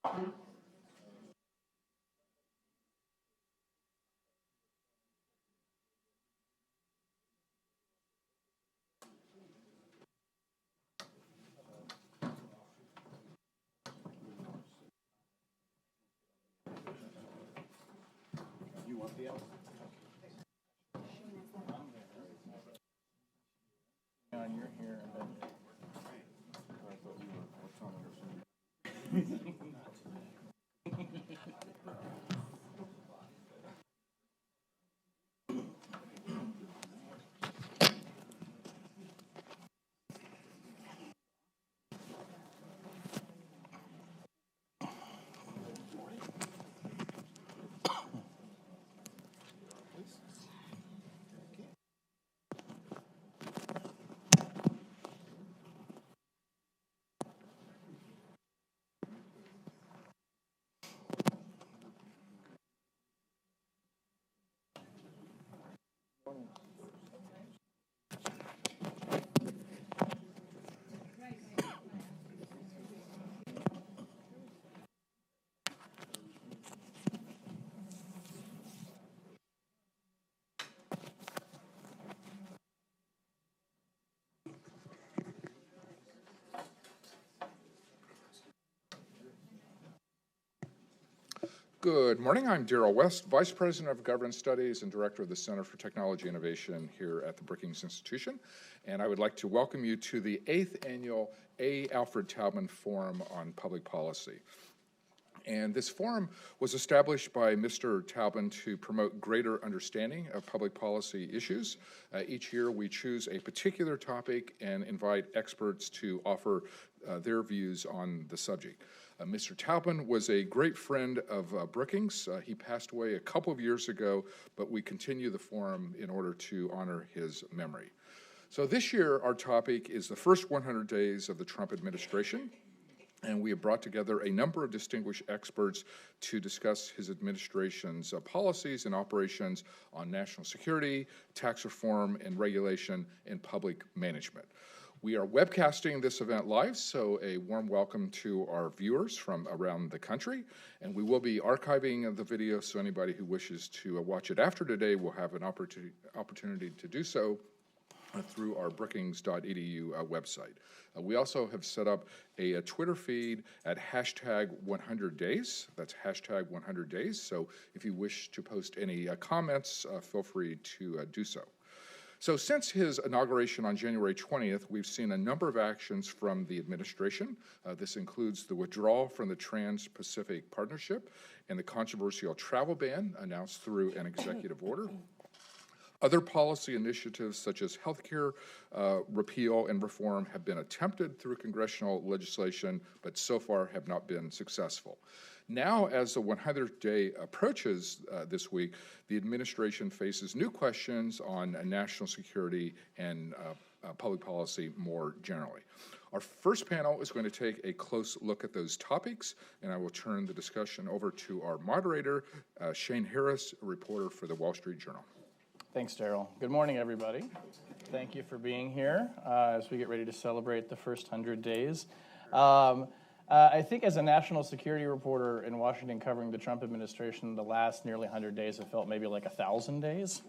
You want the L? On your hair, and then I thought you were telling her something. Good morning. I'm Darrell West, Vice President of Governance Studies and Director of the Center for Technology Innovation here at the Brookings Institution. And I would like to welcome you to the 8th Annual A. Alfred Taubman Forum on Public Policy. And this forum was established by Mr. Taubman to promote greater understanding of public policy issues. Each year we choose a particular topic and invite experts to offer their views on the subject. Mr. Taubman was a great friend of Brookings. He passed away a couple of years ago, but we continue the forum in order to honor his memory. So this year our topic is the first 100 days of the Trump administration. And we have brought together a number of distinguished experts to discuss his administration's policies and operations on national security, tax reform and regulation, and public management. We are webcasting this event live, so a warm welcome to our viewers from around the country. And we will be archiving the video, so anybody who wishes to watch it after today will have an opportunity to do so through our brookings.edu website. We also have set up a Twitter feed at hashtag 100days. That's hashtag 100days. So if you wish to post any comments, feel free to do so. So since his inauguration on January 20th, we've seen a number of actions from the administration. This includes the withdrawal from the Trans-Pacific Partnership and the controversial travel ban announced through an executive order. Other policy initiatives such as healthcare repeal and reform have been attempted through congressional legislation, but so far have not been successful. Now, as the 100th day approaches this week, the administration faces new questions on national security and public policy more generally. Our first panel is going to take a close look at those topics, and I will turn the discussion over to our moderator, Shane Harris, a reporter for the Wall Street Journal. Thanks, Darrell. Good morning, everybody. Thank you for being here as we get ready to celebrate the first 100 days. I think as a national security reporter in Washington covering the Trump administration, the last nearly 100 days have felt maybe like 1,000 days.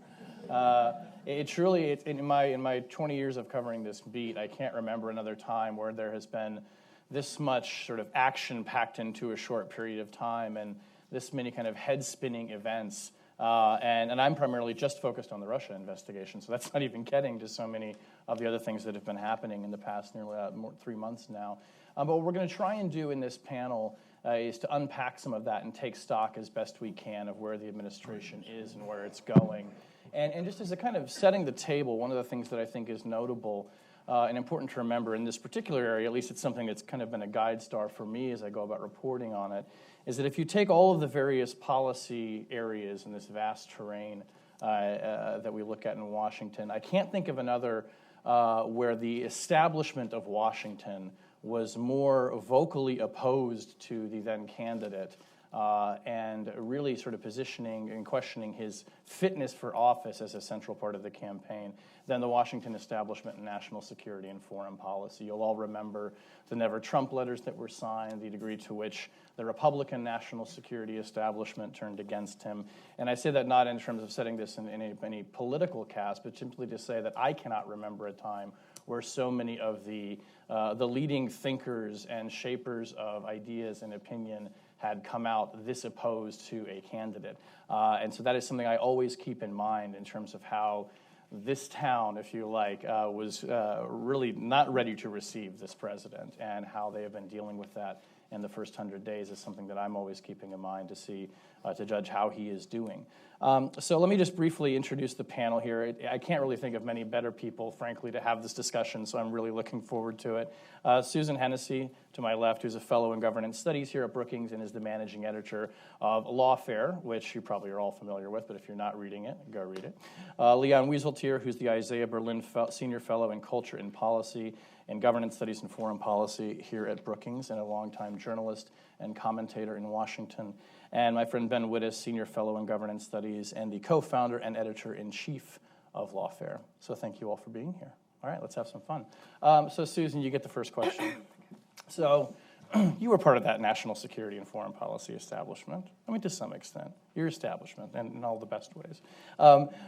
In my 20 years of covering this beat, I can't remember another time where there has been this much sort of action packed into a short period of time and this many kind of head-spinning events. And I'm primarily just focused on the Russia investigation, so that's not even getting to so many of the other things that have been happening in the past nearly 3 months now. But what we're going to try and do in this panel is to unpack some of that and take stock as best we can of where the administration is and where it's going. And just as a kind of setting the table, one of the things that I think is notable and important to remember in this particular area, at least it's something that's kind of been a guide star for me as I go about reporting on it, is that if you take all of the various policy areas in this vast terrain that we look at in Washington, I can't think of another where the establishment of Washington was more vocally opposed to the then candidate and really sort of positioning and questioning his fitness for office as a central part of the campaign than the Washington establishment in national security and foreign policy. You'll all remember the Never Trump letters that were signed, the degree to which the Republican national security establishment turned against him. And I say that not in terms of setting this in any political cast, but simply to say that I cannot remember a time where so many of the leading thinkers and shapers of ideas and opinion had come out this opposed to a candidate. And so that is something I always keep in mind in terms of how this town, if you like, was really not ready to receive this president, and how they have been dealing with that in the first 100 days is something that I'm always keeping in mind to see, to judge how he is doing. So let me just briefly introduce the panel here. I can't really think of many better people, frankly, to have this discussion, so I'm really looking forward to it. Susan Hennessy, to my left, who's a fellow in governance studies here at Brookings and is the managing editor of Lawfare, which you probably are all familiar with, but if you're not reading it, go read it. Leon Wieseltier, who's the Isaiah Berlin Senior Fellow in Culture and Policy and Governance Studies and Foreign Policy here at Brookings, and a longtime journalist and commentator in Washington. And my friend Ben Wittes, Senior Fellow in Governance Studies and the co-founder and editor-in-chief of Lawfare. So thank you all for being here. All right, let's have some fun. So Susan, you get the first question. So you were part of that national security and foreign policy establishment. I mean, to some extent, your establishment, and in all the best ways.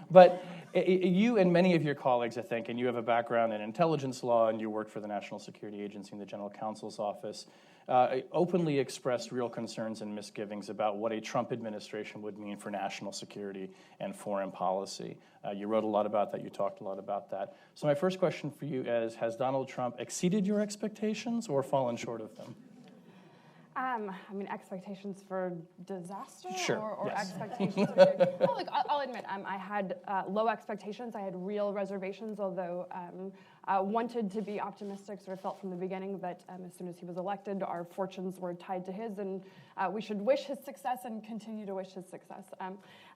But you and many of your colleagues, I think, and you have a background in intelligence law, and you worked for the National Security Agency in the General Counsel's office, openly expressed real concerns and misgivings about what a Trump administration would mean for national security and foreign policy. You wrote a lot about that. You talked a lot about that. So my first question for you is, has Donald Trump exceeded your expectations or fallen short of them? I mean, expectations for disaster, sure, or yes. expectations for good? Well, look, I'll admit, I had low expectations. I had real reservations, although wanted to be optimistic. Sort of felt from the beginning that as soon as he was elected, our fortunes were tied to his, and we should wish his success and continue to wish his success.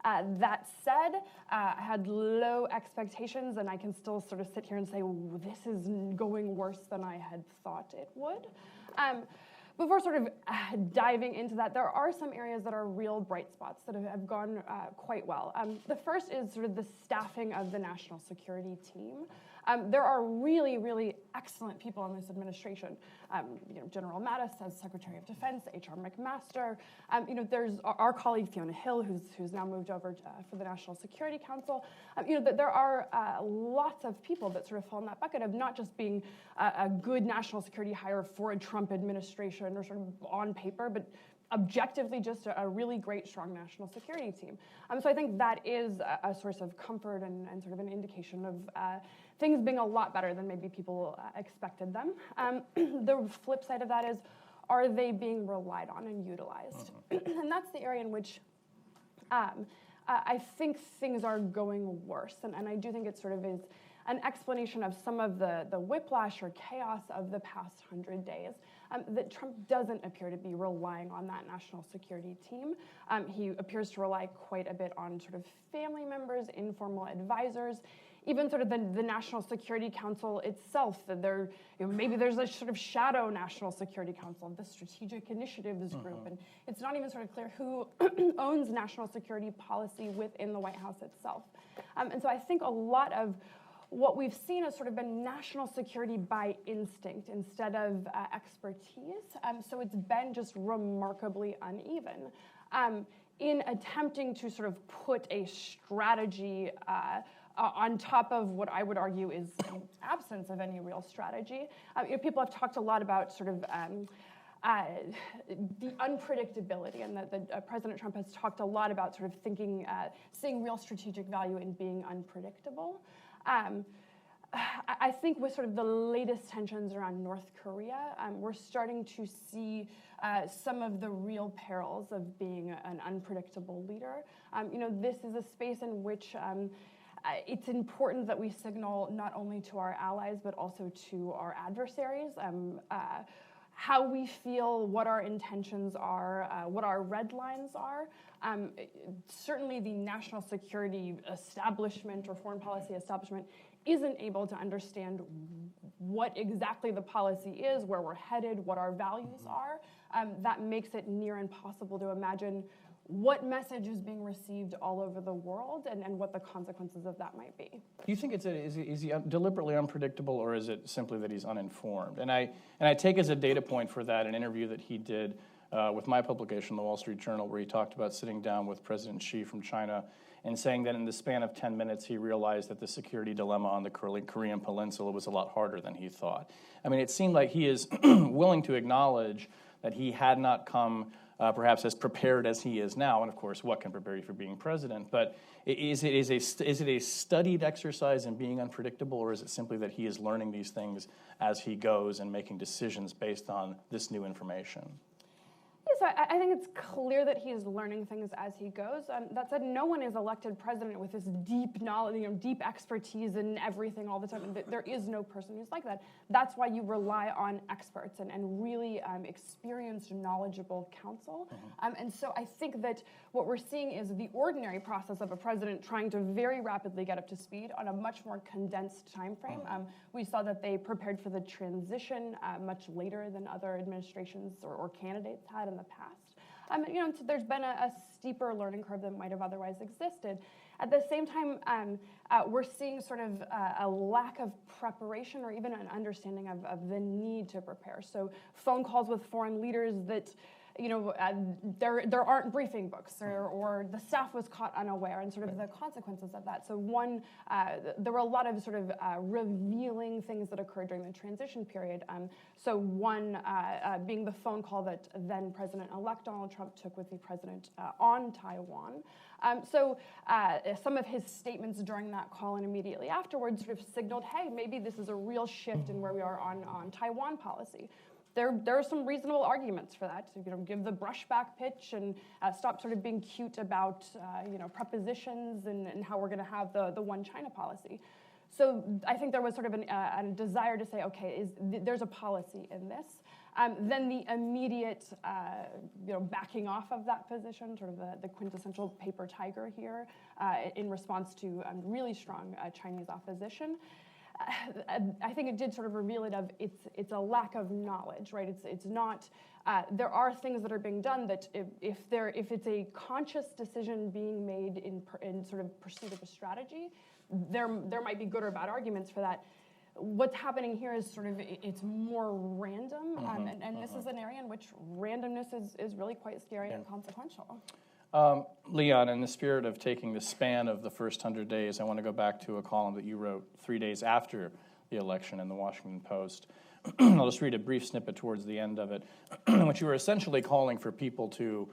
That said, I had low expectations, and I can still sort of sit here and say, this is going worse than I had thought it would. Before sort of diving into that, there are some areas that are real bright spots that have gone quite well. The first is sort of the staffing of the national security team. There are really, really excellent people in this administration. General Mattis as Secretary of Defense, H.R. McMaster. There's our colleague Fiona Hill, who's now moved over for the National Security Council. There are lots of people that sort of fall in that bucket of not just being a good national security hire for a Trump administration or sort of on paper, but objectively just a really great, strong national security team. So I think that is a source of comfort and sort of an indication of things being a lot better than maybe people expected them. The flip side of that is, are they being relied on and utilized? And that's the area in which I think things are going worse. And I do think it sort of is an explanation of some of the whiplash or chaos of the past 100 days, that Trump doesn't appear to be relying on that national security team. He appears to rely quite a bit on sort of family members, informal advisors, even sort of the National Security Council itself. That maybe there's a sort of shadow National Security Council, the Strategic Initiatives Group, and it's not even sort of clear who owns national security policy within the White House itself. And so I think a lot of what we've seen has sort of been national security by instinct instead of expertise. So it's been just remarkably uneven. In attempting to sort of put a strategy on top of what I would argue is an absence of any real strategy. People have talked a lot about sort of the unpredictability, and that President Trump has talked a lot about sort of thinking, seeing real strategic value in being unpredictable. I think with sort of the latest tensions around North Korea, we're starting to see some of the real perils of being an unpredictable leader. This is a space in which it's important that we signal not only to our allies, but also to our adversaries, how we feel, what our intentions are, what our red lines are. Certainly the national security establishment or foreign policy establishment isn't able to understand what exactly the policy is, where we're headed, what our values are. that makes it near impossible to imagine what message is being received all over the world and what the consequences of that might be. Do you think is he deliberately unpredictable, or is it simply that he's uninformed? And I take as a data point for that an interview that he did with my publication, The Wall Street Journal, where he talked about sitting down with President Xi from China and saying that in the span of 10 minutes he realized that the security dilemma on the Korean Peninsula was a lot harder than he thought. I mean, it seemed like he is willing to acknowledge that he had not come perhaps as prepared as he is now, and of course, what can prepare you for being president? But is it a studied exercise in being unpredictable, or is it simply that he is learning these things as he goes and making decisions based on this new information? Yes, I think it's clear that he is learning things as he goes. That said, no one is elected president with this deep knowledge, deep expertise in everything all the time. There is no person who's like that. That's why you rely on experts and really experienced, knowledgeable counsel. And so I think that what we're seeing is the ordinary process of a president trying to very rapidly get up to speed on a much more condensed time frame. We saw that they prepared for the transition much later than other administrations or candidates had in the past. So there's been a steeper learning curve than might have otherwise existed. At the same time, we're seeing sort of a lack of preparation or even an understanding of the need to prepare. So phone calls with foreign leaders that there aren't briefing books, or the staff was caught unaware, and sort of the consequences of that. So there were a lot of sort of revealing things that occurred during the transition period. So one being the phone call that then President-elect Donald Trump took with the president on Taiwan. So some of his statements during that call and immediately afterwards sort of signaled, hey, maybe this is a real shift in where we are on Taiwan policy. There are some reasonable arguments for that. So, give the brushback pitch and stop sort of being cute about prepositions and how we're going to have the one China policy. So I think there was sort of a desire to say, okay, there's a policy in this. Then the immediate backing off of that position, sort of the quintessential paper tiger here, in response to really strong Chinese opposition. I think it did sort of reveal it's a lack of knowledge, right? It's not. There are things that are being done that if it's a conscious decision being made in sort of pursuit of a strategy, there might be good or bad arguments for that. What's happening here is sort of it's more random, and this is an area in which randomness is really quite scary and consequential. Leon, in the spirit of taking the span of the first 100 days, I want to go back to a column that you wrote 3 days after the election in the Washington Post. I'll just read a brief snippet towards the end of it, in which you were essentially calling for people to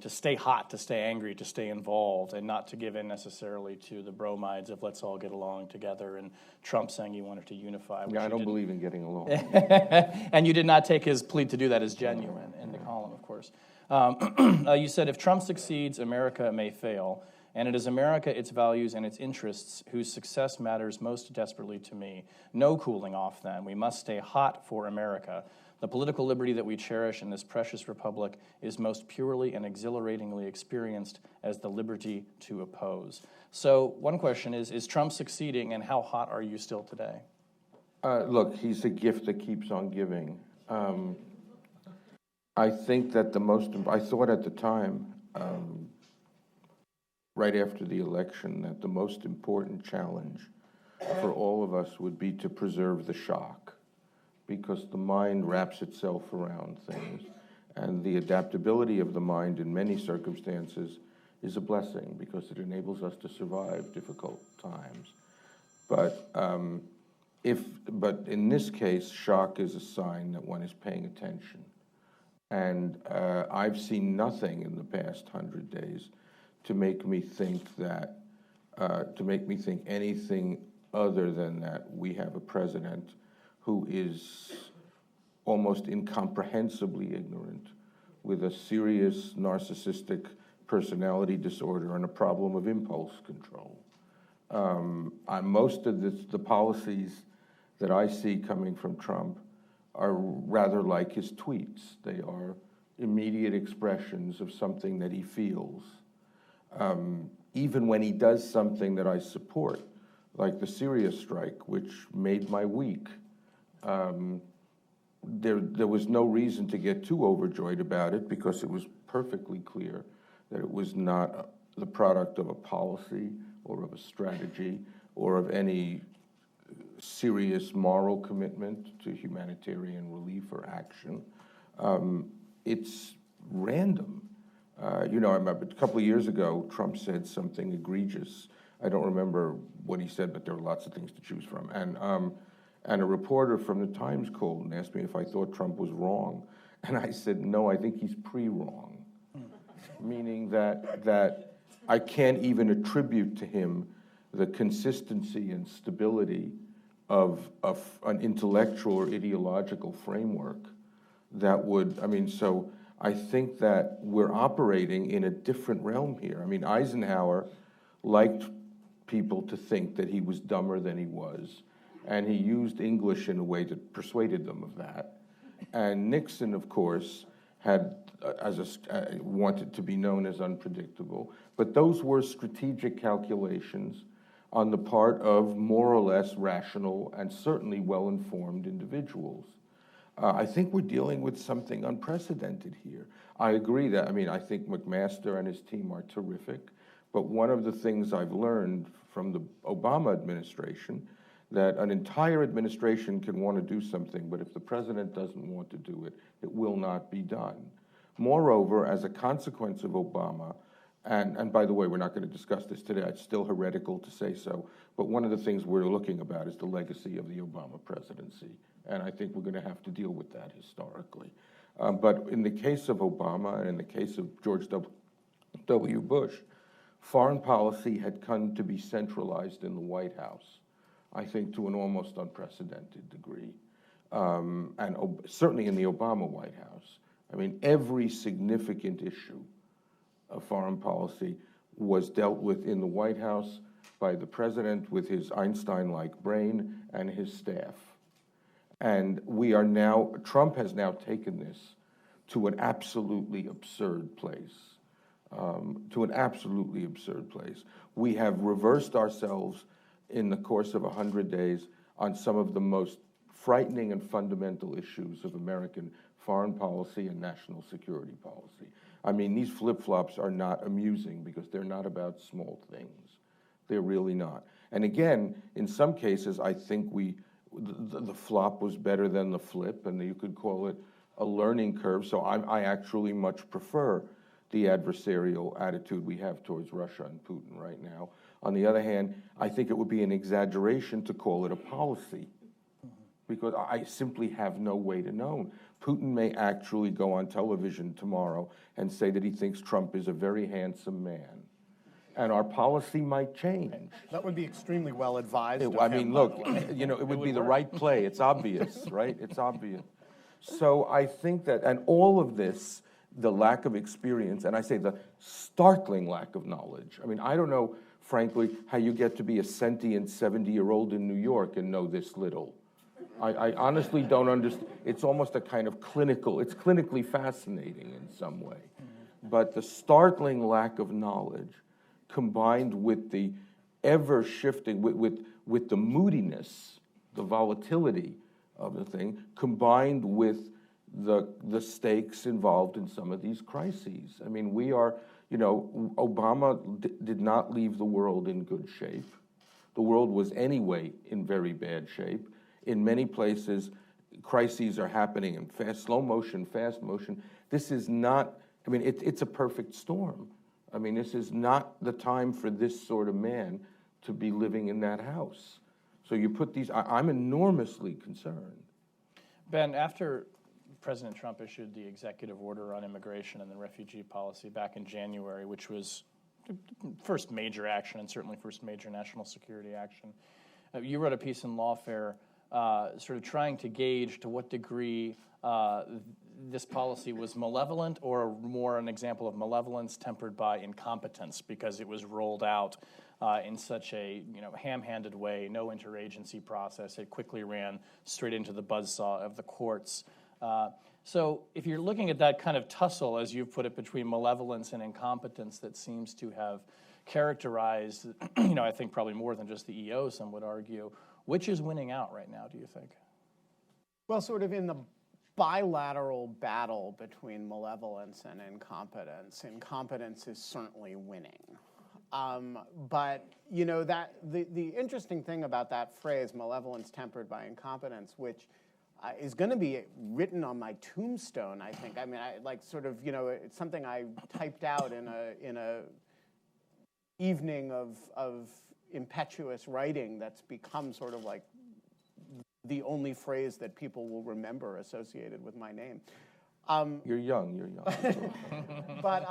stay hot, to stay angry, to stay involved, and not to give in necessarily to the bromides of let's all get along together, and Trump saying he wanted to unify. Yeah, I don't believe in getting along. And you did not take his plea to do that as genuine in the column, of course. You said, if Trump succeeds, America may fail, and it is America, its values, and its interests whose success matters most desperately to me. No cooling off, then. We must stay hot for America. The political liberty that we cherish in this precious republic is most purely and exhilaratingly experienced as the liberty to oppose. So one question is Trump succeeding, and how hot are you still today? Look, he's a gift that keeps on giving. I think that I thought at the time, right after the election, that the most important challenge for all of us would be to preserve the shock, because the mind wraps itself around things, and the adaptability of the mind in many circumstances is a blessing because it enables us to survive difficult times. But in this case, shock is a sign that one is paying attention. And I've seen nothing in the past 100 days to make me think anything other than that we have a president who is almost incomprehensibly ignorant, with a serious narcissistic personality disorder and a problem of impulse control. Most of the policies that I see coming from Trump are rather like his tweets. They are immediate expressions of something that he feels. Even when he does something that I support, like the Syria strike, which made my week, there was no reason to get too overjoyed about it because it was perfectly clear that it was not the product of a policy or of a strategy or of any serious moral commitment to humanitarian relief or action. It's random. You know, I remember a couple of years ago, Trump said something egregious. I don't remember what he said, but there were lots of things to choose from. And a reporter from the Times called and asked me if I thought Trump was wrong. And I said, no, I think he's pre-wrong. Meaning that I can't even attribute to him the consistency and stability of an intellectual or ideological framework that would, I mean, so I think that we're operating in a different realm here. I mean, Eisenhower liked people to think that he was dumber than he was, and he used English in a way that persuaded them of that. And Nixon, of course, had wanted to be known as unpredictable, but those were strategic calculations on the part of more or less rational and certainly well-informed individuals. I think we're dealing with something unprecedented here. I agree that, I mean, I think McMaster and his team are terrific, but one of the things I've learned from the Obama administration, that an entire administration can want to do something, but if the president doesn't want to do it, it will not be done. Moreover, as a consequence of Obama, and by the way, we're not going to discuss this today, it's still heretical to say so, but one of the things we're looking about is the legacy of the Obama presidency, and I think we're going to have to deal with that historically. But in the case of Obama and in the case of George W. Bush, foreign policy had come to be centralized in the White House, I think to an almost unprecedented degree, and certainly in the Obama White House. I mean, every significant issue of foreign policy was dealt with in the White House by the president with his Einstein-like brain and his staff. And we are now, Trump has now taken this to an absolutely absurd place. We have reversed ourselves in the course of 100 days on some of the most frightening and fundamental issues of American foreign policy and national security policy. I mean, these flip-flops are not amusing because they're not about small things. They're really not. And again, in some cases, I think the flop was better than the flip, and you could call it a learning curve. So I actually much prefer the adversarial attitude we have towards Russia and Putin right now. On the other hand, I think it would be an exaggeration to call it a policy, because I simply have no way to know. Putin may actually go on television tomorrow and say that he thinks Trump is a very handsome man, and our policy might change. That would be extremely well advised. I mean, look, you know, it would be the right play. It's obvious, right? It's obvious. So I think that, and all of this, the lack of experience, and I say the startling lack of knowledge. I mean, I don't know, frankly, how you get to be a sentient 70-year-old in New York and know this little. I honestly don't understand. It's almost a kind of clinical, it's clinically fascinating in some way. But the startling lack of knowledge combined with the ever-shifting, with the moodiness, the volatility of the thing, combined with the stakes involved in some of these crises. I mean, we are, you know, Obama did not leave the world in good shape. The world was anyway in very bad shape. In many places, crises are happening in slow motion, fast motion. This is not, I mean, it's a perfect storm. I mean, this is not the time for this sort of man to be living in that house. So you put these, I'm enormously concerned. Ben, after President Trump issued the executive order on immigration and the refugee policy back in January, which was the first major action and certainly first major national security action, you wrote a piece in Lawfare sort of trying to gauge to what degree this policy was malevolent or more an example of malevolence tempered by incompetence because it was rolled out in such a ham-handed way, no interagency process. It quickly ran straight into the buzzsaw of the courts. So if you're looking at that kind of tussle, as you've put it, between malevolence and incompetence that seems to have characterized, I think probably more than just the EO, some would argue, which is winning out right now, do you think? Well, sort of in the bilateral battle between malevolence and incompetence. Incompetence is certainly winning. But you know that the interesting thing about that phrase, malevolence tempered by incompetence, which is going to be written on my tombstone, I think. I mean, it's something I typed out in a evening of impetuous writing that's become sort of like the only phrase that people will remember associated with my name. You're young. But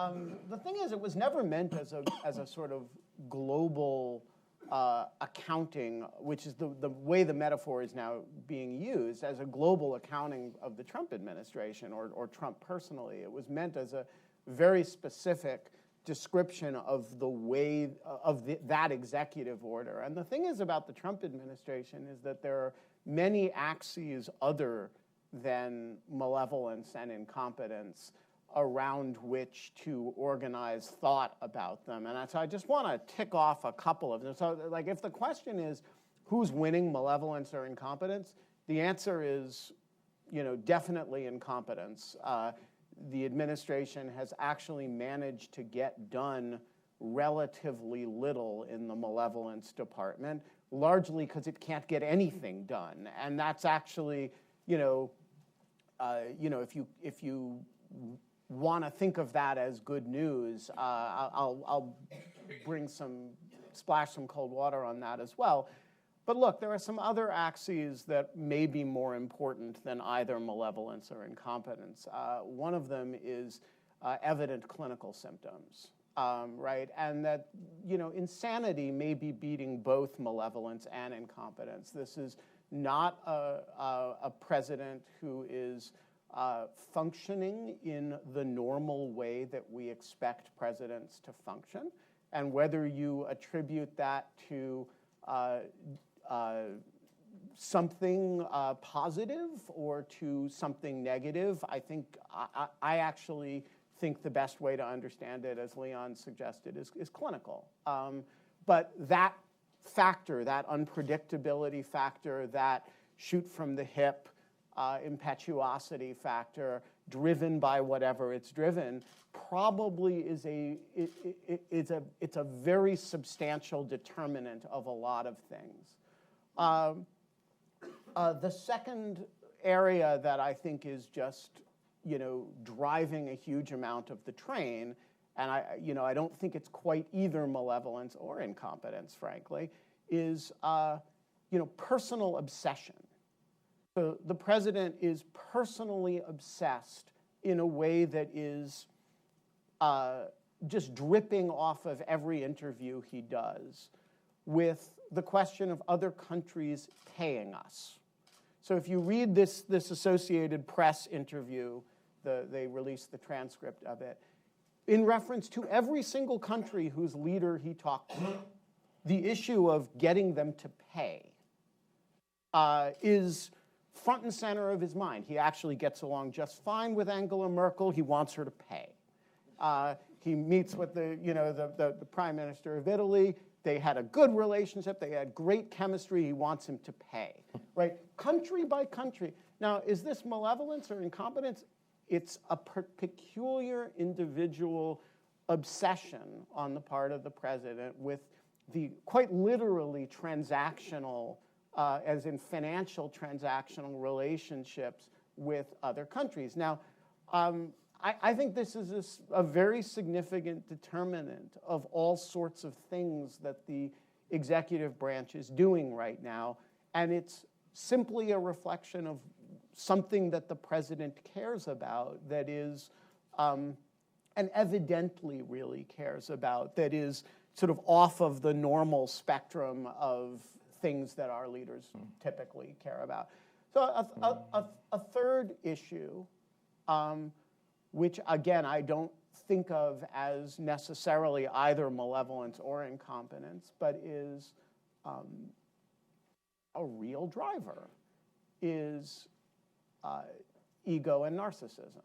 the thing is, it was never meant as a sort of global accounting, which is the way the metaphor is now being used, as a global accounting of the Trump administration or Trump personally. It was meant as a very specific description of the way of that executive order. And the thing is about the Trump administration is that there are many axes other than malevolence and incompetence around which to organize thought about them. And so I just want to tick off a couple of them. So like if the question is who's winning, malevolence or incompetence, the answer is, definitely incompetence. The administration has actually managed to get done relatively little in the malevolence department, largely because it can't get anything done. And that's actually, if you want to think of that as good news, I'll splash some cold water on that as well. But look, there are some other axes that may be more important than either malevolence or incompetence. One of them is evident clinical symptoms, right? And that, insanity may be beating both malevolence and incompetence. This is not a president who is functioning in the normal way that we expect presidents to function. And whether you attribute that to something positive or to something negative, I actually think the best way to understand it, as Leon suggested, is clinical. But that factor, that unpredictability factor, that shoot from the hip, impetuosity factor, driven by whatever it's driven, probably it's a very substantial determinant of a lot of things. The second area that I think is just, driving a huge amount of the train, and I don't think it's quite either malevolence or incompetence, frankly, is, personal obsession. So the president is personally obsessed in a way that is just dripping off of every interview he does with the question of other countries paying us. So if you read this Associated Press interview, they released the transcript of it, in reference to every single country whose leader he talked to, the issue of getting them to pay is front and center of his mind. He actually gets along just fine with Angela Merkel. He wants her to pay. He meets with the Prime Minister of Italy. They had a good relationship. They had great chemistry. He wants him to pay, right? Country by country. Now, is this malevolence or incompetence? It's a peculiar individual obsession on the part of the president with the quite literally transactional, as in financial transactional relationships with other countries. Now, I think this is a very significant determinant of all sorts of things that the executive branch is doing right now, and it's simply a reflection of something that the president cares about, that is, and evidently really cares about, that is sort of off of the normal spectrum of things that our leaders typically care about. So a third issue, which again I don't think of as necessarily either malevolence or incompetence, but is a real driver, is ego and narcissism.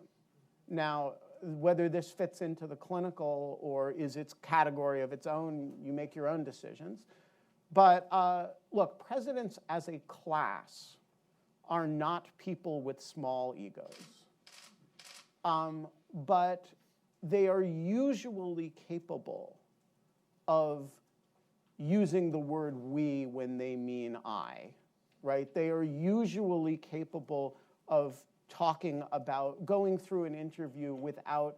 Now, whether this fits into the clinical or is its category of its own, you make your own decisions. But look, presidents as a class are not people with small egos. But they are usually capable of using the word we when they mean I, right? They are usually capable of talking about going through an interview without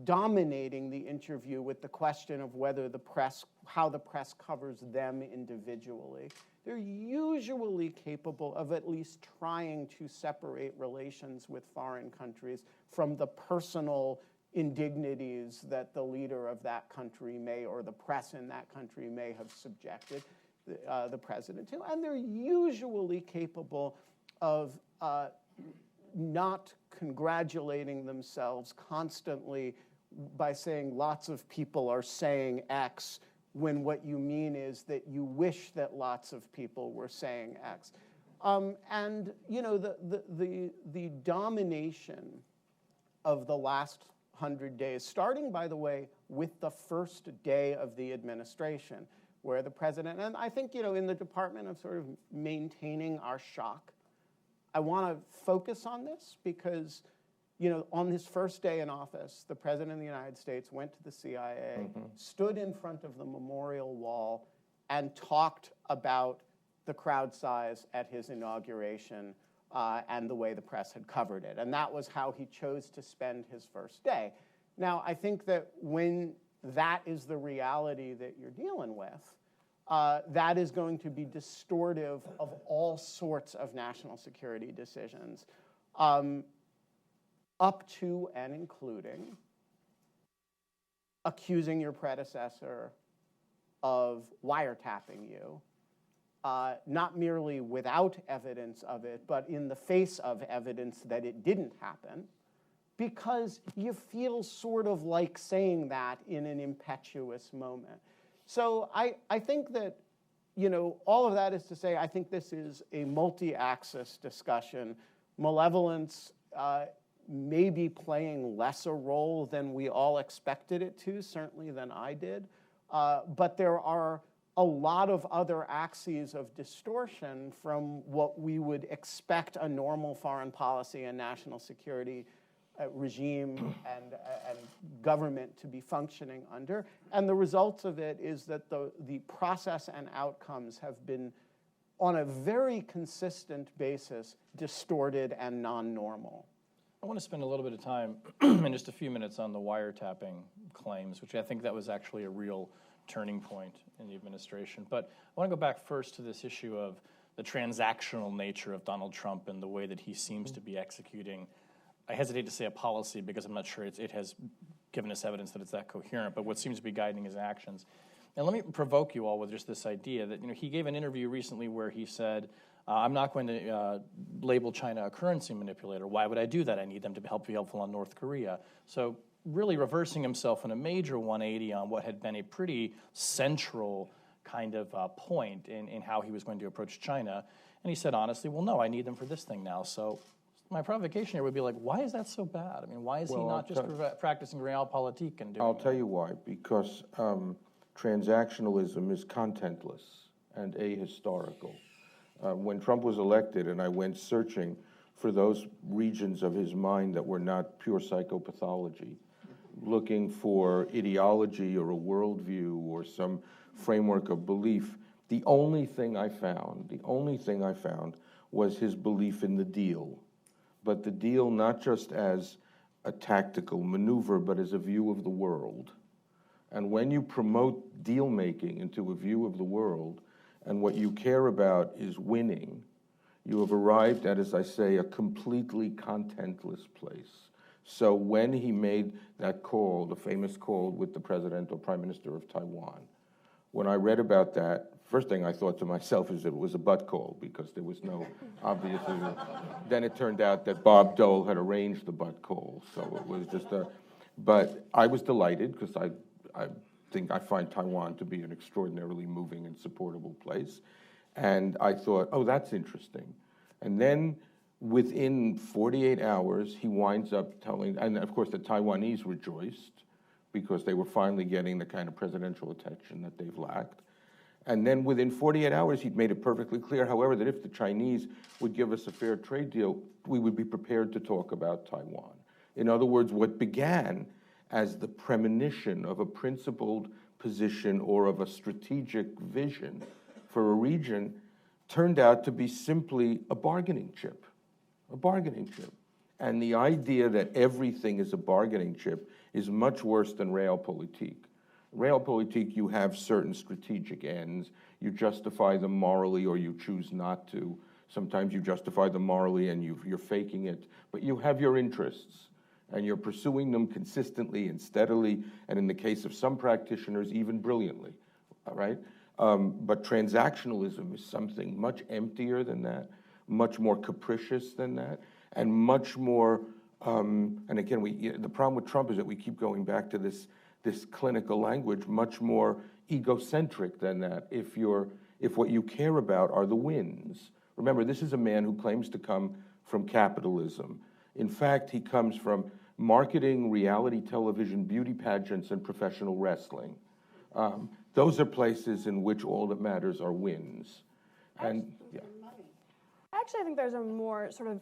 dominating the interview with the question of whether the press, how the press covers them individually. They're usually capable of at least trying to separate relations with foreign countries from the personal indignities that the leader of that country may, or the press in that country may have subjected the president to. And they're usually capable of not congratulating themselves constantly by saying lots of people are saying X, when what you mean is that you wish that lots of people were saying X. And you know, the domination of the last 100 days, starting, by the way, with the first day of the administration, where the president, and I think, you know, in the department of sort of maintaining our shock, I want to focus on this because, you know, on his first day in office, the president of the United States went to the CIA, stood in front of the memorial wall, and talked about the crowd size at his inauguration and the way the press had covered it. And that was how he chose to spend his first day. Now, I think that when that is the reality that you're dealing with, that is going to be distortive of all sorts of national security decisions, up to and including accusing your predecessor of wiretapping you, not merely without evidence of it, but in the face of evidence that it didn't happen, because you feel sort of like saying that in an impetuous moment. So I think that, you know, all of that is to say, I think this is a multi-axis discussion. Malevolence may be playing less a role than we all expected it to, certainly than I did. But there are a lot of other axes of distortion from what we would expect a normal foreign policy and national security regime and government to be functioning under. And the results of it is that the process and outcomes have been, on a very consistent basis, distorted and non-normal. I want to spend a little bit of time in just a few minutes on the wiretapping claims, which I think that was actually a real turning point in the administration. But I want to go back first to this issue of the transactional nature of Donald Trump and the way that he seems to be executing. I hesitate to say a policy because I'm not sure it has given us evidence that it's that coherent, but what seems to be guiding his actions. And let me provoke you all with just this idea that, you know, he gave an interview recently where he said, I'm not going to label China a currency manipulator. Why would I do that? I need them to be helpful on North Korea. So really reversing himself in a major 180 on what had been a pretty central kind of point in how he was going to approach China. And he said, honestly, well, no, I need them for this thing now. So my provocation here would be like, why is that so bad? I mean, why is he not just practicing realpolitik and doing I'll tell you why. Because transactionalism is contentless and ahistorical. When Trump was elected and I went searching for those regions of his mind that were not pure psychopathology, looking for ideology or a worldview or some framework of belief, the only thing I found was his belief in the deal. But the deal not just as a tactical maneuver, but as a view of the world. And when you promote deal-making into a view of the world, and what you care about is winning, you have arrived at, as I say, a completely contentless place. So when he made that call, the famous call with the president or prime minister of Taiwan, when I read about that, first thing I thought to myself is that it was a butt call because there was no obvious. Then it turned out that Bob Dole had arranged the butt call, so it was just a. But I was delighted because I find Taiwan to be an extraordinarily moving and supportable place, and I thought, oh, that's interesting. And then within 48 hours, he winds up telling, and of course the Taiwanese rejoiced because they were finally getting the kind of presidential attention that they've lacked. And then within 48 hours, he'd made it perfectly clear, however, that if the Chinese would give us a fair trade deal, we would be prepared to talk about Taiwan. In other words, what began as the premonition of a principled position or of a strategic vision for a region turned out to be simply a bargaining chip, a bargaining chip. And the idea that everything is a bargaining chip is much worse than realpolitik. Realpolitik, you have certain strategic ends. You justify them morally or you choose not to. Sometimes you justify them morally and you're faking it. But you have your interests, and you're pursuing them consistently and steadily, and in the case of some practitioners, even brilliantly, all right? But transactionalism is something much emptier than that, much more capricious than that, and much more, and again, the problem with Trump is that we keep going back to this clinical language, much more egocentric than that. If what you care about are the wins. Remember, this is a man who claims to come from capitalism. In fact, he comes from marketing, reality television, beauty pageants, and professional wrestling. Those are places in which all that matters are wins. And yeah. Actually, I think there's a more sort of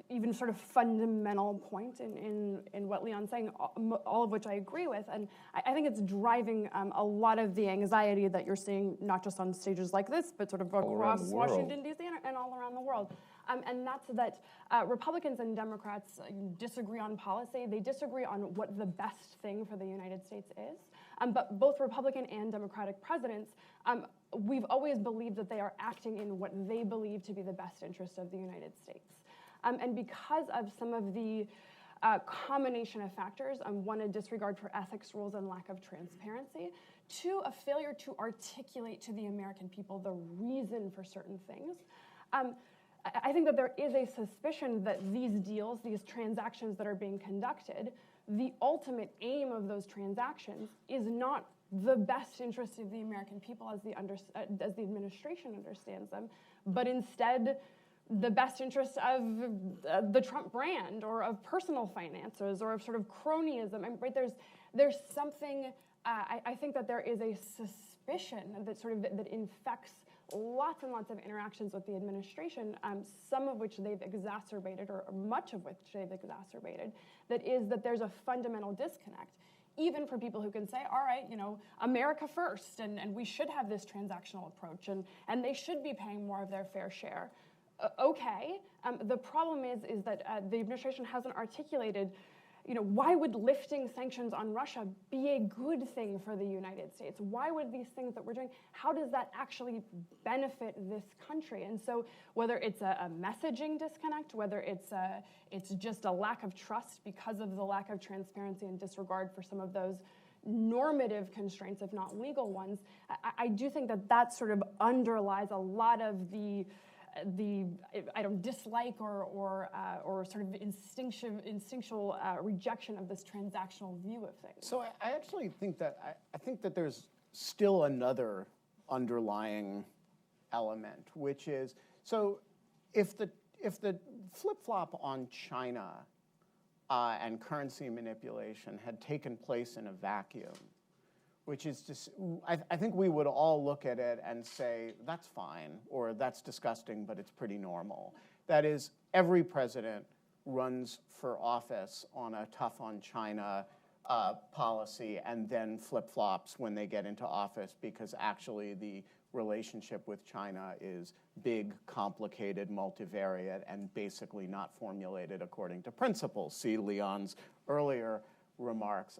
even sort of fundamental point in what Leon's saying, all of which I agree with, and I think it's driving a lot of the anxiety that you're seeing, not just on stages like this, but sort of across Washington, D.C. and all around the world. And that's that Republicans and Democrats disagree on policy. They disagree on what the best thing for the United States is. But both Republican and Democratic presidents, we've always believed that they are acting in what they believe to be the best interest of the United States. And because of some of the combination of factors, one, a disregard for ethics rules and lack of transparency, two, a failure to articulate to the American people the reason for certain things, I think that there is a suspicion that these deals, these transactions that are being conducted, the ultimate aim of those transactions is not the best interest of the American people as the administration understands them, but instead the best interest of the Trump brand or of personal finances or of sort of cronyism. Right? There's something, I think that there is a suspicion that sort of that infects lots and lots of interactions with the administration, some of which they've exacerbated, or much of which they've exacerbated, that is that there's a fundamental disconnect, even for people who can say, all right, America first, and we should have this transactional approach, and they should be paying more of their fair share. Okay, the problem is that the administration hasn't articulated, why would lifting sanctions on Russia be a good thing for the United States? Why would these things that we're doing, how does that actually benefit this country? And so whether it's a messaging disconnect, whether it's just a lack of trust because of the lack of transparency and disregard for some of those normative constraints, if not legal ones, I do think that sort of underlies a lot of the dislike or sort of instinctual rejection of this transactional view of things. So I actually think that I think that there's still another underlying element, which is, so if the flip-flop on China and currency manipulation had taken place in a vacuum, which is just, I think we would all look at it and say, that's fine, or that's disgusting, but it's pretty normal. That is, every president runs for office on a tough on China policy and then flip-flops when they get into office, because actually the relationship with China is big, complicated, multivariate, and basically not formulated according to principles. See Leon's earlier remarks.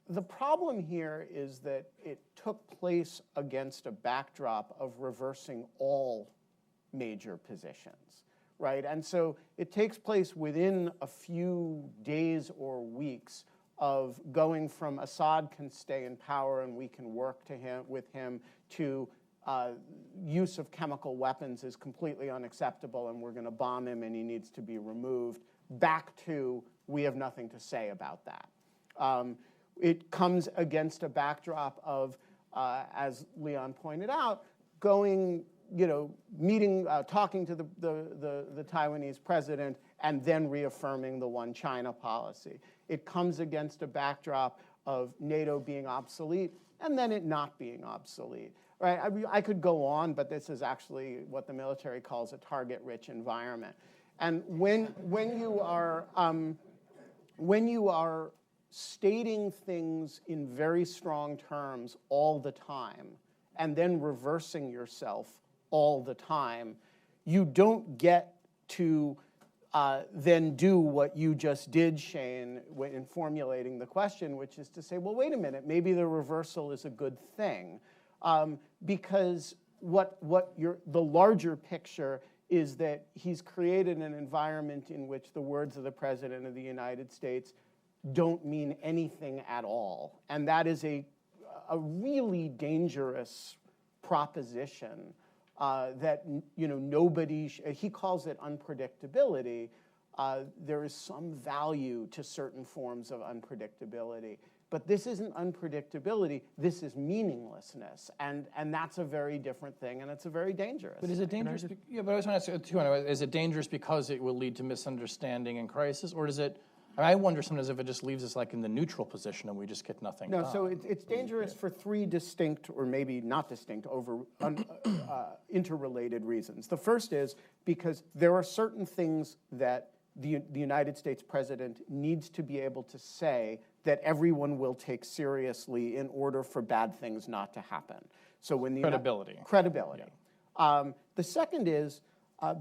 The problem here is that it took place against a backdrop of reversing all major positions, right? And so it takes place within a few days or weeks of going from Assad can stay in power and we can work with him to use of chemical weapons is completely unacceptable and we're going to bomb him and he needs to be removed, back to we have nothing to say about that. It comes against a backdrop of, as Leon pointed out, going, meeting, talking to the Taiwanese president and then reaffirming the one China policy. It comes against a backdrop of NATO being obsolete, and then it not being obsolete. Right? I could go on, but this is actually what the military calls a target-rich environment. And when you are stating things in very strong terms all the time, and then reversing yourself all the time, you don't get to then do what you just did, Shane, in formulating the question, which is to say, well, wait a minute, maybe the reversal is a good thing. Because the larger picture is that he's created an environment in which the words of the President of the United States don't mean anything at all. And that is a really dangerous proposition that nobody, he calls it unpredictability. There is some value to certain forms of unpredictability. But this isn't unpredictability, this is meaninglessness. And that's a very different thing, and it's a very dangerous But is it dangerous? Yeah, but I was going to ask too, is it dangerous because it will lead to misunderstanding and crisis, or does it, I wonder sometimes if it just leaves us like in the neutral position and we just get nothing done. No, so it's dangerous for three distinct, or maybe not distinct, interrelated reasons. The first is because there are certain things that the United States president needs to be able to say that everyone will take seriously in order for bad things not to happen. So when the Credibility. Credibility. Yeah. The second is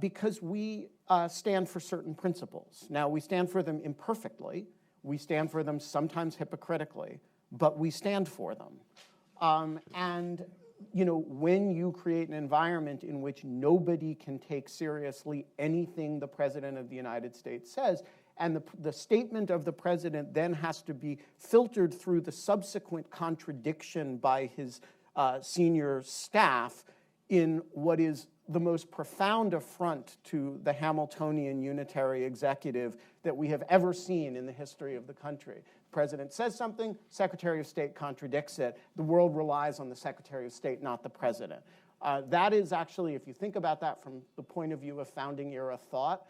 because we stand for certain principles. Now, we stand for them imperfectly. We stand for them sometimes hypocritically, but we stand for them. And when you create an environment in which nobody can take seriously anything the President of the United States says, and the statement of the President then has to be filtered through the subsequent contradiction by his senior staff in what is the most profound affront to the Hamiltonian unitary executive that we have ever seen in the history of the country. The President says something, Secretary of State contradicts it. The world relies on the Secretary of State, not the President. That is actually, if you think about that from the point of view of founding era thought,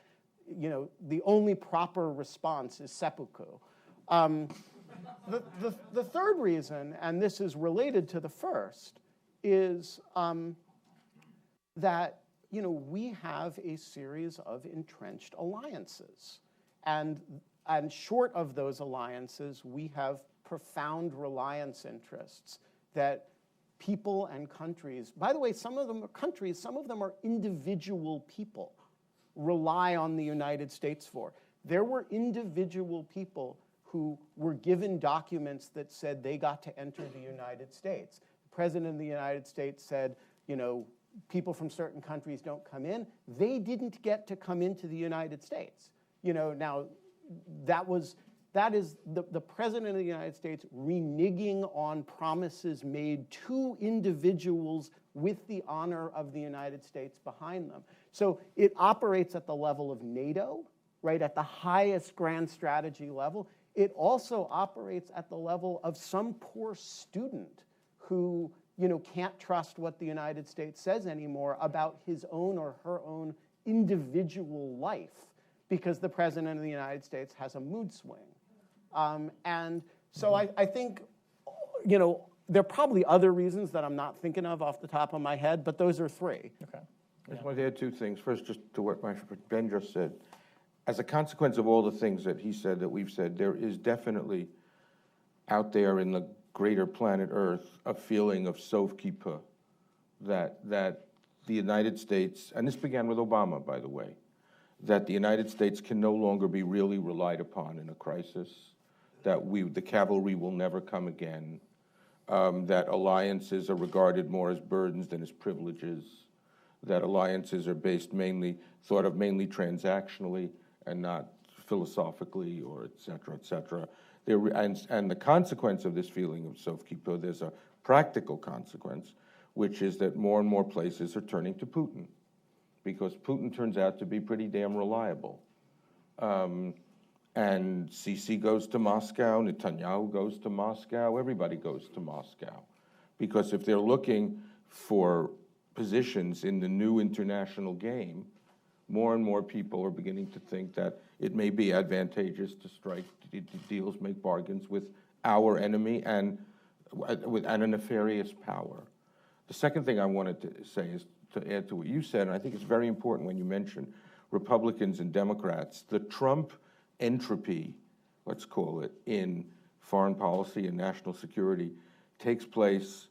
the only proper response is seppuku. The third reason, and this is related to the first, is that we have a series of entrenched alliances. And short of those alliances, we have profound reliance interests that people and countries, by the way, some of them are countries, some of them are individual people, rely on the United States for. There were individual people who were given documents that said they got to enter the United States. The President of the United States said, people from certain countries don't come in. They didn't get to come into the United States. Now that is the President of the United States reneging on promises made to individuals with the honor of the United States behind them. So it operates at the level of NATO, right, at the highest grand strategy level. It also operates at the level of some poor student who can't trust what the United States says anymore about his own or her own individual life because the President of the United States has a mood swing. And so I think, there are probably other reasons that I'm not thinking of off the top of my head, but those are three. Okay. I just want to add two things. First, just to what Ben just said. As a consequence of all the things that he said, that we've said, there is definitely out there in the greater planet Earth a feeling of sauve-qui-peut, that the United States, and this began with Obama, by the way, that the United States can no longer be really relied upon in a crisis, that the cavalry will never come again, that alliances are regarded more as burdens than as privileges, that alliances are thought of mainly transactionally and not philosophically, or et cetera, et cetera. And the consequence of this feeling of sauve-qui-peut, there's a practical consequence, which is that more and more places are turning to Putin, because Putin turns out to be pretty damn reliable. And Sisi goes to Moscow, Netanyahu goes to Moscow, everybody goes to Moscow. Because if they're looking for positions in the new international game, more and more people are beginning to think that it may be advantageous to strike deals, make bargains with our enemy, and and a nefarious power. The second thing I wanted to say is to add to what you said, and I think it's very important when you mention Republicans and Democrats. The Trump entropy, let's call it, in foreign policy and national security takes place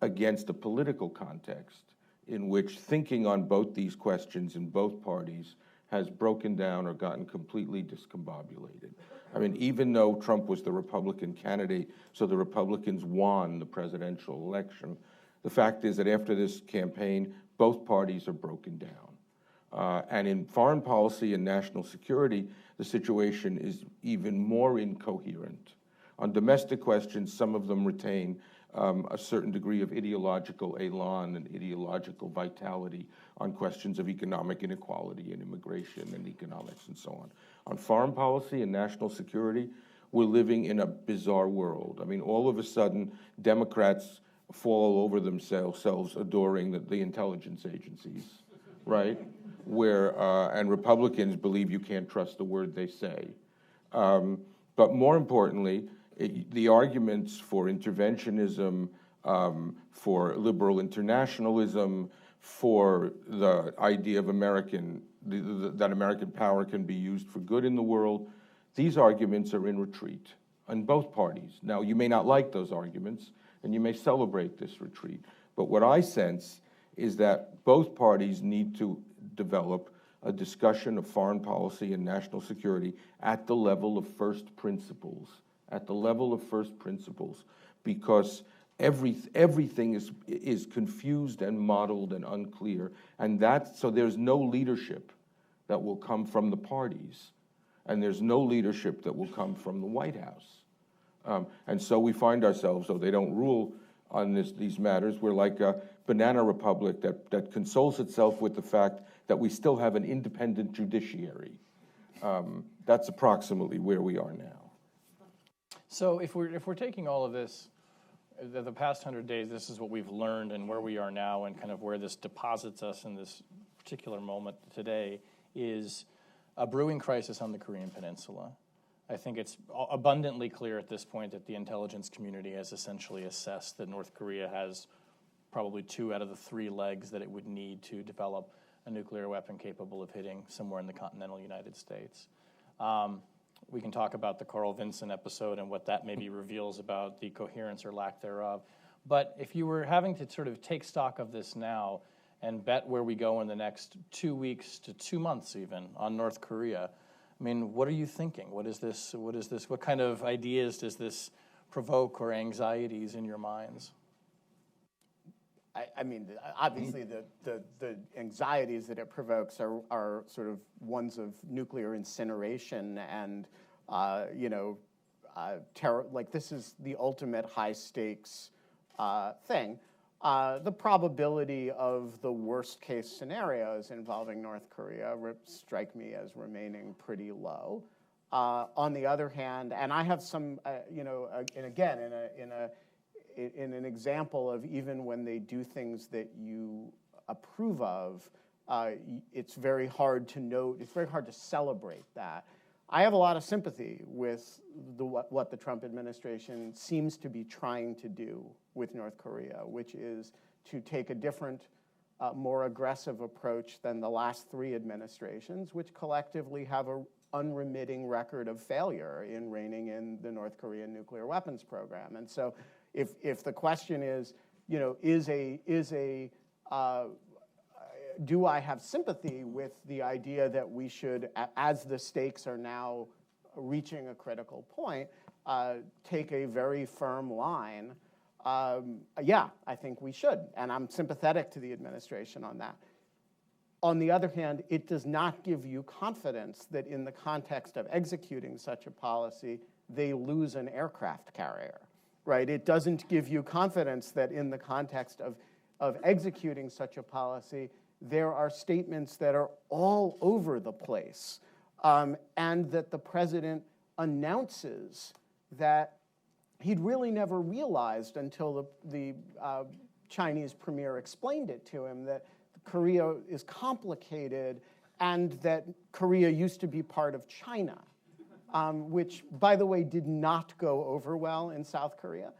against a political context in which thinking on both these questions in both parties has broken down or gotten completely discombobulated. I mean, even though Trump was the Republican candidate, so the Republicans won the presidential election, the fact is that after this campaign, both parties are broken down. And in foreign policy and national security, the situation is even more incoherent. On domestic questions, some of them retain a certain degree of ideological elan and ideological vitality on questions of economic inequality and immigration and economics and so on. On foreign policy and national security, we're living in a bizarre world. I mean, all of a sudden, Democrats fall all over themselves adoring the intelligence agencies, right? And Republicans believe you can't trust the word they say. But more importantly, the arguments for interventionism, for liberal internationalism, for the idea of that American power can be used for good in the world, these arguments are in retreat on both parties. Now, you may not like those arguments, and you may celebrate this retreat, but what I sense is that both parties need to develop a discussion of foreign policy and national security at the level of first principles, because everything is confused and muddled and unclear, and so there's no leadership that will come from the parties, and there's no leadership that will come from the White House. And so we find ourselves, though they don't rule on these matters, we're like a banana republic that consoles itself with the fact that we still have an independent judiciary. That's approximately where we are now. So if we're taking all of this, the past 100 days, this is what we've learned and where we are now and kind of where this deposits us in this particular moment today, is a brewing crisis on the Korean Peninsula. I think it's abundantly clear at this point that the intelligence community has essentially assessed that North Korea has probably 2 out of the 3 legs that it would need to develop a nuclear weapon capable of hitting somewhere in the continental United States. We can talk about the Carl Vinson episode and what that maybe reveals about the coherence or lack thereof. But if you were having to sort of take stock of this now and bet where we go in the next 2 weeks to 2 months even on North Korea, I mean, what are you thinking? What is this? What kind of ideas does this provoke or anxieties in your minds? I mean, obviously, the anxieties that it provokes are sort of ones of nuclear incineration and, terror. Like, this is the ultimate high stakes thing. The probability of the worst case scenarios involving North Korea strike me as remaining pretty low. On the other hand, and I have some, and again, in an example of even when they do things that you approve of, it's very hard to note, it's very hard to celebrate that. I have a lot of sympathy with what the Trump administration seems to be trying to do with North Korea, which is to take a different, more aggressive approach than the last 3 administrations, which collectively have an unremitting record of failure in reining in the North Korean nuclear weapons program. And so if the question is, do I have sympathy with the idea that we should, as the stakes are now reaching a critical point, take a very firm line? Yeah, I think we should, and I'm sympathetic to the administration on that. On the other hand, it does not give you confidence that in the context of executing such a policy, they lose an aircraft carrier, right? It doesn't give you confidence that in the context of executing such a policy, there are statements that are all over the place, and that the president announces that he'd really never realized until the Chinese premier explained it to him that Korea is complicated and that Korea used to be part of China, which, by the way, did not go over well in South Korea.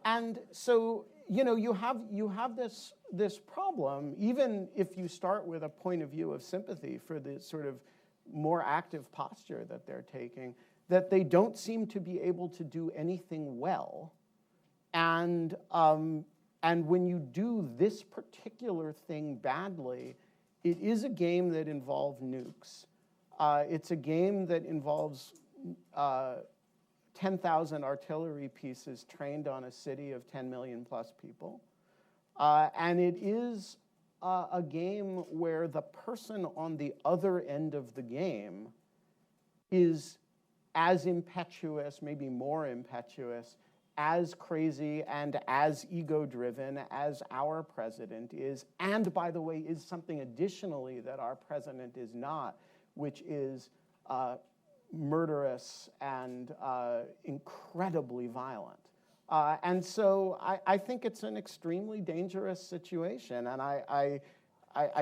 And so, you have this problem, even if you start with a point of view of sympathy for the sort of more active posture that they're taking, that they don't seem to be able to do anything well. And when you do this particular thing badly, it is a game that involves nukes. It's a game that involves 10,000 artillery pieces trained on a city of 10 million plus people. And it is a game where the person on the other end of the game is as impetuous, maybe more impetuous, as crazy and as ego-driven as our president is, and by the way, is something additionally that our president is not, which is murderous and incredibly violent. And so I think it's an extremely dangerous situation, and I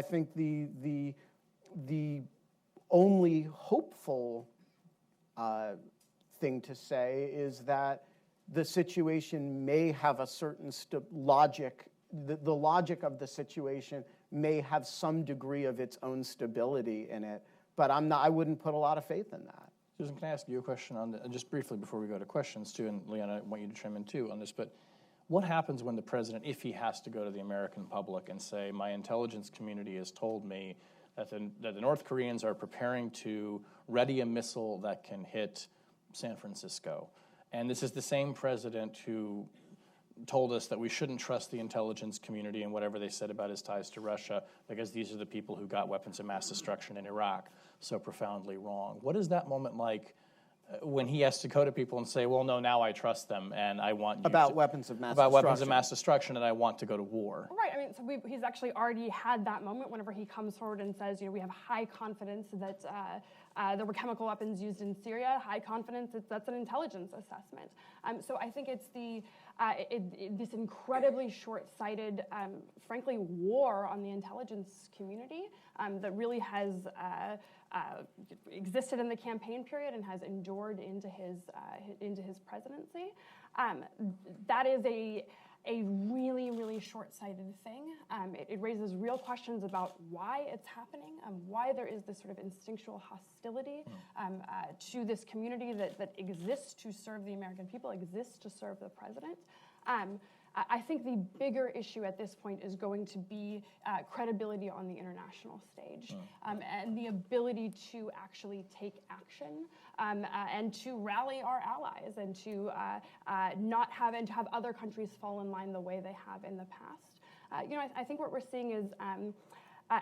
think the only hopeful thing to say is that the situation may have a certain logic. The logic of the situation may have some degree of its own stability in it, but I wouldn't put a lot of faith in that. Susan, can I ask you a question on just briefly before we go to questions too, and Leon, I want you to chime in too on this, but what happens when the president, if he has to go to the American public and say, my intelligence community has told me that the North Koreans are preparing to ready a missile that can hit San Francisco? And this is the same president who told us that we shouldn't trust the intelligence community and whatever they said about his ties to Russia, because these are the people who got weapons of mass destruction in Iraq so profoundly wrong. What is that moment like when he has to go to people and say, well, no, now I trust them and I want you about weapons of mass about destruction. weapons of mass destruction and I want to go to war? Right. I mean, so he's actually already had that moment whenever he comes forward and says, we have high confidence that there were chemical weapons used in Syria. High confidence that's an intelligence assessment. So I think it's this incredibly short-sighted, frankly, war on the intelligence community that really has existed in the campaign period and has endured into his presidency. That is a really, really short-sighted thing. It raises real questions about why it's happening, why there is this sort of instinctual hostility to this community that exists to serve the American people, exists to serve the president. I think the bigger issue at this point is going to be credibility on the international stage and the ability to actually take action and to rally our allies and to to have other countries fall in line the way they have in the past. I think what we're seeing is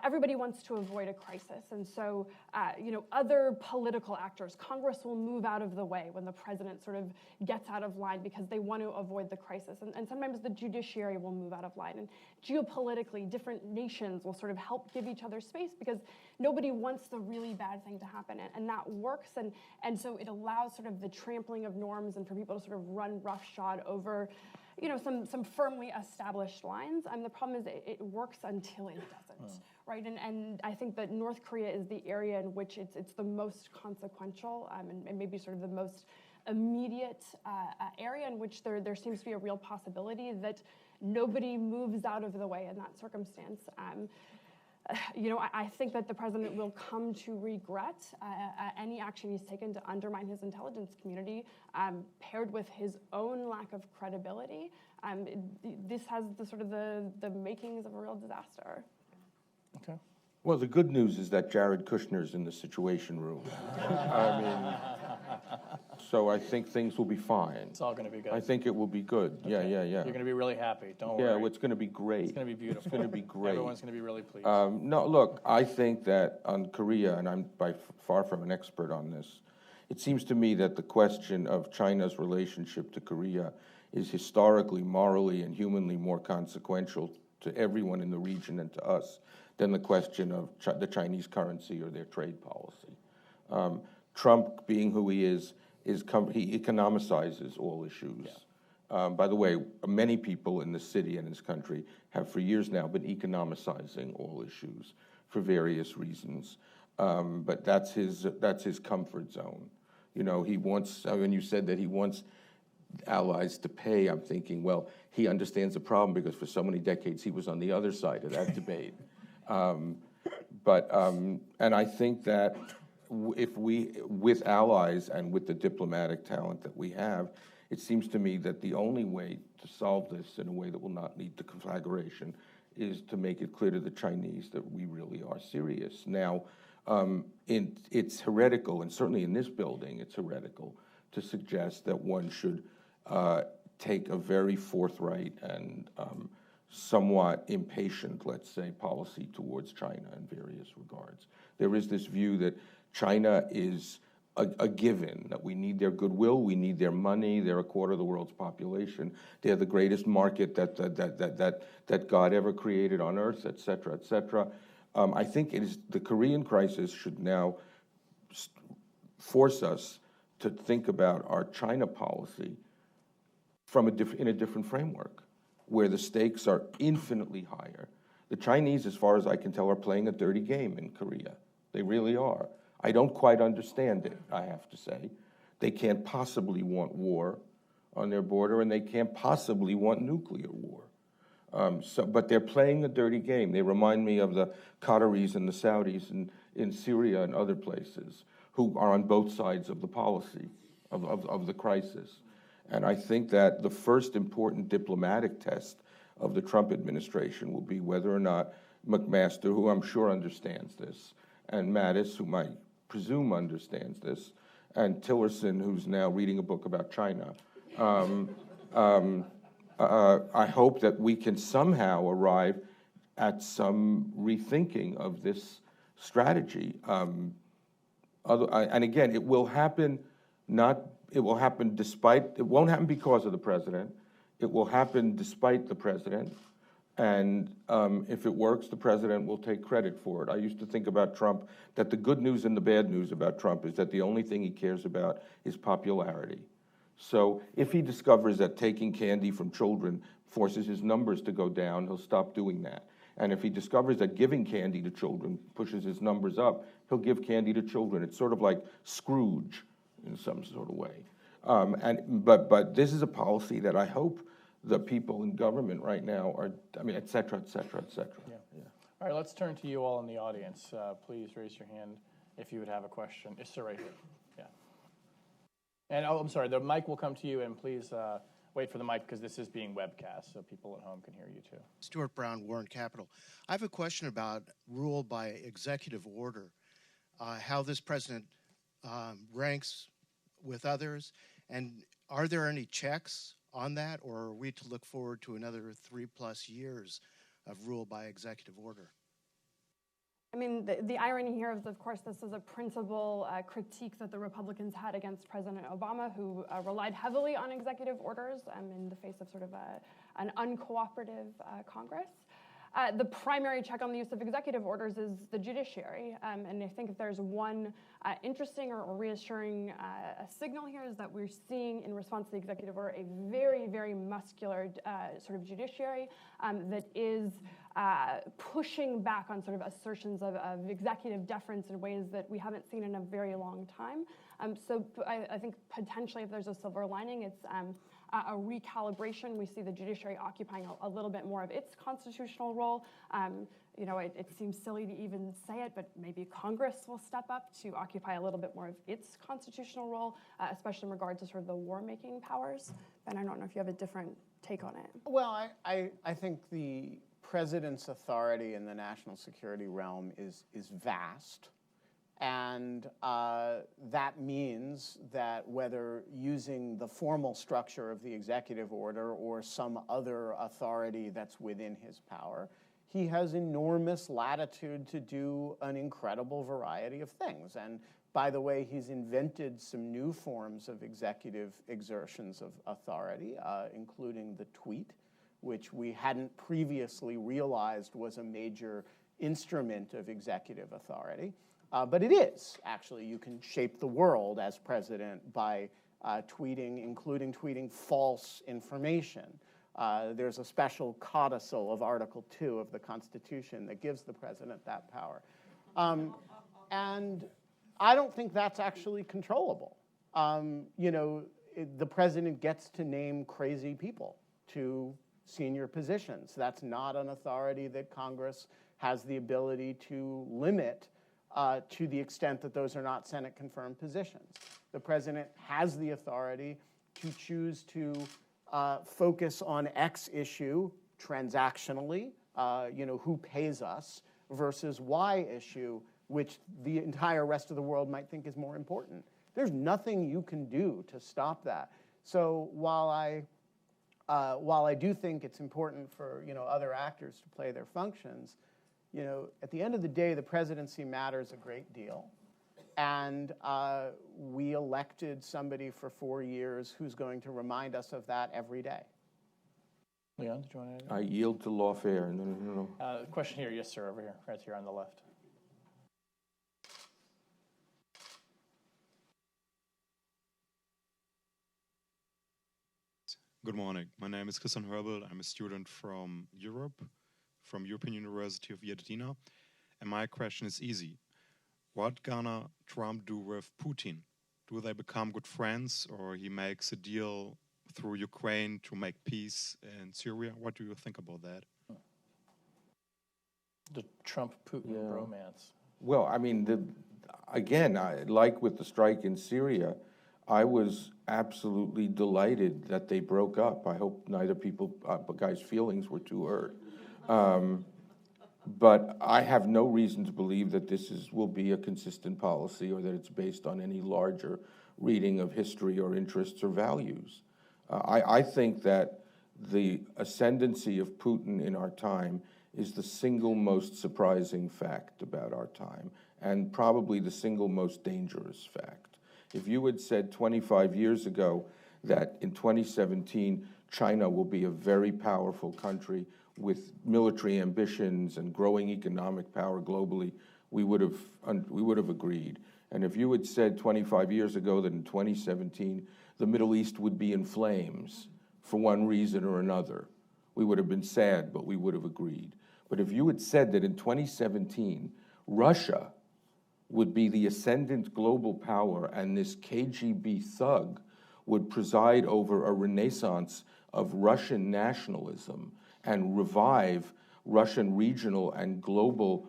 everybody wants to avoid a crisis, and so other political actors, Congress will move out of the way when the president sort of gets out of line because they want to avoid the crisis, and sometimes the judiciary will move out of line, and geopolitically, different nations will sort of help give each other space because nobody wants the really bad thing to happen, and that works, and so it allows sort of the trampling of norms and for people to sort of run roughshod over some firmly established lines. The problem is it works until it doesn't, right? And I think that North Korea is the area in which it's the most consequential and maybe sort of the most immediate area in which there seems to be a real possibility that nobody moves out of the way in that circumstance. I think that the president will come to regret any action he's taken to undermine his intelligence community, paired with his own lack of credibility. This has the makings of a real disaster. Okay. Well, the good news is that Jared Kushner's in the Situation Room. I mean, so I think things will be fine. It's all going to be good. I think it will be good. Okay. Yeah. You're going to be really happy. Don't worry. Yeah, well, it's going to be great. It's going to be beautiful. It's going to be great. Everyone's going to be really pleased. No, look, I think that on Korea, and I'm by far from an expert on this, it seems to me that the question of China's relationship to Korea is historically, morally, and humanly more consequential to everyone in the region and to us than the question of the Chinese currency or their trade policy. Trump, being who he is he economicizes all issues. Yeah. By the way, many people in the city and this country have for years now been economicizing all issues for various reasons. But that's his comfort zone. He wants, when you said that he wants allies to pay, I'm thinking, well, he understands the problem because for so many decades he was on the other side of that debate. And I think that if we, with allies and with the diplomatic talent that we have, it seems to me that the only way to solve this in a way that will not lead to conflagration is to make it clear to the Chinese that we really are serious. Now, it's heretical, and certainly in this building, it's heretical to suggest that one should take a very forthright and somewhat impatient, let's say, policy towards China in various regards. There is this view that China is a given, that we need their goodwill, we need their money, they're a quarter of the world's population, they're the greatest market that God ever created on earth, et cetera, et cetera. I think it is, the Korean crisis should now force us to think about our China policy from in a different framework, where the stakes are infinitely higher. The Chinese, as far as I can tell, are playing a dirty game in Korea. They really are. I don't quite understand it, I have to say. They can't possibly want war on their border, and they can't possibly want nuclear war. But they're playing a dirty game. They remind me of the Qataris and the Saudis in Syria and other places, who are on both sides of the policy, of the crisis. And I think that the first important diplomatic test of the Trump administration will be whether or not McMaster, who I'm sure understands this, and Mattis, whom I presume understands this, and Tillerson, who's now reading a book about China, I hope that we can somehow arrive at some rethinking of this strategy. And again, it will happen it won't happen because of the president. It will happen despite the president. And if it works, the president will take credit for it. I used to think about Trump, that the good news and the bad news about Trump is that the only thing he cares about is popularity. So if he discovers that taking candy from children forces his numbers to go down, he'll stop doing that. And if he discovers that giving candy to children pushes his numbers up, he'll give candy to children. It's sort of like Scrooge in some sort of way. But this is a policy that I hope the people in government right now are, et cetera, et cetera, et cetera. Yeah. Yeah. All right, let's turn to you all in the audience. Please raise your hand if you would have a question. Yes, sir, right here. Yeah. And, I'm sorry, the mic will come to you, and please wait for the mic because this is being webcast, so people at home can hear you too. Stuart Brown, Warren Capital. I have a question about rule by executive order, how this president ranks with others, and are there any checks on that, or are we to look forward to another 3+ years of rule by executive order? I mean, the irony here is, of course, this is a principal critique that the Republicans had against President Obama, who relied heavily on executive orders in the face of sort of an uncooperative Congress. The primary check on the use of executive orders is the judiciary. And I think if there's one interesting or reassuring signal here is that we're seeing in response to the executive order a very, very muscular sort of judiciary that is pushing back on sort of assertions of executive deference in ways that we haven't seen in a very long time. So I think potentially if there's a silver lining, it's a recalibration. We see the judiciary occupying a little bit more of its constitutional role. It seems silly to even say it, but maybe Congress will step up to occupy a little bit more of its constitutional role, especially in regard to sort of the war-making powers. Ben, I don't know if you have a different take on it. Well, I think the president's authority in the national security realm is vast. And that means that whether using the formal structure of the executive order or some other authority that's within his power, he has enormous latitude to do an incredible variety of things. And by the way, he's invented some new forms of executive exertions of authority, including the tweet, which we hadn't previously realized was a major instrument of executive authority. But it is, actually. You can shape the world as president by tweeting, including tweeting false information. There's a special codicil of Article 2 of the Constitution that gives the president that power. And I don't think that's actually controllable. the president gets to name crazy people to senior positions. That's not an authority that Congress has the ability to limit to the extent that those are not Senate-confirmed positions. The president has the authority to choose to focus on X issue transactionally, who pays us, versus Y issue, which the entire rest of the world might think is more important. There's nothing you can do to stop that. So while I do think it's important for other actors to play their functions, at the end of the day, the presidency matters a great deal. And we elected somebody for 4 years who's going to remind us of that every day. Leon, did you want to add? I yield to lawfare. No. Question here, yes, sir, over here, right here on the left. Good morning. My name is Christian Herbel. I'm a student from Europe, from European University of Viadina. And my question is easy. What gonna Trump do with Putin? Do they become good friends, or he makes a deal through Ukraine to make peace in Syria? What do you think about that? The Trump-Putin romance. Well, I mean, like with the strike in Syria, I was absolutely delighted that they broke up. I hope neither guy's feelings were too hurt. But I have no reason to believe that will be a consistent policy, or that it's based on any larger reading of history or interests or values. I think that the ascendancy of Putin in our time is the single most surprising fact about our time, and probably the single most dangerous fact. If you had said 25 years ago that in 2017 China will be a very powerful country with military ambitions and growing economic power globally, we would have agreed. And if you had said 25 years ago that in 2017 the Middle East would be in flames for one reason or another, we would have been sad, but we would have agreed. But if you had said that in 2017 Russia would be the ascendant global power and this KGB thug would preside over a renaissance of Russian nationalism and revive Russian regional and global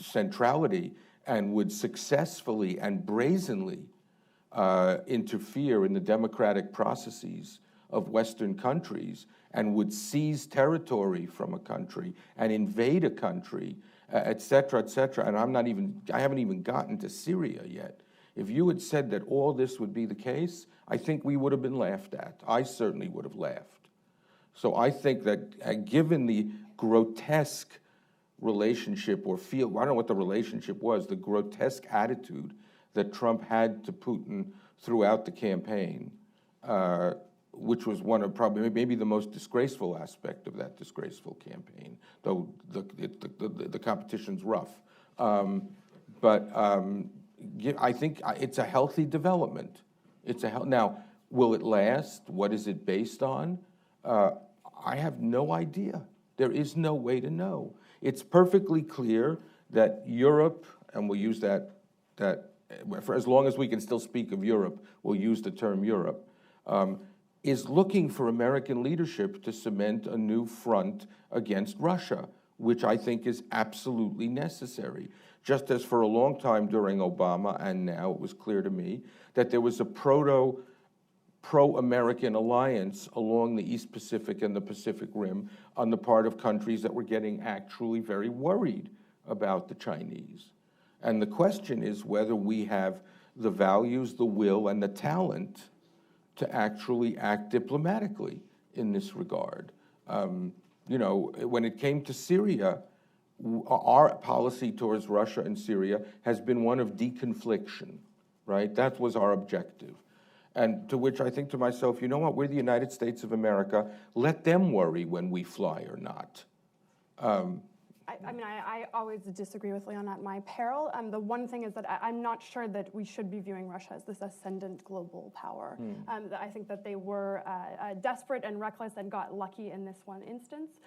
centrality, and would successfully and brazenly interfere in the democratic processes of Western countries, and would seize territory from a country and invade a country, et cetera, and I haven't even gotten to Syria yet. If you had said that all this would be the case, I think we would have been laughed at. I certainly would have laughed. So I think that given the grotesque relationship I don't know what the relationship was, the grotesque attitude that Trump had to Putin throughout the campaign, which was one of maybe the most disgraceful aspect of that disgraceful campaign, though the competition's rough. But I think it's a healthy development. Now, will it last? What is it based on? I have no idea. There is no way to know. It's perfectly clear that Europe, and we'll use that for as long as we can still speak of Europe, we'll use the term Europe, is looking for American leadership to cement a new front against Russia, which I think is absolutely necessary. Just as for a long time during Obama, and now it was clear to me, that there was a pro-American alliance along the East Pacific and the Pacific Rim on the part of countries that were getting actually very worried about the Chinese. And the question is whether we have the values, the will, and the talent to actually act diplomatically in this regard. When it came to Syria, our policy towards Russia and Syria has been one of deconfliction, right? That was our objective. And to which I think to myself, you know what, we're the United States of America, let them worry when we fly or not. I always disagree with Leon at my peril. The one thing is that I'm not sure that we should be viewing Russia as this ascendant global power. I think that they were desperate and reckless and got lucky in this one instance.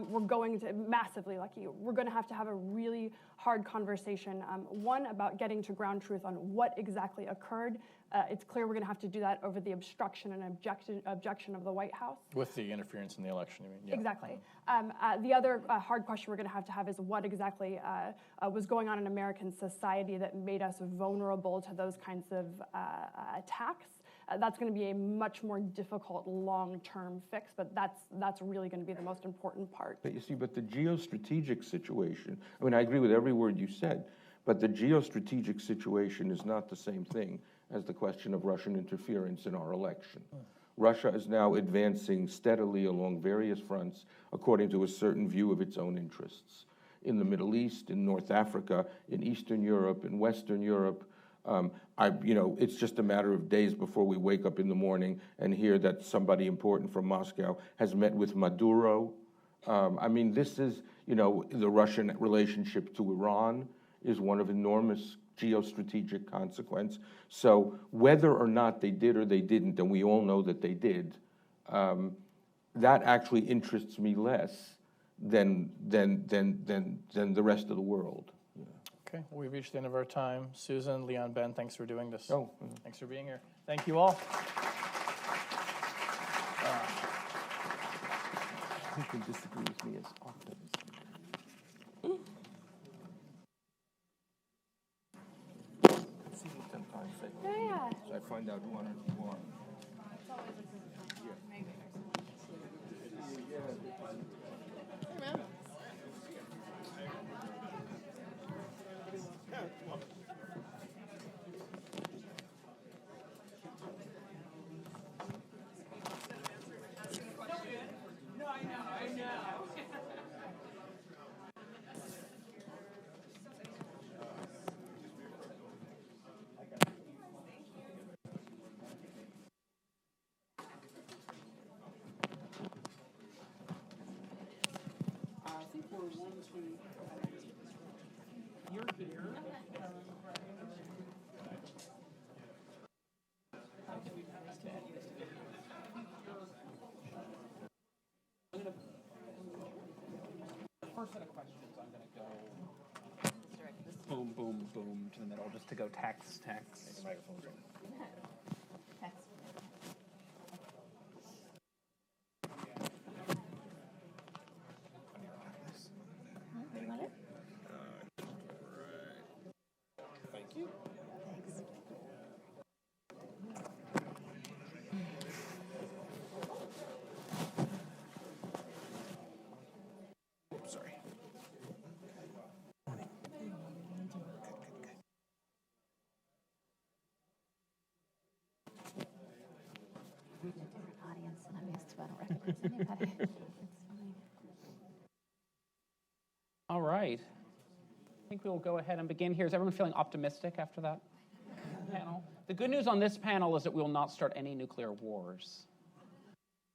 We're going to, massively lucky, we're going to have a really hard conversation, one, about getting to ground truth on what exactly occurred it's clear we're going to have to do that over the obstruction and objection of the White House. With the interference in the election, you mean? Yeah. Exactly. The other hard question we're going to have is what exactly was going on in American society that made us vulnerable to those kinds of attacks. That's going to be a much more difficult long-term fix, but that's really going to be the most important part. But you see, but the geostrategic situation, I mean, I agree with every word you said, but the geostrategic situation is not the same thing as the question of Russian interference in our election. Russia is now advancing steadily along various fronts according to a certain view of its own interests. In the Middle East, in North Africa, in Eastern Europe, in Western Europe. It's just a matter of days before we wake up in the morning and hear that somebody important from Moscow has met with Maduro. This is, the Russian relationship to Iran is one of enormous geostrategic consequence. So whether or not they did or they didn't, and we all know that they did, that actually interests me less than the rest of the world. Okay, well, we've reached the end of our time. Susan, Leon, Ben, thanks for doing this. Oh. Thanks for being here. Thank you all. You can disagree with me as often as you see what sometimes say. Yeah. So I find out one or two are. First set of questions, I'm going to go boom, boom, boom to the middle, just to go text. Audience, and I'm used to I don't recognize anybody. It's fine. All right. I think we'll go ahead and begin here. Is everyone feeling optimistic after that panel? The good news on this panel is that we will not start any nuclear wars.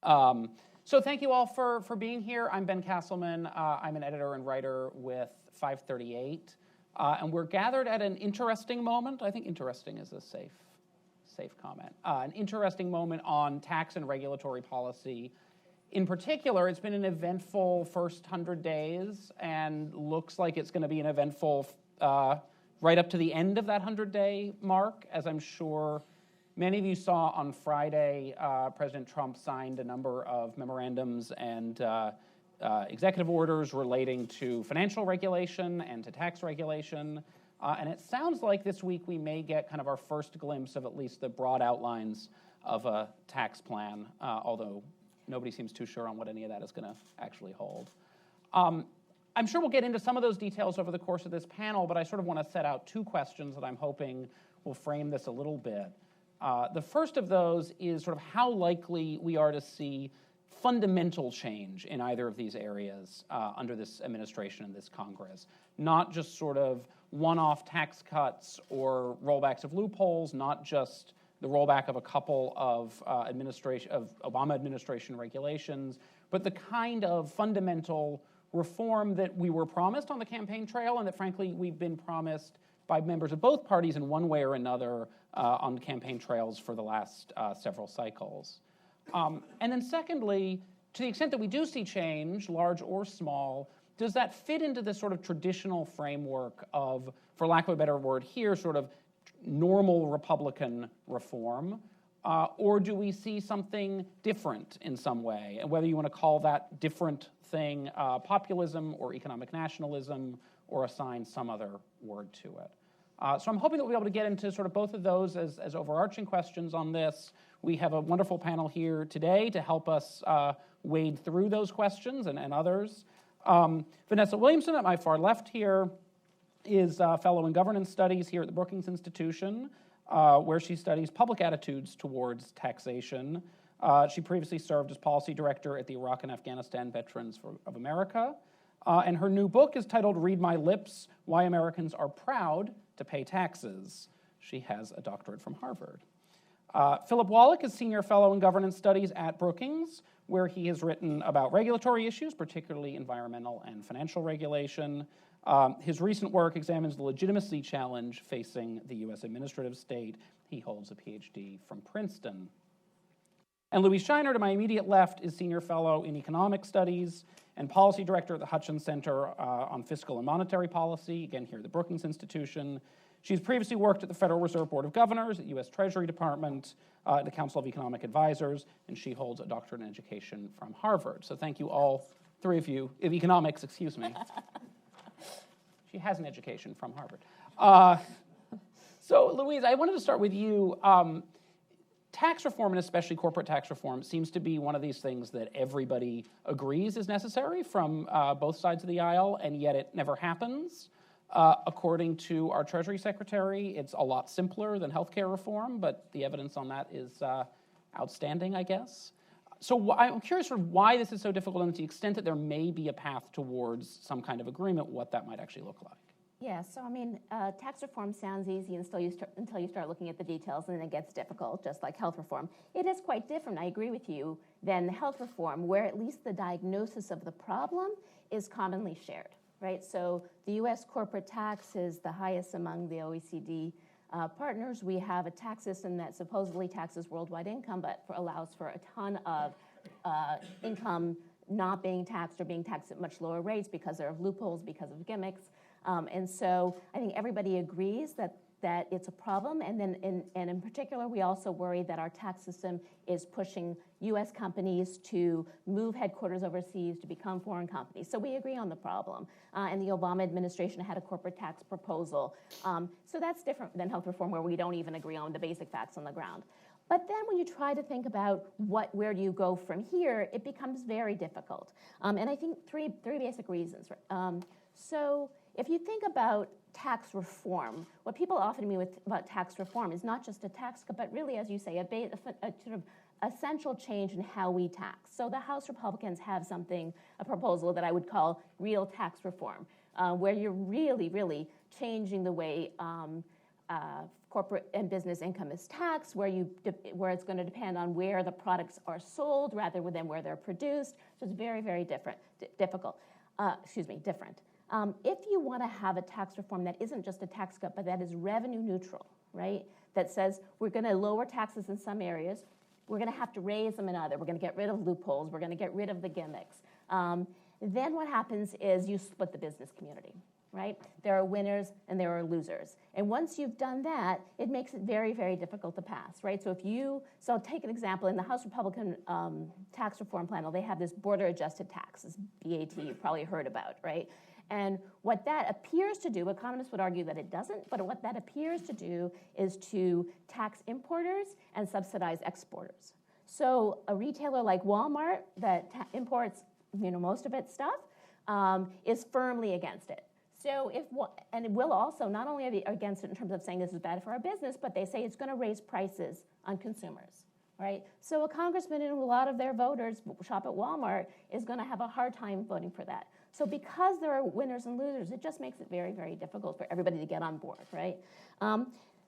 So thank you all for being here. I'm Ben Castleman. I'm an editor and writer with 538. And we're gathered at an interesting moment. I think interesting is a safe comment. An interesting moment on tax and regulatory policy. In particular, it's been an eventful first 100 days and looks like it's going to be an eventful right up to the end of that 100-day mark. As I'm sure many of you saw on Friday, President Trump signed a number of memorandums and executive orders relating to financial regulation and to tax regulation. And it sounds like this week we may get kind of our first glimpse of at least the broad outlines of a tax plan, although nobody seems too sure on what any of that is going to actually hold. I'm sure we'll get into some of those details over the course of this panel, but I sort of want to set out two questions that I'm hoping will frame this a little bit. The first of those is sort of how likely we are to see fundamental change in either of these areas under this administration and this Congress. Not just sort of one-off tax cuts or rollbacks of loopholes, not just the rollback of a couple of Obama administration regulations, but the kind of fundamental reform that we were promised on the campaign trail and that, frankly, we've been promised by members of both parties in one way or another on campaign trails for the last several cycles. And then secondly, to the extent that we do see change, large or small, does that fit into this sort of traditional framework of, for lack of a better word here, sort of normal Republican reform, or do we see something different in some way? And whether you want to call that different thing populism or economic nationalism, or assign some other word to it. So I'm hoping that we'll be able to get into sort of both of those as overarching questions on this. We have a wonderful panel here today to help us wade through those questions and others. Vanessa Williamson at my far left here is a fellow in governance studies here at the Brookings Institution, where she studies public attitudes towards taxation. She previously served as policy director at the Iraq and Afghanistan Veterans of America. And her new book is titled Read My Lips, Why Americans Are Proud to Pay Taxes. She has a doctorate from Harvard. Philip Wallach is senior fellow in governance studies at Brookings, where he has written about regulatory issues, particularly environmental and financial regulation. His recent work examines the legitimacy challenge facing the U.S. administrative state. He holds a PhD from Princeton. And Louise Shiner, to my immediate left, is senior fellow in economic studies and policy director at the Hutchins Center on Fiscal and Monetary Policy, again here at the Brookings Institution. She's previously worked at the Federal Reserve Board of Governors, at U.S. Treasury Department, at the Council of Economic Advisors, and she holds a doctorate in education from Harvard. So thank you all three of you, in economics, excuse me. She has an education from Harvard. So Louise, I wanted to start with you. Tax reform, and especially corporate tax reform, seems to be one of these things that everybody agrees is necessary from both sides of the aisle, and yet it never happens. According to our Treasury Secretary, it's a lot simpler than healthcare reform, but the evidence on that is outstanding, I guess. So I'm curious sort of why this is so difficult, and to the extent that there may be a path towards some kind of agreement, what that might actually look like. Yeah, so I mean, tax reform sounds easy until you start looking at the details, and then it gets difficult, just like health reform. It is quite different, I agree with you, than health reform, where at least the diagnosis of the problem is commonly shared, right? So the U.S. corporate tax is the highest among the OECD partners. We have a tax system that supposedly taxes worldwide income, but allows for a ton of income not being taxed or being taxed at much lower rates because there are loopholes, because of gimmicks. And so I think everybody agrees that it's a problem. And then in particular, we also worry that our tax system is pushing U.S. companies to move headquarters overseas to become foreign companies. So we agree on the problem. And the Obama administration had a corporate tax proposal. So that's different than health reform, where we don't even agree on the basic facts on the ground. But then when you try to think about where do you go from here, it becomes very difficult. And I think three basic reasons. So if you think about tax reform, what people often mean about tax reform is not just a tax cut, but really, as you say, a sort of essential change in how we tax. So the House Republicans have a proposal that I would call real tax reform, where you're really, really changing the way corporate and business income is taxed, where it's going to depend on where the products are sold rather than where they're produced. So it's very, very different. If you want to have a tax reform that isn't just a tax cut, but that is revenue neutral, right? That says we're going to lower taxes in some areas, we're going to have to raise them in others, we're going to get rid of loopholes, we're going to get rid of the gimmicks. Then what happens is you split the business community, right? There are winners and there are losers. And once you've done that, it makes it very, very difficult to pass, right? So I'll take an example. In the House Republican tax reform plan, they have this border adjusted tax, this BAT you've probably heard about, right? And what that appears to do, economists would argue that it doesn't, but what that appears to do is to tax importers and subsidize exporters. So a retailer like Walmart that imports most of its stuff is firmly against it. So and it will also, not only are they against it in terms of saying this is bad for our business, but they say it's going to raise prices on consumers, right? So a congressman and a lot of their voters shop at Walmart is going to have a hard time voting for that. So because there are winners and losers, it just makes it very, very difficult for everybody to get on board, right?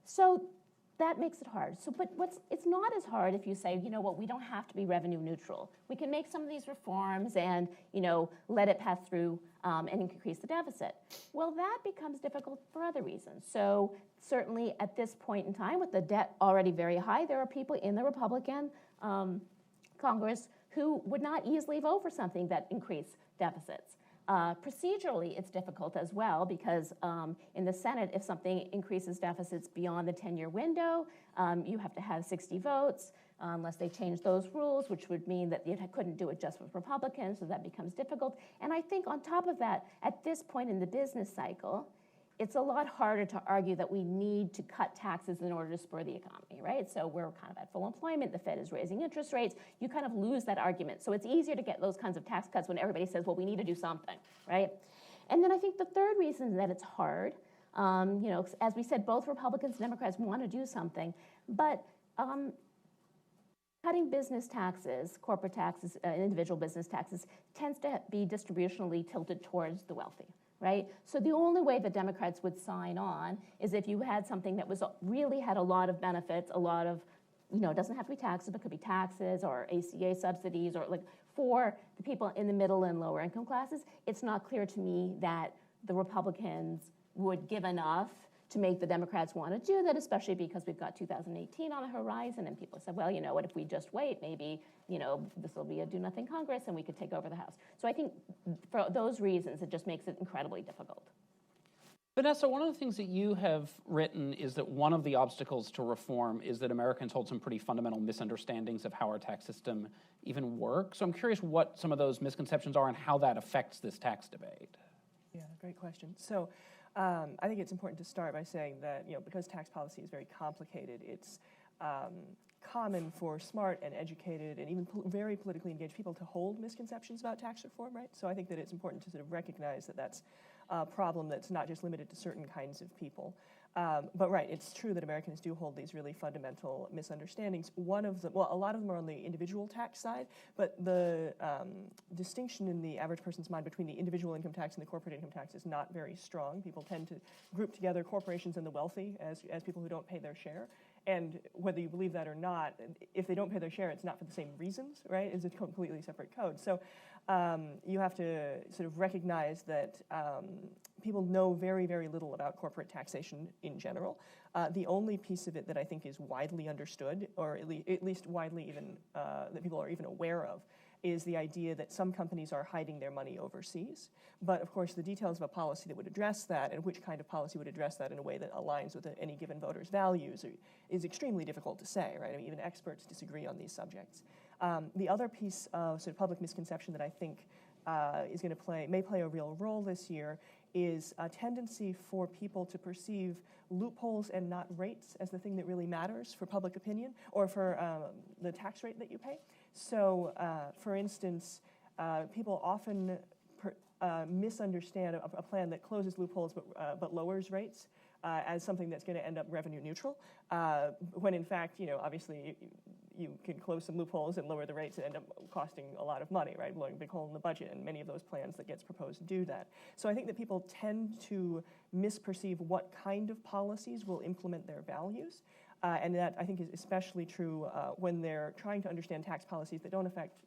So that makes it hard. But it's not as hard if you say, you know what, we don't have to be revenue neutral. We can make some of these reforms and, let it pass through and increase the deficit. Well, that becomes difficult for other reasons. So certainly at this point in time, with the debt already very high, there are people in the Republican Congress who would not easily vote for something that increased deficits. Procedurally, it's difficult as well because in the Senate, if something increases deficits beyond the 10-year window, you have to have 60 votes unless they change those rules, which would mean that you couldn't do it just with Republicans, so that becomes difficult. And I think on top of that, at this point in the business cycle, it's a lot harder to argue that we need to cut taxes in order to spur the economy, right? So we're kind of at full employment, the Fed is raising interest rates, you kind of lose that argument. So it's easier to get those kinds of tax cuts when everybody says, well, we need to do something, right? And then I think the third reason that it's hard, as we said, both Republicans and Democrats want to do something, but cutting business taxes, corporate taxes, individual business taxes, tends to be distributionally tilted towards the wealthy. Right? So the only way the Democrats would sign on is if you had something that was really had a lot of benefits, a lot of, it doesn't have to be taxes, but could be taxes or ACA subsidies or like for the people in the middle and lower income classes. It's not clear to me that the Republicans would give enough to make the Democrats want to do that, especially because we've got 2018 on the horizon, and people said, well, what if we just wait? Maybe, this will be a do-nothing Congress, and we could take over the House. So I think for those reasons, it just makes it incredibly difficult. Vanessa, one of the things that you have written is that one of the obstacles to reform is that Americans hold some pretty fundamental misunderstandings of how our tax system even works. So I'm curious what some of those misconceptions are and how that affects this tax debate. Yeah, great question. So I think it's important to start by saying that, because tax policy is very complicated, it's common for smart and educated and even very politically engaged people to hold misconceptions about tax reform, right? So I think that it's important to sort of recognize that that's a problem that's not just limited to certain kinds of people. But right, it's true that Americans do hold these really fundamental misunderstandings. One of them, a lot of them are on the individual tax side, but the distinction in the average person's mind between the individual income tax and the corporate income tax is not very strong. People tend to group together corporations and the wealthy as people who don't pay their share. And whether you believe that or not, if they don't pay their share, it's not for the same reasons, right? It's a completely separate code. So you have to sort of recognize that people know very, very little about corporate taxation in general. The only piece of it that I think is widely understood, or at least widely even that people are even aware of, is the idea that some companies are hiding their money overseas. But of course, the details of a policy that would address that and which kind of policy would address that in a way that aligns with any given voter's values is extremely difficult to say, right? I mean, even experts disagree on these subjects. The other piece of sort of public misconception that I think may play a real role this year is a tendency for people to perceive loopholes and not rates as the thing that really matters for public opinion or for the tax rate that you pay. So, for instance, people often misunderstand a plan that closes loopholes but lowers rates as something that's going to end up revenue neutral, when in fact, obviously you can close some loopholes and lower the rates and end up costing a lot of money, right? Blowing a big hole in the budget, and many of those plans that gets proposed do that. So I think that people tend to misperceive what kind of policies will implement their values. And that, I think, is especially true when they're trying to understand tax policies that don't affect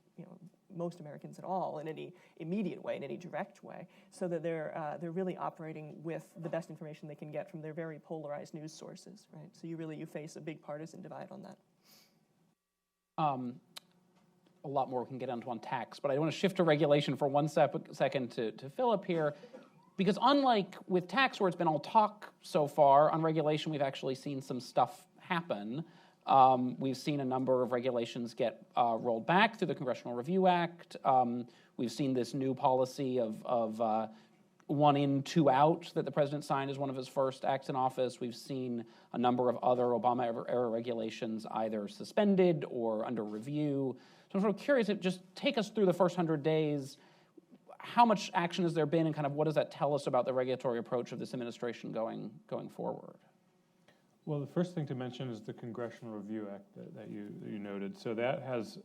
most Americans at all in any immediate way, in any direct way, so that they're really operating with the best information they can get from their very polarized news sources, right? So you face a big partisan divide on that. A lot more we can get into on tax, but I want to shift to regulation for one second to Philip here. Because unlike with tax, where it's been all talk so far, on regulation we've actually seen some stuff happen. We've seen a number of regulations get rolled back through the Congressional Review Act. We've seen this new policy of one in, two out that the president signed as one of his first acts in office. We've seen a number of other Obama-era regulations either suspended or under review. So I'm sort of curious, just take us through the first 100 days. How much action has there been, and kind of what does that tell us about the regulatory approach of this administration going forward? Well, the first thing to mention is the Congressional Review Act that you noted. So that has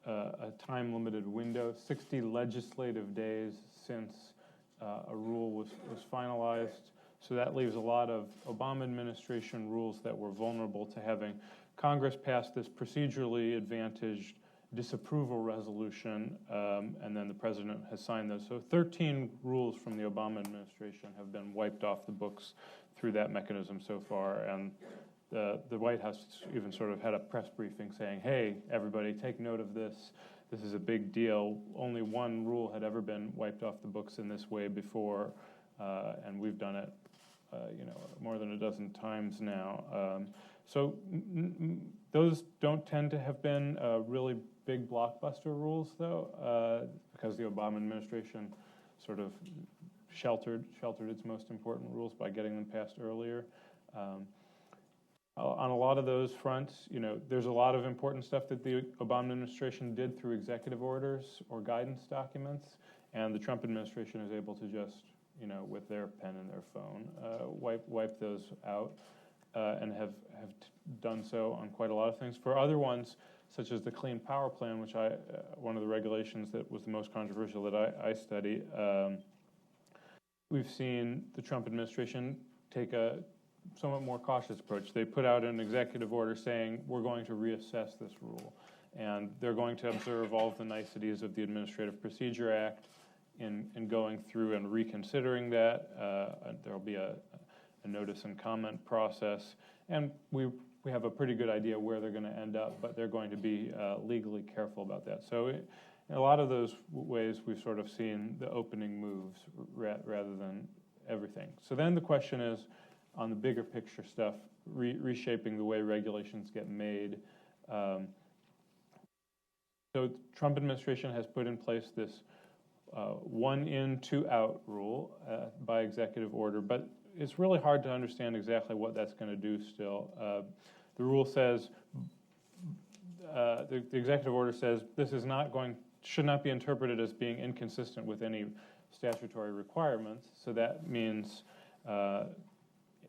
a time-limited window, 60 legislative days since a rule was finalized. So that leaves a lot of Obama administration rules that were vulnerable to having Congress pass this procedurally advantaged disapproval resolution, and then the president has signed those. So 13 rules from the Obama administration have been wiped off the books through that mechanism so far, and the White House even sort of had a press briefing saying, hey, everybody, take note of this. this is a big deal. Only one rule had ever been wiped off the books in this way before, and we've done it, more than a dozen times now. So those don't tend to have been really big blockbuster rules, though, because the Obama administration sort of sheltered its most important rules by getting them passed earlier. On a lot of those fronts, there's a lot of important stuff that the Obama administration did through executive orders or guidance documents, and the Trump administration is able to just, with their pen and their phone, wipe those out, and have done so on quite a lot of things. For other ones, such as the Clean Power Plan, which one of the regulations that was the most controversial that I study, we've seen the Trump administration take a somewhat more cautious approach. They put out an executive order saying, we're going to reassess this rule, and they're going to observe all of the niceties of the Administrative Procedure Act in going through and reconsidering that. There'll be a notice and comment process, and we have a pretty good idea where they're going to end up, but they're going to be legally careful about that. So in a lot of those ways, we've sort of seen the opening moves rather than everything. So then the question is, on the bigger picture stuff, reshaping the way regulations get made. So the Trump administration has put in place this 1 in, 2 out rule by executive order, but it's really hard to understand exactly what that's going to do still. The rule says, the executive order says, this is should not be interpreted as being inconsistent with any statutory requirements. So that means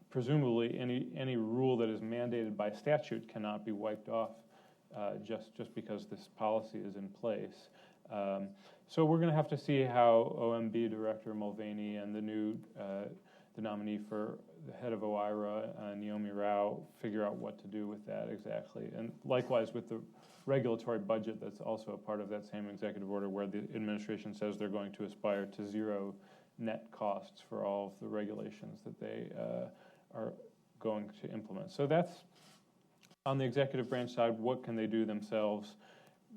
presumably any rule that is mandated by statute cannot be wiped off just because this policy is in place. So we're going to have to see how OMB Director Mulvaney and the nominee for the head of OIRA, Naomi Rao, figure out what to do with that exactly. And likewise with the regulatory budget, that's also a part of that same executive order, where the administration says they're going to aspire to zero net costs for all of the regulations that they are going to implement. So that's on the executive branch side. What can they do themselves?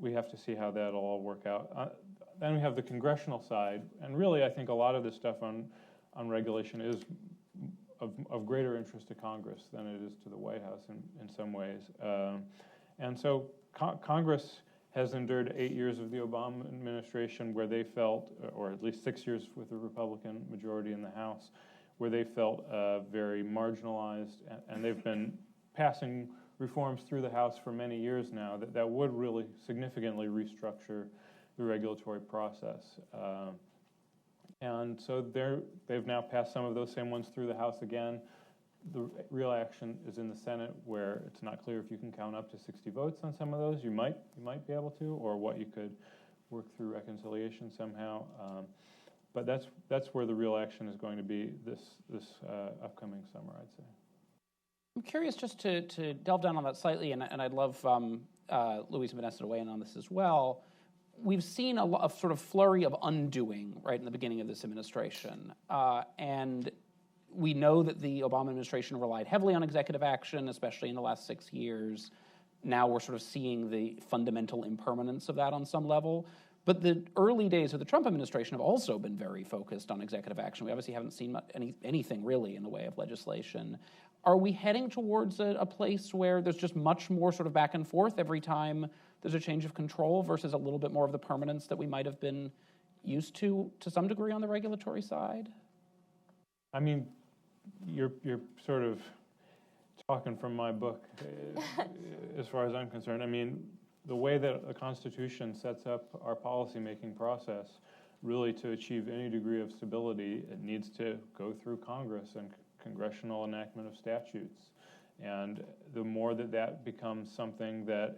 We have to see how that'll all work out. Then we have the congressional side, and really I think a lot of this stuff on regulation is of greater interest to Congress than it is to the White House in some ways. And so Congress has endured 8 years of the Obama administration where they felt, or at least 6 years with the Republican majority in the House, where they felt very marginalized, and they've been passing reforms through the House for many years now that would really significantly restructure the regulatory process. And so they've now passed some of those same ones through the House again. The real action is in the Senate, where it's not clear if you can count up to 60 votes on some of those. You might be able to, or what you could work through reconciliation somehow. But that's where the real action is going to be this upcoming summer, I'd say. I'm curious just to delve down on that slightly, and I'd love Louise and Vanessa to weigh in on this as well. We've seen a sort of flurry of undoing right in the beginning of this administration, and we know that the Obama administration relied heavily on executive action, especially in the last 6 years. Now we're sort of seeing the fundamental impermanence of that on some level. But the early days of the Trump administration have also been very focused on executive action. We obviously haven't seen anything really in the way of legislation. Are we heading towards a place where there's just much more sort of back and forth every time there's a change of control versus a little bit more of the permanence that we might have been used to some degree on the regulatory side? I mean, you're sort of talking from my book as far as I'm concerned. I mean, the way that the Constitution sets up our policymaking process, really to achieve any degree of stability, it needs to go through Congress and congressional enactment of statutes. And the more that becomes something that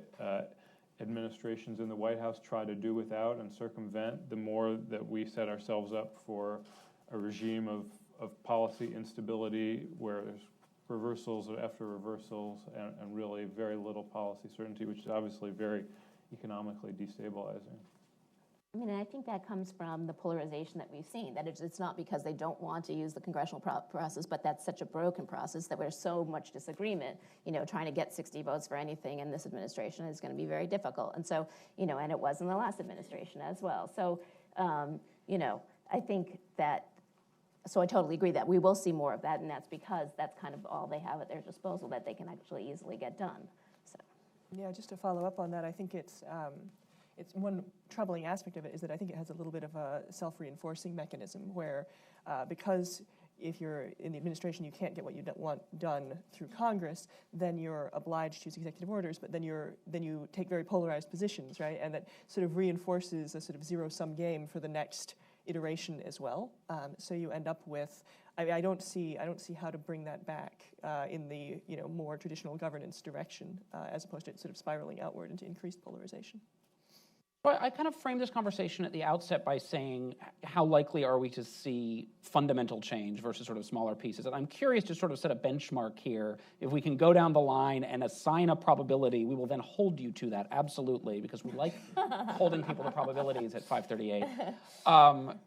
administrations in the White House try to do without and circumvent, the more that we set ourselves up for a regime of policy instability where there's reversals after reversals and really very little policy certainty, which is obviously very economically destabilizing. I mean, and I think that comes from the polarization that we've seen, that it's not because they don't want to use the congressional process, but that's such a broken process that there's so much disagreement. Trying to get 60 votes for anything in this administration is going to be very difficult. And so, and it was in the last administration as well. So, I think that, so I totally agree that we will see more of that, and that's because that's kind of all they have at their disposal that they can actually easily get done. So. Yeah, just to follow up on that, I think it's one troubling aspect of it is that I think it has a little bit of a self-reinforcing mechanism where because if you're in the administration, you can't get what you want done through Congress, then you're obliged to use executive orders, but then you take very polarized positions, right? And that sort of reinforces a sort of zero-sum game for the next iteration as well. So you end up with, I don't see how to bring that back in the more traditional governance direction as opposed to it sort of spiraling outward into increased polarization. Well, I kind of framed this conversation at the outset by saying, how likely are we to see fundamental change versus sort of smaller pieces? And I'm curious to sort of set a benchmark here. If we can go down the line and assign a probability, we will then hold you to that, absolutely, because we like holding people to probabilities at 538.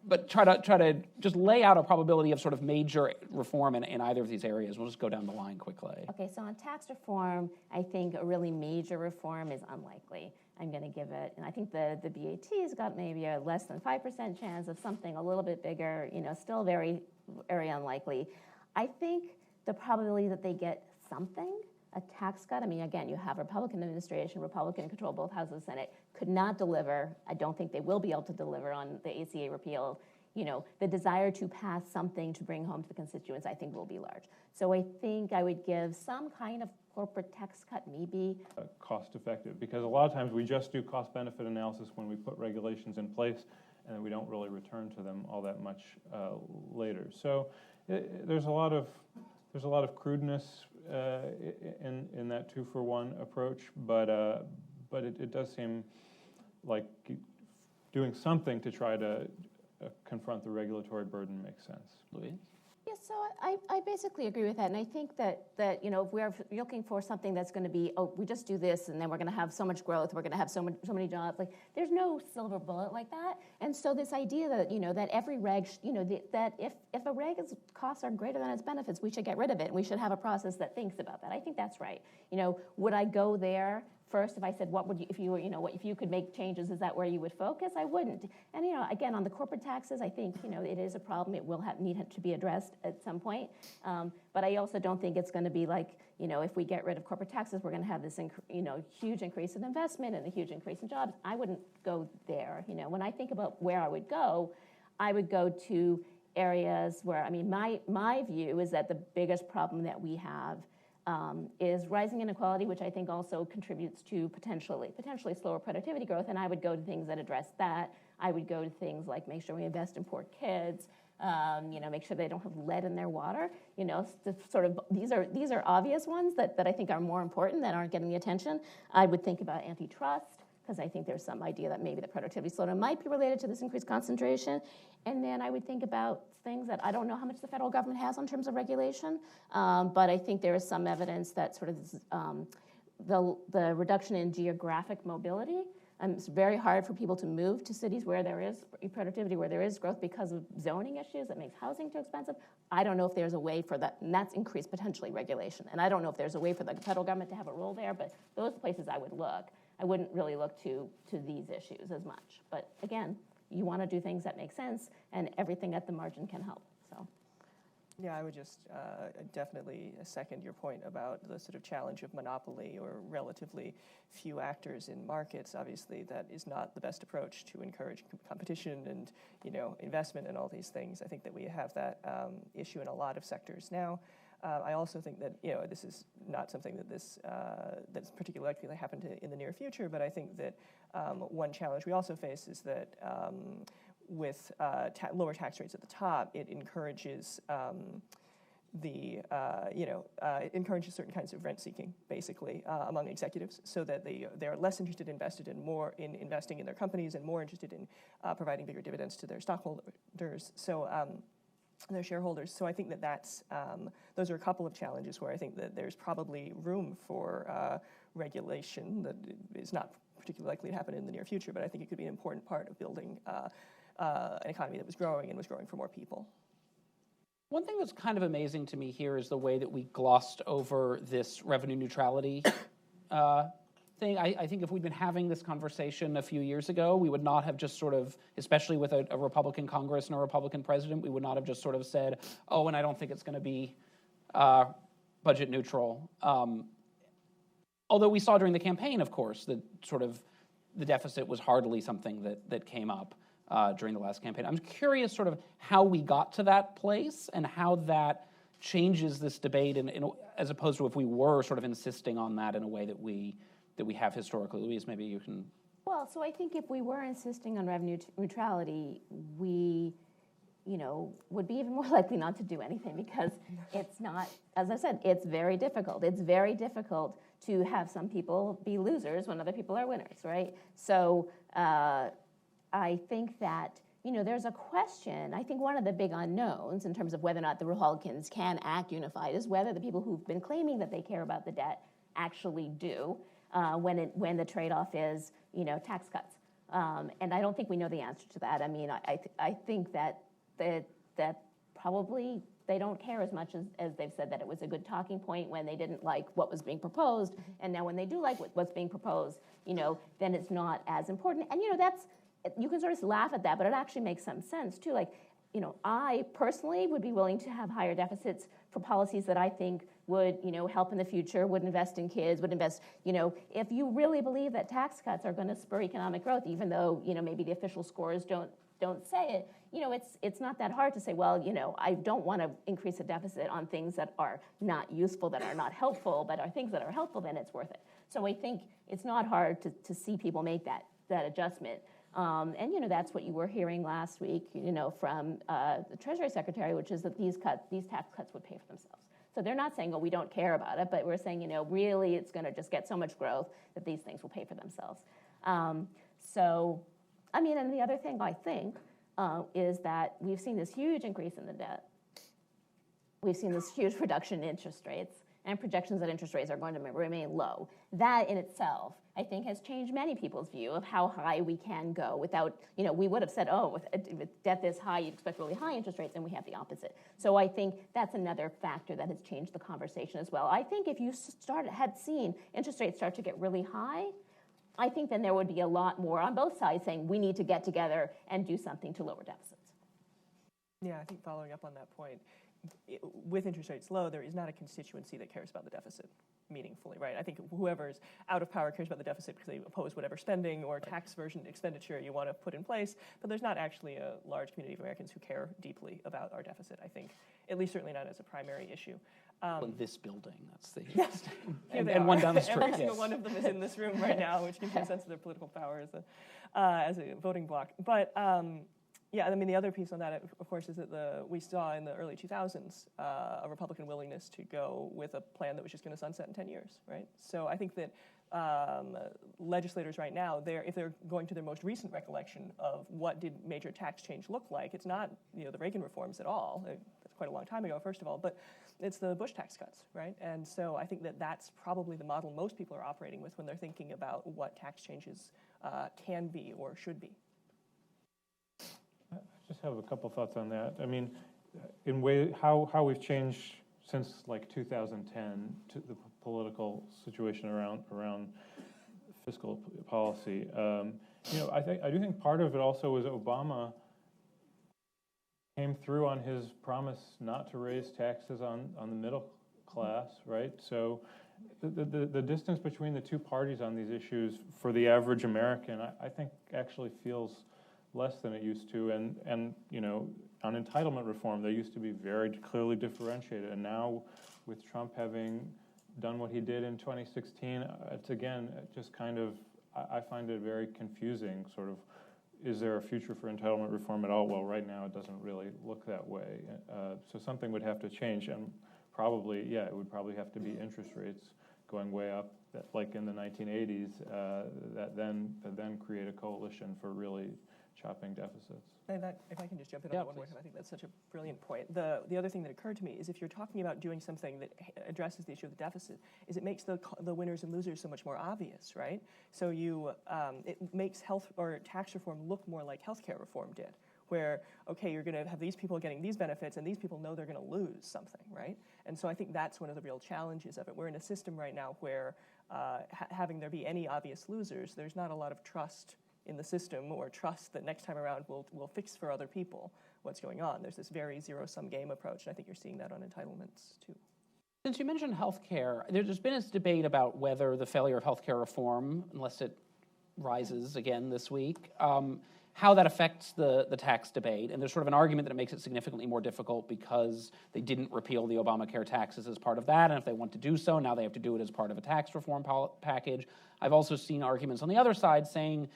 But try to just lay out a probability of sort of major reform in either of these areas. We'll just go down the line quickly. Okay, so on tax reform, I think a really major reform is unlikely. I'm going to give it, and I think the BAT's got maybe a less than 5% chance of something a little bit bigger, still very, very unlikely. I think the probability that they get something, a tax cut, I mean, again, you have Republican administration, Republican control both houses of the Senate, could not deliver. I don't think they will be able to deliver on the ACA repeal. The desire to pass something to bring home to the constituents, I think, will be large. So I think I would give some kind of corporate tax cut, maybe. Cost effective, because a lot of times we just do cost benefit analysis when we put regulations in place, and we don't really return to them all that much later. So there's a lot of crudeness in that 2-for-1 approach, but it does seem like doing something to try to confront the regulatory burden makes sense. Louise? Yes, so I basically agree with that, and I think that if we're looking for something that's going to be, we just do this, and then we're going to have so much growth, we're going to have so many jobs. Like, there's no silver bullet like that. And so this idea that that every reg, that if a reg's costs are greater than its benefits, we should get rid of it, and we should have a process that thinks about that. I think that's right. Would I go there first if I said, what would you, if you were, if you could make changes, is that where you would focus? I wouldn't. And again, on the corporate taxes, I think it is a problem. It will need to be addressed at some point. But I also don't think it's going to be like, if we get rid of corporate taxes, we're going to have this huge increase in investment and a huge increase in jobs. I wouldn't go there. When I think about where I would go to areas where, my view is that the biggest problem that we have is rising inequality, which I think also contributes to potentially slower productivity growth, and I would go to things that address that. I would go to things like make sure we invest in poor kids, make sure they don't have lead in their water. Sort of these are obvious ones that I think are more important, that aren't getting the attention. I would think about antitrust, because I think there's some idea that maybe the productivity slowdown might be related to this increased concentration. And then I would think about things that I don't know how much the federal government has in terms of regulation, but I think there is some evidence that sort of the reduction in geographic mobility. It's very hard for people to move to cities where there is productivity, where there is growth, because of zoning issues that makes housing too expensive. I don't know if there's a way for that, and that's increased potentially regulation. And I don't know if there's a way for the federal government to have a role there, but those places I would look. I wouldn't really look to these issues as much. But again, you want to do things that make sense, and everything at the margin can help. So, yeah, I would just definitely second your point about the sort of challenge of monopoly or relatively few actors in markets. Obviously, that is not the best approach to encourage competition and investment and all these things. I think that we have that issue in a lot of sectors now. I also think that this is not something that's particularly likely to happen in the near future, but I think that one challenge we also face is that with lower tax rates at the top, it encourages it encourages certain kinds of rent seeking, basically, among executives, so that they're less interested in investing in their companies and more interested in providing bigger dividends to their stockholders. So. Their shareholders. So I think that's those are a couple of challenges where I think that there's probably room for regulation that is not particularly likely to happen in the near future, but I think it could be an important part of building an economy that was growing and was growing for more people. One thing that's kind of amazing to me here is the way that we glossed over this revenue neutrality thing. I think if we'd been having this conversation a few years ago, we would not have just sort of, especially with a Republican Congress and a Republican president, we would not have just sort of said, oh, and I don't think it's going to be budget neutral. Although we saw during the campaign, of course, that sort of the deficit was hardly something that came up during the last campaign. I'm curious sort of how we got to that place and how that changes this debate, as opposed to if we were sort of insisting on that in a way that we have historically. Louise, maybe you can. Well, so I think if we were insisting on revenue neutrality, we, would be even more likely not to do anything, because it's not, as I said, it's very difficult. It's very difficult to have some people be losers when other people are winners, right? So I think that, there's a question. I think one of the big unknowns in terms of whether or not the Republicans can act unified is whether the people who've been claiming that they care about the debt actually do. When the trade-off is, tax cuts. And I don't think we know the answer to that. I mean, I think that probably they don't care as much as they've said that it was a good talking point when they didn't like what was being proposed. And now when they do like what's being proposed, then it's not as important. And, you can sort of laugh at that, but it actually makes some sense too. Like, I personally would be willing to have higher deficits for policies that I think would, help in the future, would invest in kids, would invest, if you really believe that tax cuts are going to spur economic growth, even though, maybe the official scores don't say it, it's not that hard to say, well, I don't want to increase the deficit on things that are not useful, that are not helpful, but are things that are helpful, then it's worth it. So I think it's not hard to see people make that adjustment. And that's what you were hearing last week, from the Treasury Secretary, which is that these tax cuts would pay for themselves. So they're not saying, oh, we don't care about it, but we're saying, really it's going to just get so much growth that these things will pay for themselves. So, I mean, and the other thing I think is that we've seen this huge increase in the debt. We've seen this huge reduction in interest rates, and projections that interest rates are going to remain low. That in itself, I think, has changed many people's view of how high we can go without, we would have said, oh, with debt this high, you'd expect really high interest rates, and we have the opposite. So I think that's another factor that has changed the conversation as well. I think if you had seen interest rates start to get really high, I think then there would be a lot more on both sides saying we need to get together and do something to lower deficits. Yeah, I think following up on that point, with interest rates low, there is not a constituency that cares about the deficit meaningfully, right? I think whoever's out of power cares about the deficit because they oppose whatever spending or tax version expenditure you want to put in place, but there's not actually a large community of Americans who care deeply about our deficit, I think, at least certainly not as a primary issue. In this building, that's the yes. and one down the street. Every single one of them is in this room right now, which gives you a sense of their political power as a voting bloc. But yeah, I mean, the other piece on that, of course, is that we saw in the early 2000s a Republican willingness to go with a plan that was just going to sunset in 10 years, right? So I think that legislators right now, if they're going to their most recent recollection of what did major tax change look like, it's not the Reagan reforms at all. That's quite a long time ago, first of all, but it's the Bush tax cuts, right? And so I think that that's probably the model most people are operating with when they're thinking about what tax changes can be or should be. I just have a couple thoughts on that. I mean, how we've changed since like 2010 to the political situation around fiscal policy. I do think part of it also was Obama came through on his promise not to raise taxes on the middle class, right? So the distance between the two parties on these issues for the average American, I think actually feels less than it used to. And on entitlement reform, they used to be very clearly differentiated. And now with Trump having done what he did in 2016, it's again, just kind of, I find it very confusing, sort of, is there a future for entitlement reform at all? Well, right now it doesn't really look that way. So something would have to change, and probably, it would probably have to be interest rates going way up, like in the 1980s, that then create a coalition for really chopping deficits. And if I can just jump in Yeah, on that one more please. time, I think that's such a brilliant point. The other thing that occurred to me is if you're talking about doing something that addresses the issue of the deficit, is it makes the winners and losers so much more obvious, right? So it makes health or tax reform look more like healthcare reform did, where, okay, you're going to have these people getting these benefits, and these people know they're going to lose something, right? And so I think that's one of the real challenges of it. We're in a system right now where having there be any obvious losers, there's not a lot of trust in the system or trust that next time around we'll fix for other people what's going on. There's this very zero-sum game approach, and I think you're seeing that on entitlements too. Since you mentioned healthcare, there's been this debate about whether the failure of healthcare reform, unless it rises again this week, how that affects the tax debate. And there's sort of an argument that it makes it significantly more difficult because they didn't repeal the Obamacare taxes as part of that, and if they want to do so, now they have to do it as part of a tax reform package. I've also seen arguments on the other side saying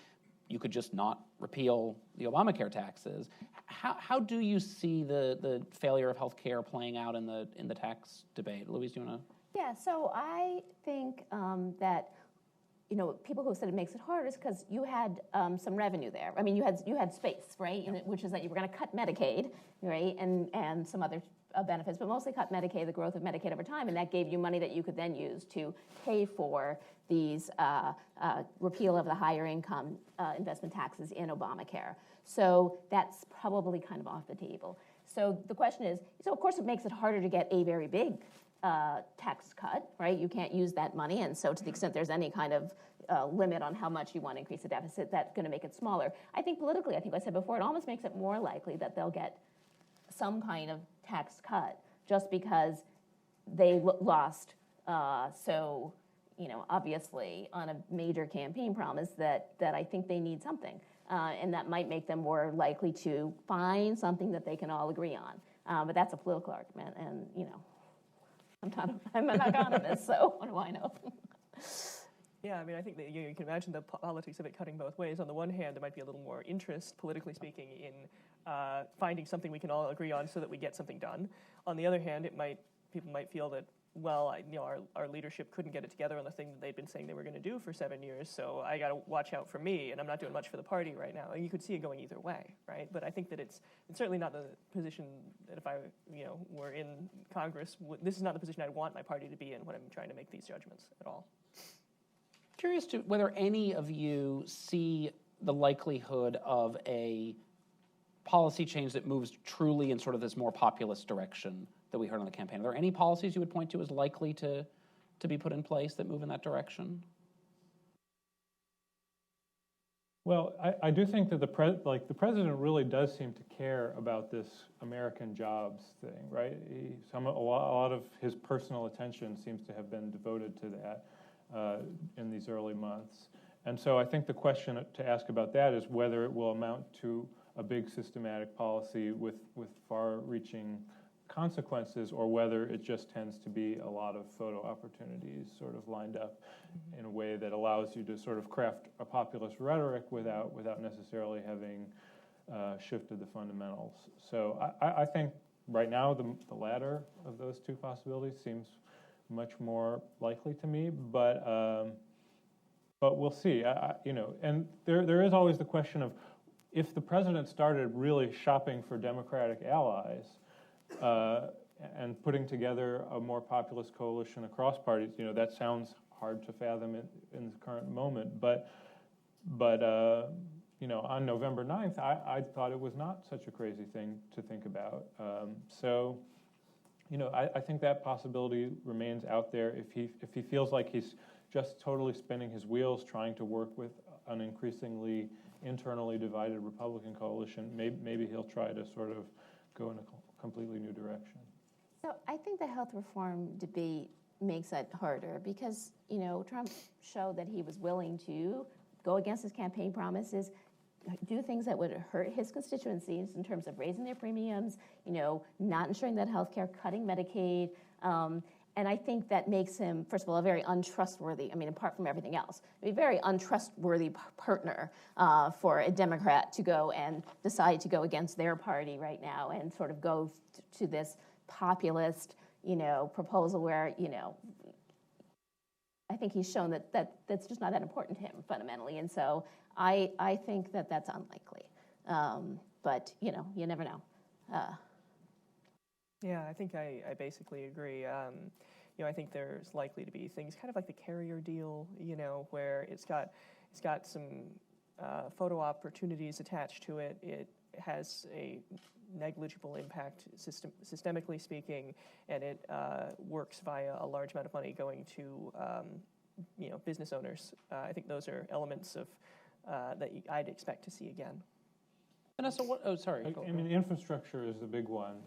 you could just not repeal the Obamacare taxes. How do you see the failure of healthcare playing out in the tax debate? Louise, do you want to? Yeah, so I think that people who said it makes it harder is because you had some revenue there. I mean, you had space, right? Which is that you were going to cut Medicaid, right, and some other benefits, but mostly cut Medicaid, the growth of Medicaid over time, and that gave you money that you could then use to pay for these repeal of the higher income investment taxes in Obamacare. So that's probably kind of off the table. So the question is, so of course it makes it harder to get a very big tax cut, right? You can't use that money, and so to the extent there's any kind of limit on how much you want to increase the deficit, that's going to make it smaller. I think politically, I think I said before, it almost makes it more likely that they'll get some kind of tax cut just because they lost so obviously on a major campaign promise that I think they need something. And that might make them more likely to find something that they can all agree on. But that's a political argument, and I'm an economist, so what do I know? Yeah, I mean, I think that you can imagine the politics of it cutting both ways. On the one hand, there might be a little more interest, politically speaking, in finding something we can all agree on so that we get something done. On the other hand, people might feel that, well, our leadership couldn't get it together on the thing that they'd been saying they were going to do for 7 years, so I got to watch out for me, and I'm not doing much for the party right now. And you could see it going either way, right? But I think that it's certainly not the position that if I were in Congress, this is not the position I'd want my party to be in when I'm trying to make these judgments at all. Curious to whether any of you see the likelihood of a policy change that moves truly in sort of this more populist direction that we heard on the campaign. Are there any policies you would point to as likely to be put in place that move in that direction? Well, I do think that the president really does seem to care about this American jobs thing, right? A lot of his personal attention seems to have been devoted to that in these early months. And so I think the question to ask about that is whether it will amount to a big systematic policy with far-reaching consequences, or whether it just tends to be a lot of photo opportunities sort of lined up in a way that allows you to sort of craft a populist rhetoric without necessarily having shifted the fundamentals. So I think right now the latter of those two possibilities seems much more likely to me, but we'll see. And there is always the question of, if the president started really shopping for Democratic allies and putting together a more populist coalition across parties, that sounds hard to fathom in the current moment. But on November 9th, I thought it was not such a crazy thing to think about. I think that possibility remains out there. If he feels like he's just totally spinning his wheels trying to work with an increasingly internally divided Republican coalition, maybe he'll try to sort of go in a completely new direction. So I think the health reform debate makes it harder because, Trump showed that he was willing to go against his campaign promises, do things that would hurt his constituencies in terms of raising their premiums, not ensuring that health care, cutting Medicaid. And I think that makes him, first of all, a very untrustworthy, apart from everything else, a very untrustworthy partner for a Democrat to go and decide to go against their party right now and sort of go to this populist, proposal where, I think he's shown that that's just not that important to him fundamentally. And so I think that that's unlikely. But you never know. Yeah, I think I basically agree. I think there's likely to be things kind of like the carrier deal, where it's got some photo opportunities attached to it. It has a negligible impact, systemically speaking, and it works via a large amount of money going to business owners. I think those are elements of that I'd expect to see again. Vanessa, sorry. I mean, infrastructure is the big one,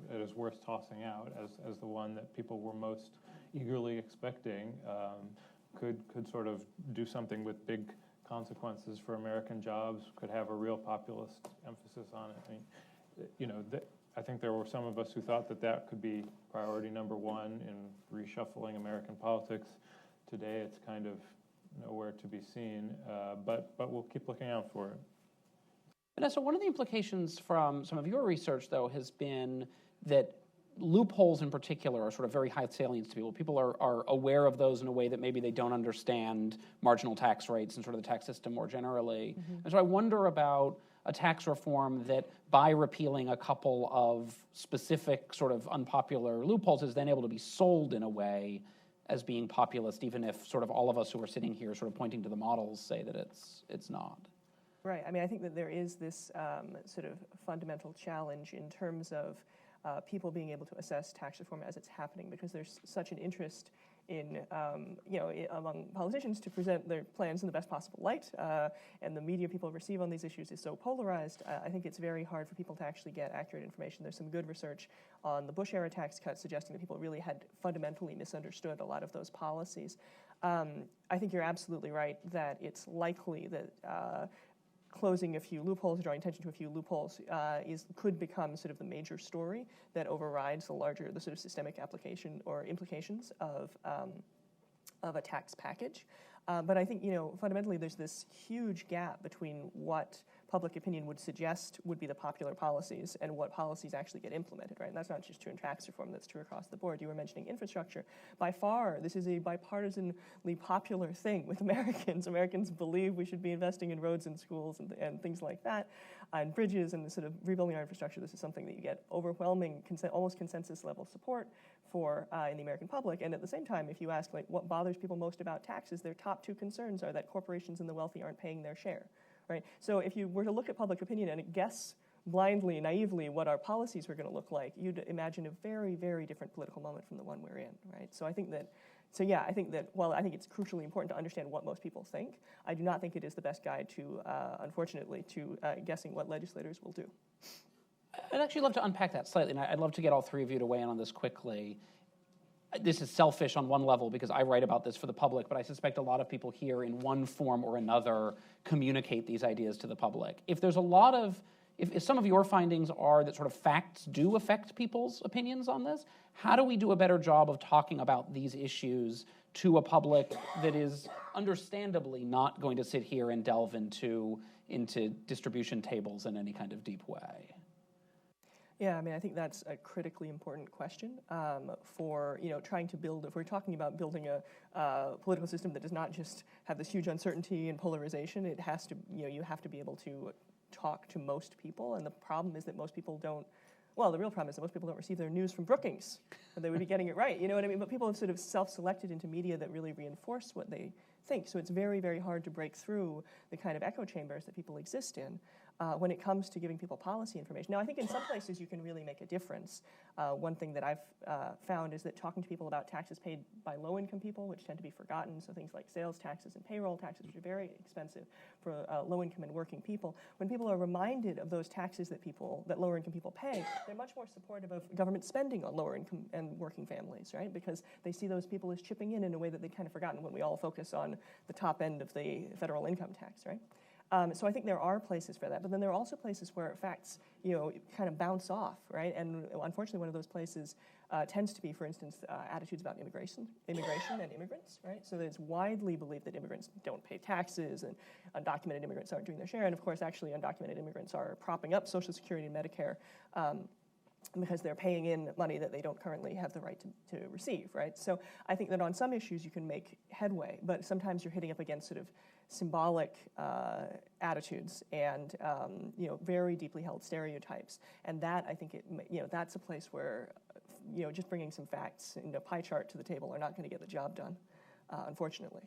that is worth tossing out as the one that people were most eagerly expecting. Could sort of do something with big consequences for American jobs, could have a real populist emphasis on it. I mean, I think there were some of us who thought that could be priority number one in reshuffling American politics. Today, it's kind of nowhere to be seen, but we'll keep looking out for it. Vanessa, one of the implications from some of your research, though, has been that loopholes in particular are sort of very high salience to people. People are aware of those in a way that maybe they don't understand marginal tax rates and sort of the tax system more generally. Mm-hmm. And so I wonder about a tax reform that, by repealing a couple of specific sort of unpopular loopholes, is then able to be sold in a way as being populist, even if sort of all of us who are sitting here sort of pointing to the models say that it's not. Right. I mean, I think that there is this sort of fundamental challenge in terms of people being able to assess tax reform as it's happening, because there's such an interest in, among politicians to present their plans in the best possible light, and the media people receive on these issues is so polarized. I think it's very hard for people to actually get accurate information. There's some good research on the Bush-era tax cuts suggesting that people really had fundamentally misunderstood a lot of those policies. I think you're absolutely right that it's likely that closing a few loopholes, drawing attention to a few loopholes, could become sort of the major story that overrides the sort of systemic application or implications of a tax package. But I think, fundamentally there's this huge gap between what public opinion would suggest would be the popular policies and what policies actually get implemented, right? And that's not just true in tax reform, that's true across the board. You were mentioning infrastructure. By far, this is a bipartisanly popular thing with Americans. Americans believe we should be investing in roads and schools and things like that, and bridges and sort of rebuilding our infrastructure. This is something that you get overwhelming, almost consensus level support for in the American public. And at the same time, if you ask what bothers people most about taxes, their top two concerns are that corporations and the wealthy aren't paying their share. Right? So if you were to look at public opinion and guess blindly, naively what our policies were going to look like, you'd imagine a very, very different political moment from the one we're in. Right? So I think that while I think it's crucially important to understand what most people think, I do not think it is the best guide to, unfortunately, to guessing what legislators will do. I'd actually love to unpack that slightly, and I'd love to get all three of you to weigh in on this quickly. This is selfish on one level because I write about this for the public, but I suspect a lot of people here in one form or another communicate these ideas to the public. If there's if some of your findings are that sort of facts do affect people's opinions on this, how do we do a better job of talking about these issues to a public that is understandably not going to sit here and delve into distribution tables in any kind of deep way? Yeah, I mean, I think that's a critically important question for trying to build. If we're talking about building a political system that does not just have this huge uncertainty and polarization, it has to you have to be able to talk to most people. And the problem is that most people don't. Well, the real problem is that most people don't receive their news from Brookings, and they would be getting it right. You know what I mean? But people have sort of self-selected into media that really reinforce what they think. So it's very, very hard to break through the kind of echo chambers that people exist in when it comes to giving people policy information. Now, I think in some places you can really make a difference. One thing that I've found is that talking to people about taxes paid by low-income people, which tend to be forgotten, so things like sales taxes and payroll taxes, which are very expensive for low-income and working people, when people are reminded of those taxes that lower-income people pay, they're much more supportive of government spending on lower-income and working families, right? Because they see those people as chipping in a way that they'd kind of forgotten when we all focus on the top end of the federal income tax, right? So I think there are places for that, but then there are also places where facts, kind of bounce off, right? And unfortunately, one of those places tends to be, for instance, attitudes about immigration and immigrants, right? So it's widely believed that immigrants don't pay taxes and undocumented immigrants aren't doing their share. And of course, actually, undocumented immigrants are propping up Social Security and Medicare. because they're paying in money that they don't currently have the right to receive, right? So I think that on some issues you can make headway, but sometimes you're hitting up against sort of symbolic attitudes and very deeply held stereotypes, and that I think that's a place where just bringing some facts and a pie chart to the table are not going to get the job done, unfortunately.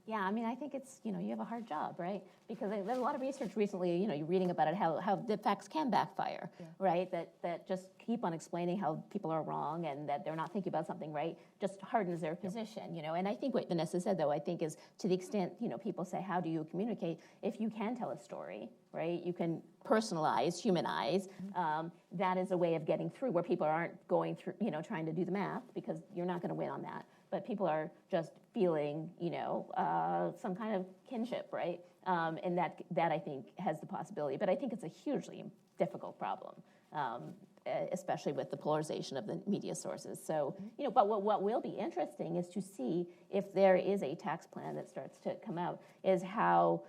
Yeah, I mean, I think it's, you have a hard job, right? Because there's a lot of research recently, you're reading about it, how the facts can backfire, right? That just keep on explaining how people are wrong and that they're not thinking about something right, just hardens their position, And I think what Vanessa said, though, I think is to the extent, people say, how do you communicate? If you can tell a story, right? You can personalize, humanize. That is a way of getting through where people aren't going through, trying to do the math, because you're not going to win on that. But people are just feeling, some kind of kinship, right? And that I think has the possibility. But I think it's a hugely difficult problem, especially with the polarization of the media sources. So, but what will be interesting is to see if there is a tax plan that starts to come out, is how,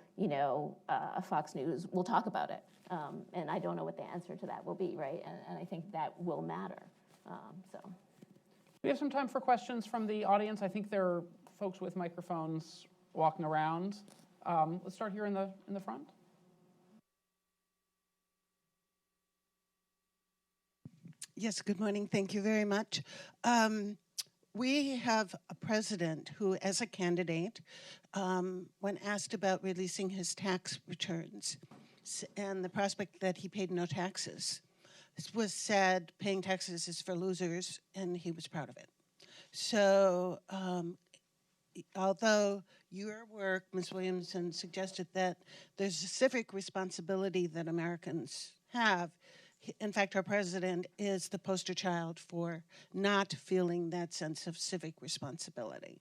Fox News will talk about it. And I don't know what the answer to that will be, right? And I think that will matter. We have some time for questions from the audience. I think there are folks with microphones walking around. Let's start here in the front. Yes, good morning. Thank you very much. We have a president who, as a candidate, when asked about releasing his tax returns and the prospect that he paid no taxes, was said paying taxes is for losers, and he was proud of it. So although your work, Ms. Williamson, suggested that there's a civic responsibility that Americans have, in fact, our president is the poster child for not feeling that sense of civic responsibility.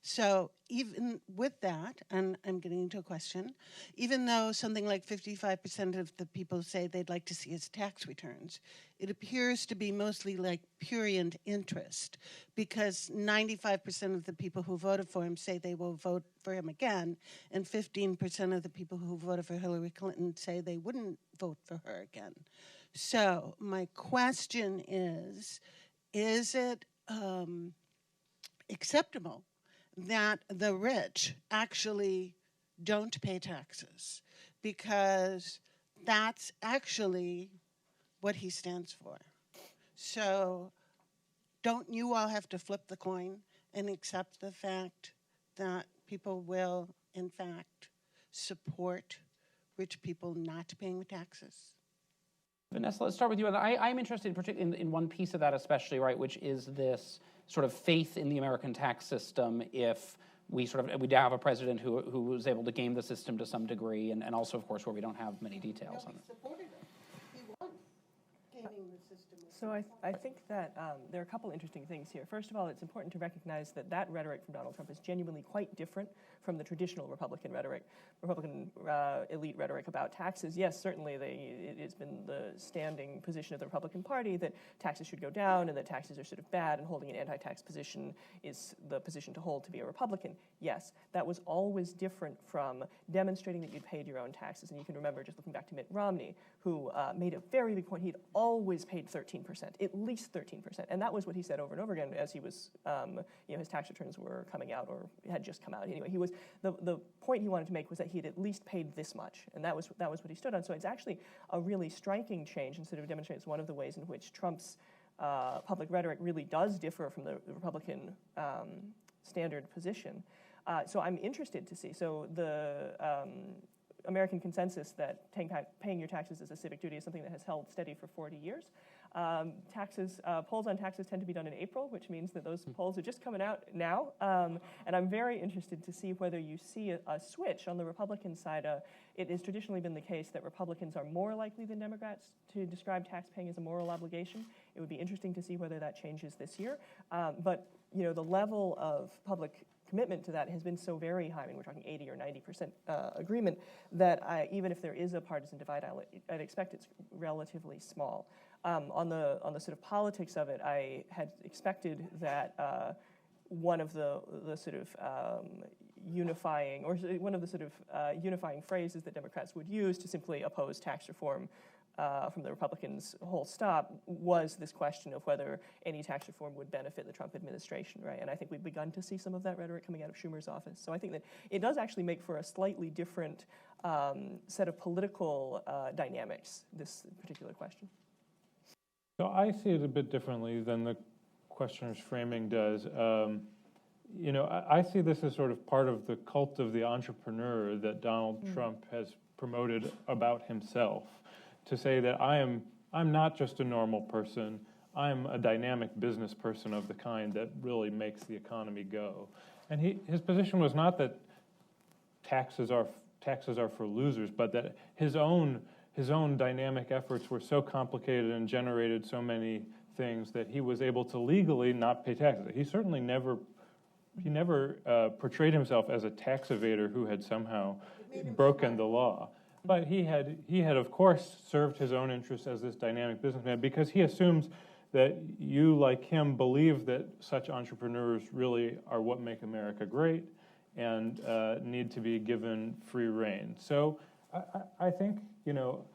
So even with that, and I'm getting into a question, even though something like 55% of the people say they'd like to see his tax returns, it appears to be mostly like prurient interest, because 95% of the people who voted for him say they will vote for him again, and 15% of the people who voted for Hillary Clinton say they wouldn't vote for her again. So my question is it acceptable that the rich actually don't pay taxes? Because that's actually what he stands for. So don't you all have to flip the coin and accept the fact that people will, in fact, support rich people not paying taxes? Vanessa, let's start with you. I'm interested in one piece of that especially, right, which is this sort of faith in the American tax system if we have a president who was able to game the system to some degree, and also, of course, where we don't have many details on it. He supported it. He won gaming the system. So I think that there are a couple interesting things here. First of all, it's important to recognize that rhetoric from Donald Trump is genuinely quite different from the traditional Republican rhetoric, elite rhetoric about taxes. Yes, certainly it has been the standing position of the Republican Party that taxes should go down and that taxes are sort of bad, and holding an anti-tax position is the position to hold to be a Republican. Yes, that was always different from demonstrating that you'd paid your own taxes. And you can remember, just looking back to Mitt Romney, who made a very big point. He'd always paid 13%, at least 13%. And that was what he said over and over again as he was, his tax returns were coming out or had just come out. Anyway, the point he wanted to make was that he had at least paid this much. And that was what he stood on. So it's actually a really striking change, and sort of demonstrates one of the ways in which Trump's public rhetoric really does differ from the Republican standard position. So I'm interested to see. So the American consensus that paying your taxes is a civic duty is something that has held steady for 40 years. Polls on taxes tend to be done in April, which means that those polls are just coming out now. And I'm very interested to see whether you see a switch on the Republican side. It has traditionally been the case that Republicans are more likely than Democrats to describe taxpaying as a moral obligation. It would be interesting to see whether that changes this year. But the level of public commitment to that has been so very high. I mean, we're talking 80 or 90% agreement, that even if there is a partisan divide, I'd expect it's relatively small. On the sort of politics of it, I had expected that one of the sort of unifying phrases that Democrats would use to simply oppose tax reform from the Republicans' whole stop was this question of whether any tax reform would benefit the Trump administration, right? And I think we've begun to see some of that rhetoric coming out of Schumer's office. So I think that it does actually make for a slightly different set of political dynamics, this particular question. So I see it a bit differently than the questioner's framing does. You know, I see this as sort of part of the cult of the entrepreneur that Donald Trump has promoted about himself, to say that I'm not just a normal person, I'm a dynamic business person of the kind that really makes the economy go. And his position was not that taxes are for losers, but that his own dynamic efforts were so complicated and generated so many things that he was able to legally not pay taxes. He certainly never portrayed himself as a tax evader who had somehow broken the law. But he had of course served his own interests as this dynamic businessman, because he assumes that you, like him, believe that such entrepreneurs really are what make America great and need to be given free rein. So I think, you know,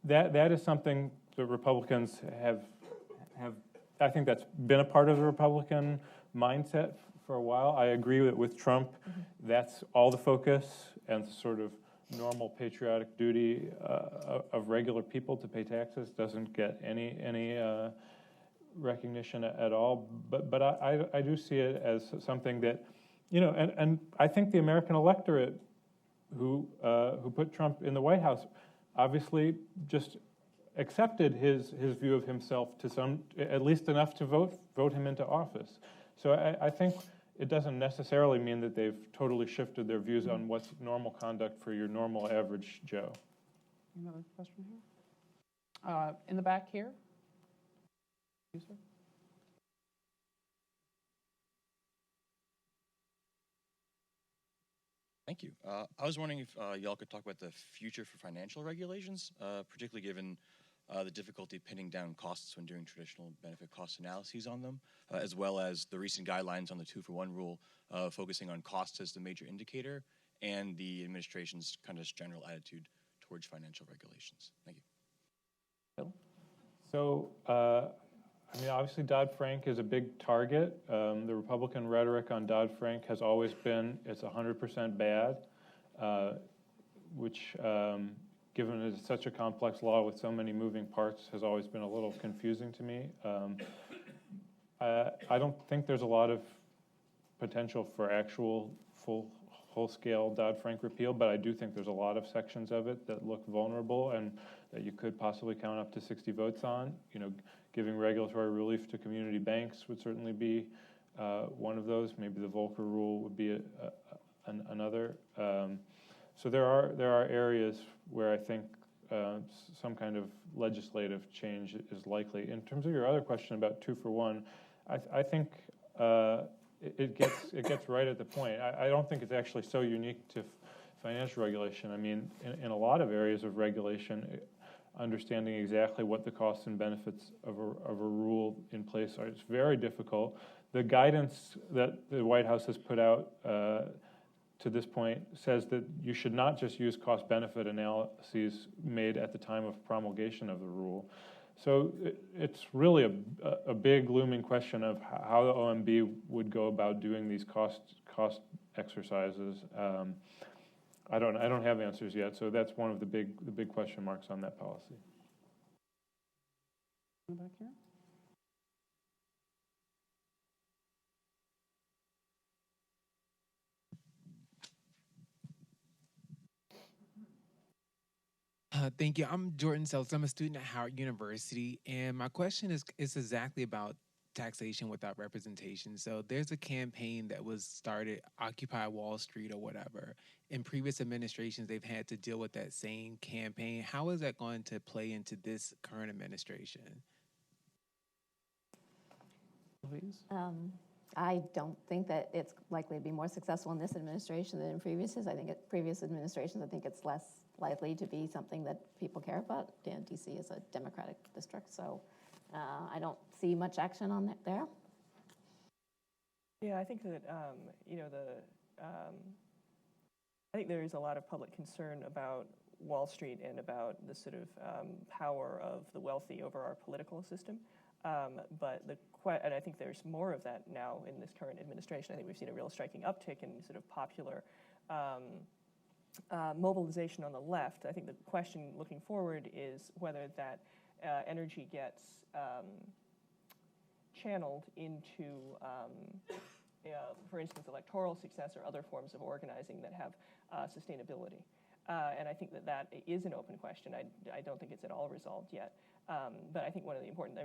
that is something the Republicans have. I think that's been a part of the Republican mindset for a while. I agree with Trump. That's all the focus and sort of normal patriotic duty of regular people to pay taxes doesn't get any recognition at all. But I do see it as something that, you know, and I think the American electorate who put Trump in the White House obviously just accepted his view of himself to some, at least enough to vote him into office. So I think it doesn't necessarily mean that they've totally shifted their views on what's normal conduct for your normal average Joe. Another question here? In the back here? You, sir? Thank you. I was wondering if y'all could talk about the future for financial regulations, particularly given the difficulty pinning down costs when doing traditional benefit cost analyses on them, as well as the recent guidelines on the 2-for-1 rule, focusing on costs as the major indicator, and the administration's kind of general attitude towards financial regulations. Thank you. Bill? So, I mean, obviously Dodd-Frank is a big target. The Republican rhetoric on Dodd-Frank has always been it's 100% bad, which, given it's such a complex law with so many moving parts, has always been a little confusing to me. I don't think there's a lot of potential for actual whole-scale Dodd-Frank repeal, but I do think there's a lot of sections of it that look vulnerable and that you could possibly count up to 60 votes on. You know, giving regulatory relief to community banks would certainly be one of those. Maybe the Volcker rule would be another. So there are areas where I think some kind of legislative change is likely. In terms of your other question about 2-for-1, I think it gets right at the point. I don't think it's actually so unique to financial regulation. I mean, in a lot of areas of regulation, understanding exactly what the costs and benefits of a rule in place are, it's very difficult. The guidance that the White House has put out to this point says that you should not just use cost-benefit analyses made at the time of promulgation of the rule. So it's really a big looming question of how the OMB would go about doing these cost exercises. I don't have answers yet, so that's one of the big question marks on that policy. Back here? Thank you. I'm Jordan Seltz. I'm a student at Howard University, and my question is exactly about taxation without representation. So there's a campaign that was started, Occupy Wall Street or whatever. In previous administrations, they've had to deal with that same campaign. How is that going to play into this current administration? Please. I don't think that it's likely to be more successful in this administration than in previous. I think previous administrations, I think it's less likely to be something that people care about. DC is a Democratic district, so I don't see much action on that there. Yeah, I think that I think there is a lot of public concern about Wall Street and about the sort of power of the wealthy over our political system. And I think there's more of that now in this current administration. I think we've seen a real striking uptick in sort of popular mobilization on the left. I think the question looking forward is whether that energy gets channeled into, for instance, electoral success or other forms of organizing that have sustainability. And I think that is an open question. I don't think it's at all resolved yet. But I think one of the important,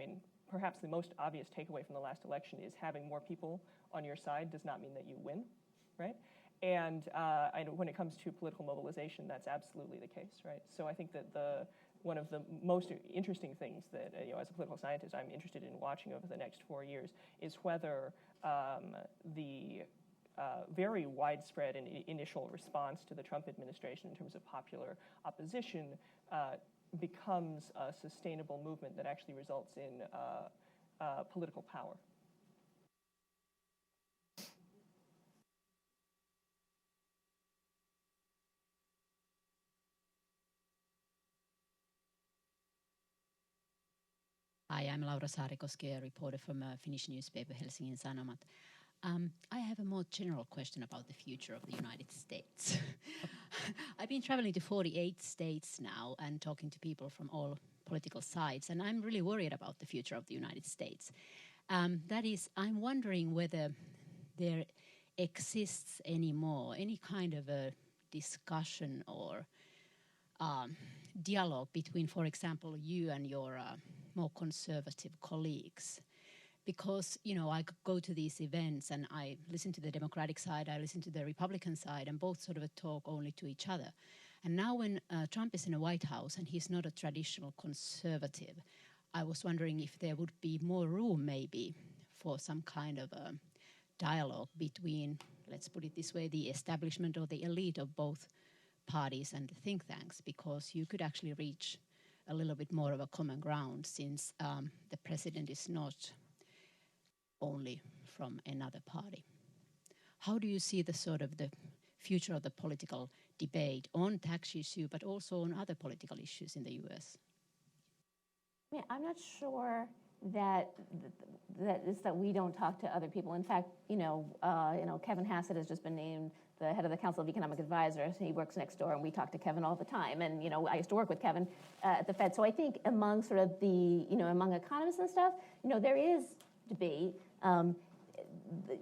perhaps the most obvious takeaway from the last election is having more people on your side does not mean that you win, right? And when it comes to political mobilization, that's absolutely the case, right? So I think that one of the most interesting things that, as a political scientist, I'm interested in watching over the next 4 years is whether the very widespread and initial response to the Trump administration in terms of popular opposition becomes a sustainable movement that actually results in political power. Hi, I'm Laura Saarikoski, a reporter from a Finnish newspaper, Helsingin Sanomat. I have a more general question about the future of the United States. I've been traveling to 48 states now and talking to people from all political sides, and I'm really worried about the future of the United States. That is, I'm wondering whether there exists anymore any kind of a discussion or dialogue between, for example, you and your more conservative colleagues. Because, I go to these events and I listen to the Democratic side, I listen to the Republican side, and both sort of talk only to each other. And now when Trump is in the White House and he's not a traditional conservative, I was wondering if there would be more room maybe for some kind of a dialogue between, let's put it this way, the establishment or the elite of both parties and think tanks, because you could actually reach a little bit more of a common ground since the president is not only from another party. How do you see the sort of the future of the political debate on tax issue, but also on other political issues in the U.S.? I'm not sure that we don't talk to other people. In fact, Kevin Hassett has just been named the head of the Council of Economic Advisors. He works next door, and we talk to Kevin all the time. And I used to work with Kevin at the Fed. So I think among sort of the among economists and stuff, there is debate.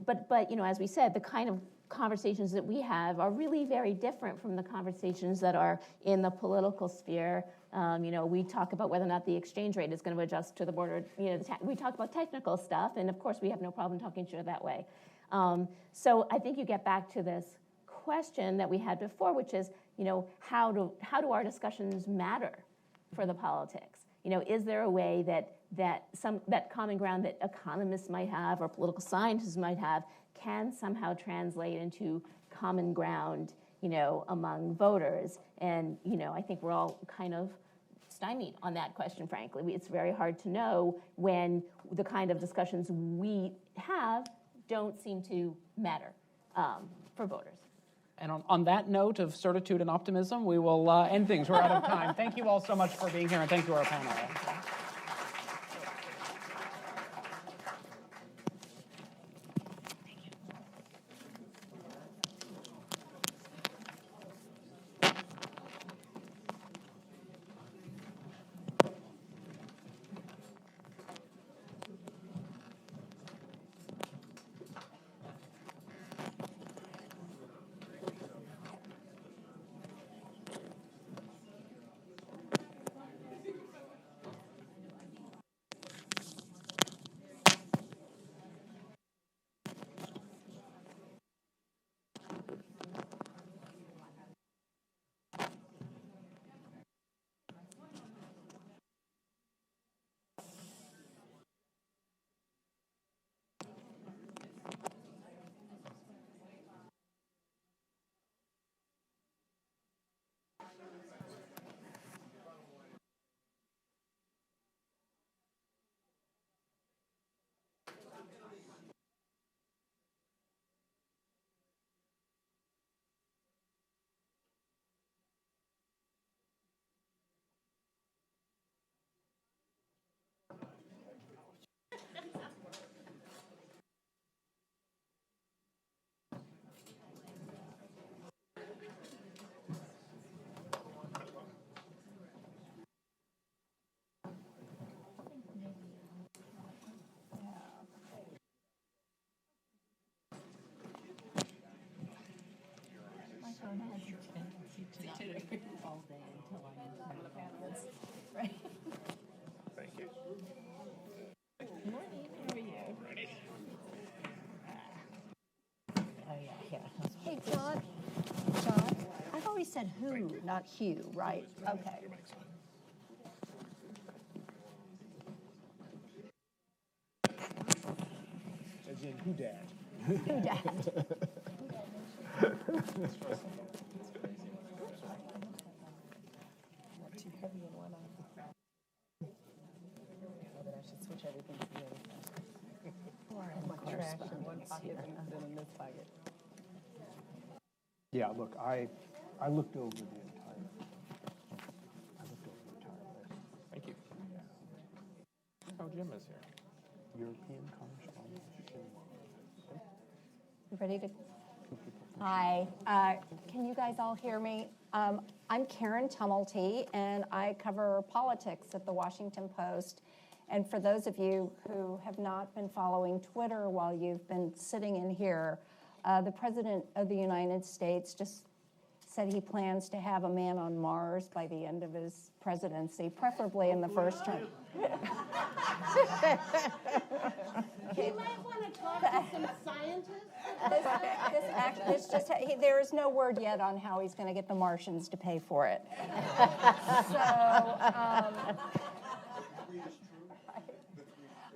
But as we said, the kind of conversations that we have are really very different from the conversations that are in the political sphere. We talk about whether or not the exchange rate is going to adjust to the border. We talk about technical stuff, and of course we have no problem talking to each other that way. So I think you get back to this question that we had before, which is, how do our discussions matter for the politics? Is there a way that common ground that economists might have or political scientists might have can somehow translate into common ground, among voters? And, I think we're all kind of stymied on that question, frankly. It's very hard to know when the kind of discussions we have don't seem to matter for voters. And on that note of certitude and optimism, we will end things. We're out of time. Thank you all so much for being here, and thank you to our panel. said who, not Hugh, right? Okay. As in, who dat? Who dat? Not too heavy in one eye. But I should switch everything to the other. More trash in one pocket than in this pocket. Yeah, look, I looked over the entire list. Thank you. Oh, Jim is here. European correspondent. You ready to? Hi. Can you guys all hear me? I'm Karen Tumulty, and I cover politics at the Washington Post. And for those of you who have not been following Twitter while you've been sitting in here, the President of the United States just said he plans to have a man on Mars by the end of his presidency, preferably in the first term. You might want to talk to some scientists. There is no word yet on how he's going to get the Martians to pay for it.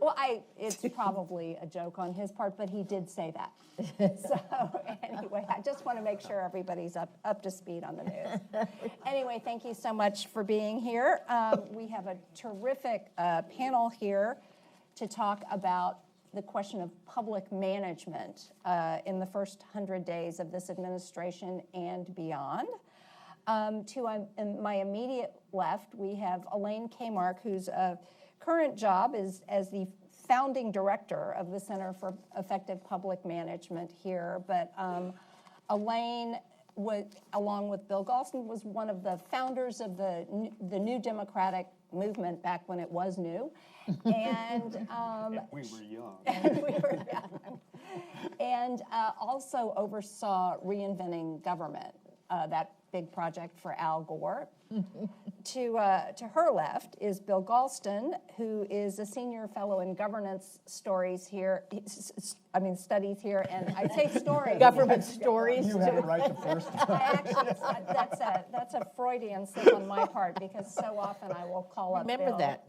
Well, it's probably a joke on his part, but he did say that. So anyway, I just want to make sure everybody's up to speed on the news. Anyway, thank you so much for being here. We have a terrific panel here to talk about the question of public management in the first 100 days of this administration and beyond. To my immediate left, we have Elaine Kmark, whose current job is as the founding director of the Center for Effective Public Management here. But Elaine, along with Bill Galston, was one of the founders of the New Democratic movement back when it was new. And we were young. And also oversaw reinventing government, that big project for Al Gore. To her left is Bill Galston, who is a senior fellow in governance studies here, and I say stories. Government stories. You had it right the first time. Actually, that's a Freudian slip on my part, because so often I will call up Remember Bill. that.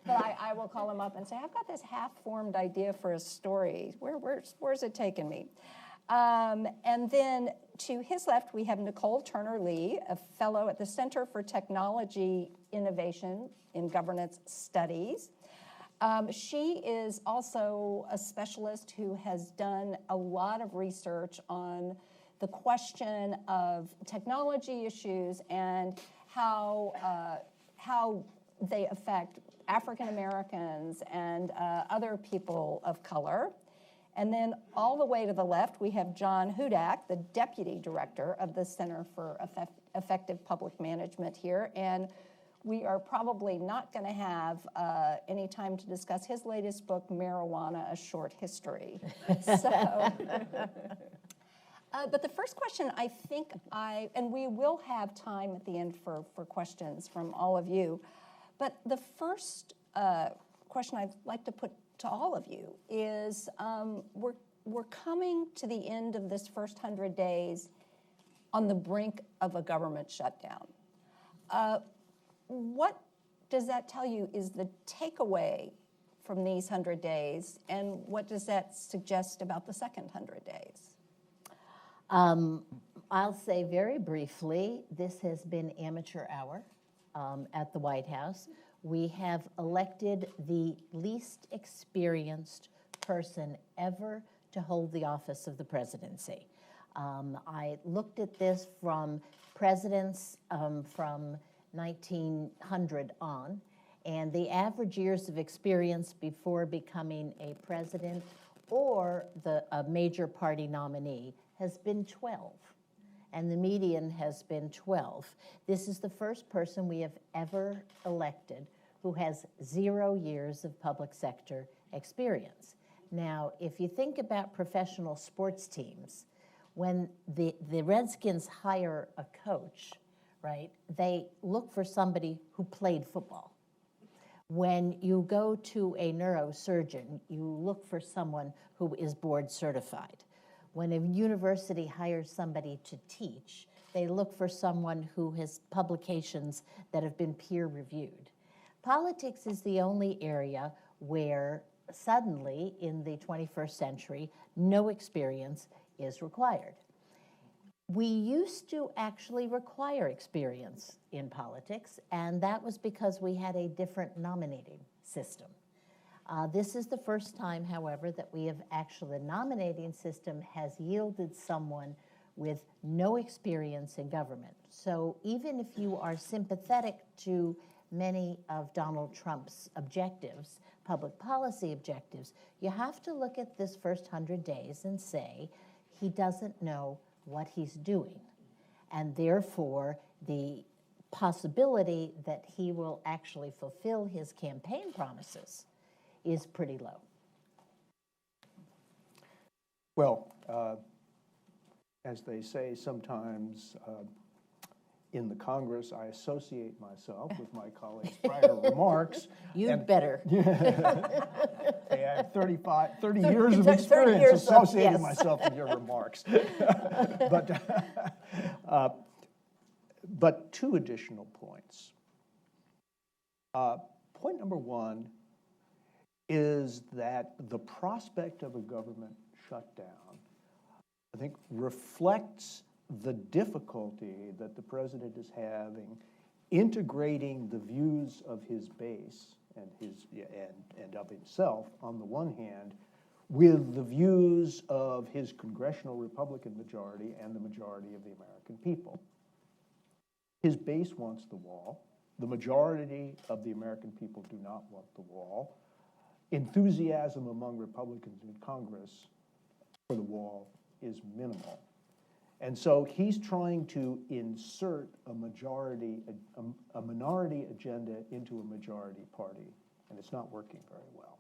But I will call him up and say, I've got this half-formed idea for a story. Where's it taking me? And then to his left, we have Nicole Turner-Lee, a fellow at the Center for Technology Innovation in Governance Studies. She is also a specialist who has done a lot of research on the question of technology issues and how they affect African Americans and other people of color. And then all the way to the left, we have John Hudak, the deputy director of the Center for Effective Public Management here. And we are probably not going to have any time to discuss his latest book, Marijuana, A Short History. But the first question and we will have time at the end for questions from all of you. But the first question I'd like to put to all of you is we're coming to the end of this first 100 days on the brink of a government shutdown. What does that tell you is the takeaway from these 100 days, and what does that suggest about the second 100 days? I'll say very briefly, this has been amateur hour at the White House. We have elected the least experienced person ever to hold the office of the presidency. I looked at this from presidents from 1900 on, and the average years of experience before becoming a president or a major party nominee has been 12. And the median has been 12. This is the first person we have ever elected who has 0 years of public sector experience. Now, if you think about professional sports teams, when the Redskins hire a coach, right, they look for somebody who played football. When you go to a neurosurgeon, you look for someone who is board certified. When a university hires somebody to teach, they look for someone who has publications that have been peer reviewed. Politics is the only area where suddenly, in the 21st century, no experience is required. We used to actually require experience in politics, and that was because we had a different nominating system. This is the first time, however, that we have actually, the nominating system has yielded someone with no experience in government. So even if you are sympathetic to many of Donald Trump's objectives, public policy objectives, you have to look at this first 100 days and say, he doesn't know what he's doing. And therefore, the possibility that he will actually fulfill his campaign promises is pretty low. Well, as they say sometimes in the Congress, I associate myself with my colleagues' prior remarks. You'd better. I have 30 years of experience associating myself with your remarks. But two additional points. Point number one is that the prospect of a government shutdown, I think, reflects the difficulty that the president is having integrating the views of his base and of himself on the one hand with the views of his congressional Republican majority and the majority of the American people. His base wants the wall. The majority of the American people do not want the wall. Enthusiasm among Republicans in Congress for the wall is minimal. And so he's trying to insert a minority agenda into a majority party, and it's not working very well.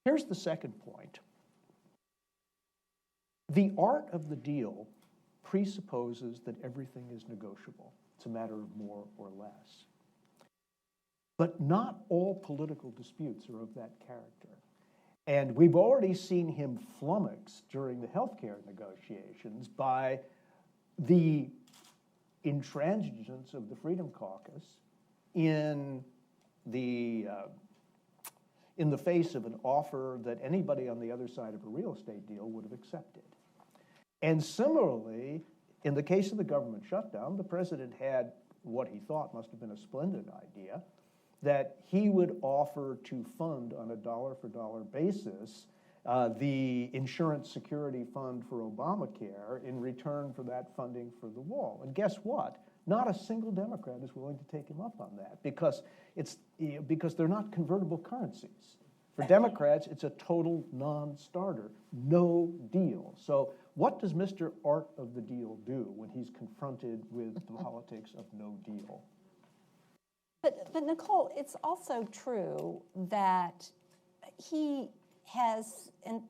Here's the second point. The art of the deal presupposes that everything is negotiable. It's a matter of more or less. But not all political disputes are of that character. And we've already seen him flummox during the healthcare negotiations by the intransigence of the Freedom Caucus in the face of an offer that anybody on the other side of a real estate deal would have accepted. And similarly, in the case of the government shutdown, the president had what he thought must have been a splendid idea, that he would offer to fund on a dollar-for-dollar basis the insurance security fund for Obamacare in return for that funding for the wall. And guess what? Not a single Democrat is willing to take him up on that because they're not convertible currencies. For Democrats, it's a total non-starter, no deal. So what does Mr. Art of the Deal do when he's confronted with the politics of no deal? But Nicole, it's also true that he has, and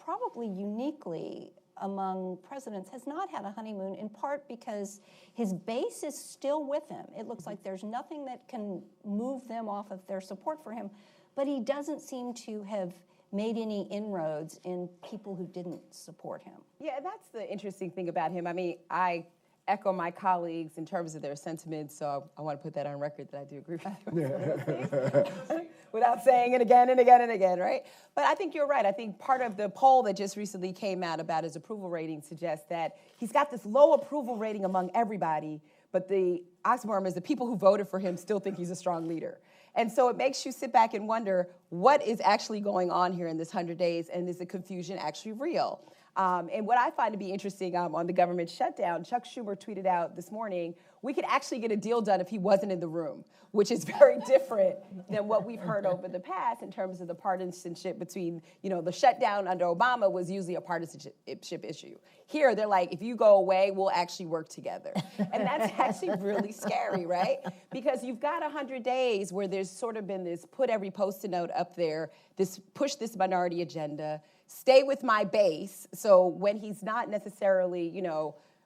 probably uniquely among presidents, has not had a honeymoon, in part because his base is still with him. It looks like there's nothing that can move them off of their support for him, but he doesn't seem to have made any inroads in people who didn't support him. Yeah, that's the interesting thing about him. I mean, I echo my colleagues in terms of their sentiments, so I want to put that on record that I do agree with you without saying it again and again and again, right? But I think you're right. I think part of the poll that just recently came out about his approval rating suggests that he's got this low approval rating among everybody, but the oxymoron is the people who voted for him still think he's a strong leader. And so it makes you sit back and wonder, what is actually going on here in this 100 days, and is the confusion actually real? And what I find to be interesting on the government shutdown, Chuck Schumer tweeted out this morning, we could actually get a deal done if he wasn't in the room, which is very different than what we've heard over the past in terms of the partisanship between, the shutdown under Obama was usually a partisanship issue. Here, they're like, if you go away, we'll actually work together. And that's actually really scary, right? Because you've got 100 days where there's sort of been this put every Post-it note up there, this push this minority agenda, stay with my base. So when he's not necessarily,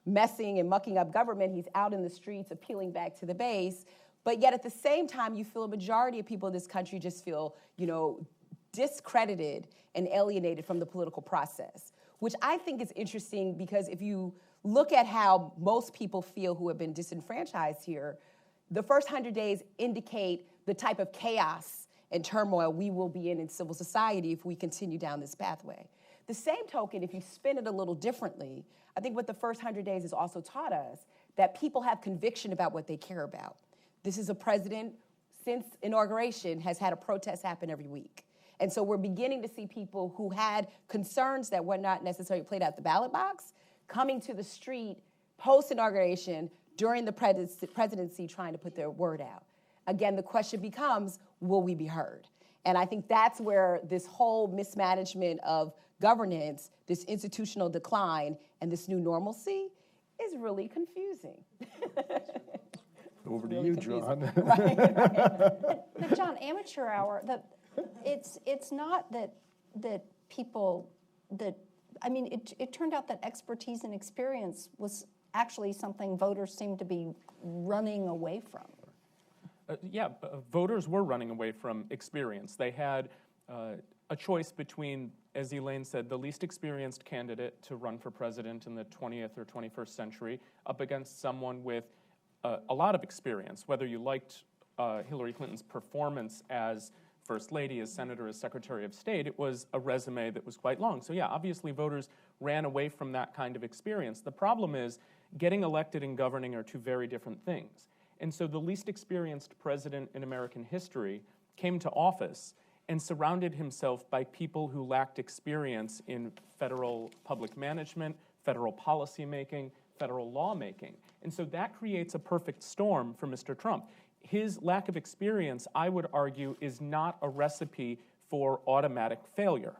messing and mucking up government, he's out in the streets appealing back to the base. But yet at the same time, you feel a majority of people in this country just feel, discredited and alienated from the political process, which I think is interesting because if you look at how most people feel who have been disenfranchised here, the first 100 days indicate the type of chaos and turmoil we will be in civil society if we continue down this pathway. The same token, if you spin it a little differently, I think what the first 100 days has also taught us that people have conviction about what they care about. This is a president, since inauguration, has had a protest happen every week. And so we're beginning to see people who had concerns that were not necessarily played out the ballot box coming to the street post-inauguration during the presidency trying to put their word out. Again, the question becomes, will we be heard? And I think that's where this whole mismanagement of governance, this institutional decline, and this new normalcy is really confusing. Over to you, John. Right. But John, amateur hour, it's not that people, I mean, it turned out that expertise and experience was actually something voters seemed to be running away from. Voters were running away from experience. They had a choice between, as Elaine said, the least experienced candidate to run for president in the 20th or 21st century up against someone with a lot of experience. Whether you liked Hillary Clinton's performance as First Lady, as Senator, as Secretary of State, it was a resume that was quite long. So yeah, obviously voters ran away from that kind of experience. The problem is getting elected and governing are two very different things. And so the least experienced president in American history came to office and surrounded himself by people who lacked experience in federal public management, federal policymaking, federal lawmaking. And so that creates a perfect storm for Mr. Trump. His lack of experience, I would argue, is not a recipe for automatic failure.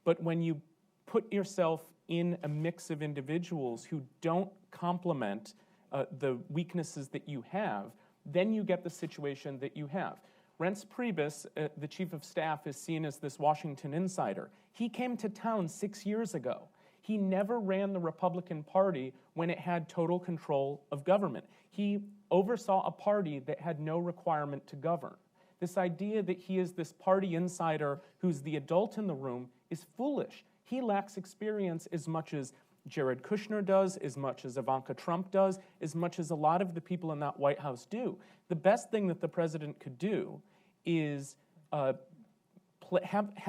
But when you put yourself in a mix of individuals who don't complement the weaknesses that you have, then you get the situation that you have. Reince Priebus, the chief of staff, is seen as this Washington insider. He came to town 6 years ago. He never ran the Republican Party when it had total control of government. He oversaw a party that had no requirement to govern. This idea that he is this party insider who's the adult in the room is foolish. He lacks experience as much as Jared Kushner does, as much as Ivanka Trump does, as much as a lot of the people in that White House do. The best thing that the president could do is have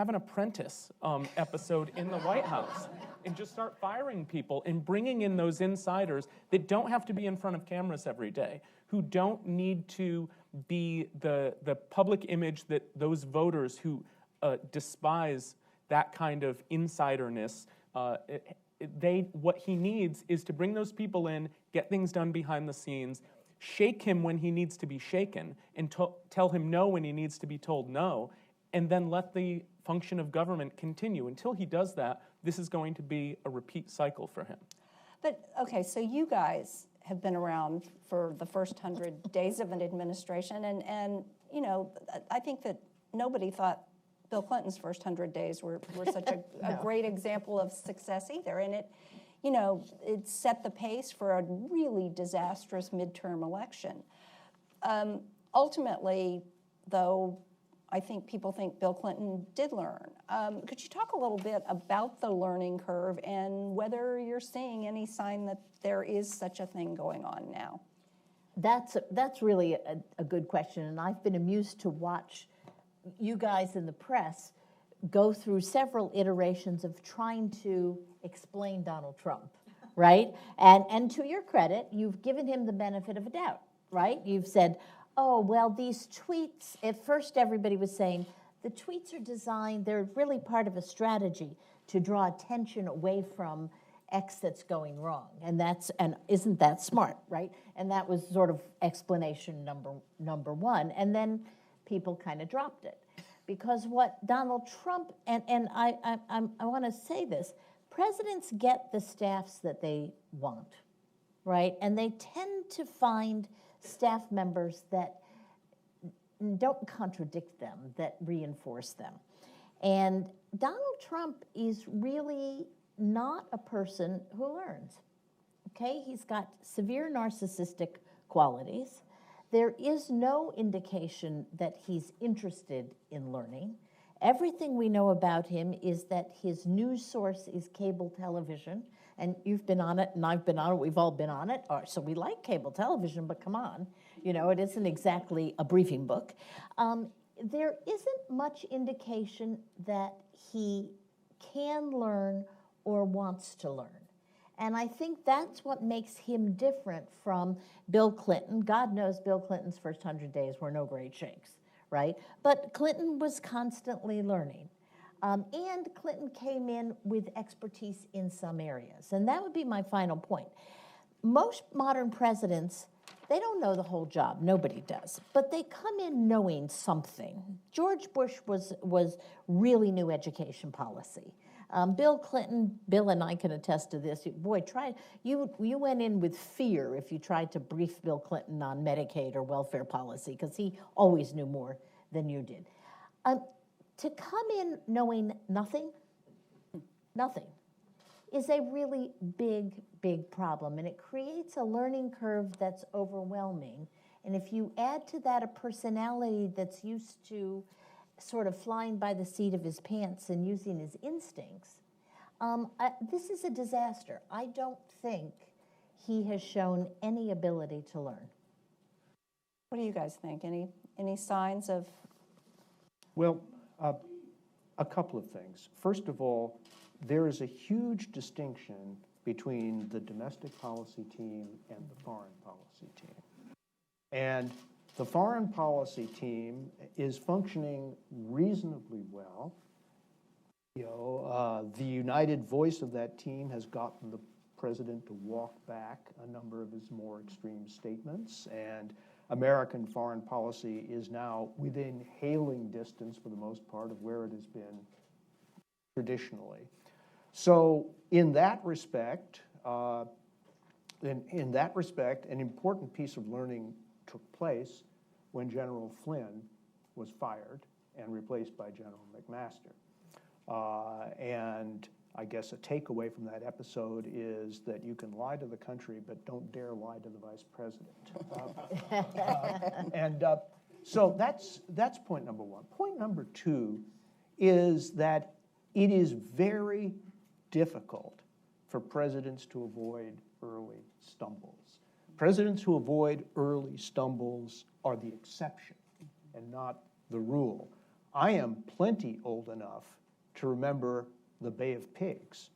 an apprentice episode in the White House and just start firing people and bringing in those insiders that don't have to be in front of cameras every day, who don't need to be the public image that those voters who despise that kind of insiderness, what he needs is to bring those people in, get things done behind the scenes, shake him when he needs to be shaken, and tell him no when he needs to be told no, and then let the function of government continue. Until he does that, this is going to be a repeat cycle for him. But, okay, so you guys have been around for the first 100 days of an administration, and you know, I think that nobody thought Bill Clinton's first 100 days were such a great example of success either. And it, you know, it set the pace for a really disastrous midterm election. Ultimately, though, I think people think Bill Clinton did learn. Could you talk a little bit about the learning curve and whether you're seeing any sign that there is such a thing going on now? That's really a good question, and I've been amused to watch you guys in the press go through several iterations of trying to explain Donald Trump, right? And to your credit, you've given him the benefit of a doubt, right? You've said, oh, well, these tweets, at first everybody was saying, the tweets are designed, they're really part of a strategy to draw attention away from X that's going wrong. And isn't that smart, right? And that was sort of explanation number one. And then people kind of dropped it. Because what Donald Trump, and I want to say this, presidents get the staffs that they want, right? And they tend to find staff members that don't contradict them, that reinforce them. And Donald Trump is really not a person who learns, okay? He's got severe narcissistic qualities. There is no indication that he's interested in learning. Everything we know about him is that his news source is cable television, and you've been on it, and I've been on it, we've all been on it, so we like cable television, but come on, it isn't exactly a briefing book. There isn't much indication that he can learn or wants to learn. And I think that's what makes him different from Bill Clinton. God knows Bill Clinton's first 100 days were no great shakes, right? But Clinton was constantly learning. And Clinton came in with expertise in some areas. And that would be my final point. Most modern presidents, they don't know the whole job. Nobody does. But they come in knowing something. George Bush was really new education policy. Bill Clinton, Bill and I can attest to this. Boy, you went in with fear if you tried to brief Bill Clinton on Medicaid or welfare policy, because he always knew more than you did. To come in knowing nothing, is a really big, big problem, and it creates a learning curve that's overwhelming. And if you add to that a personality that's used to sort of flying by the seat of his pants and using his instincts, this is a disaster. I don't think he has shown any ability to learn. What do you guys think? Any signs of? Well, a couple of things. First of all, there is a huge distinction between the domestic policy team and the foreign policy team. And the foreign policy team is functioning reasonably well. The united voice of that team has gotten the president to walk back a number of his more extreme statements, and American foreign policy is now within hailing distance, for the most part, of where it has been traditionally. So in that respect, an important piece of learning took place when General Flynn was fired and replaced by General McMaster. And I guess a takeaway from that episode is that you can lie to the country, but don't dare lie to the vice president. So that's point number one. Point number two is that it is very difficult for presidents to avoid early stumbles. Presidents who avoid early stumbles are the exception and not the rule. I am plenty old enough to remember the Bay of Pigs,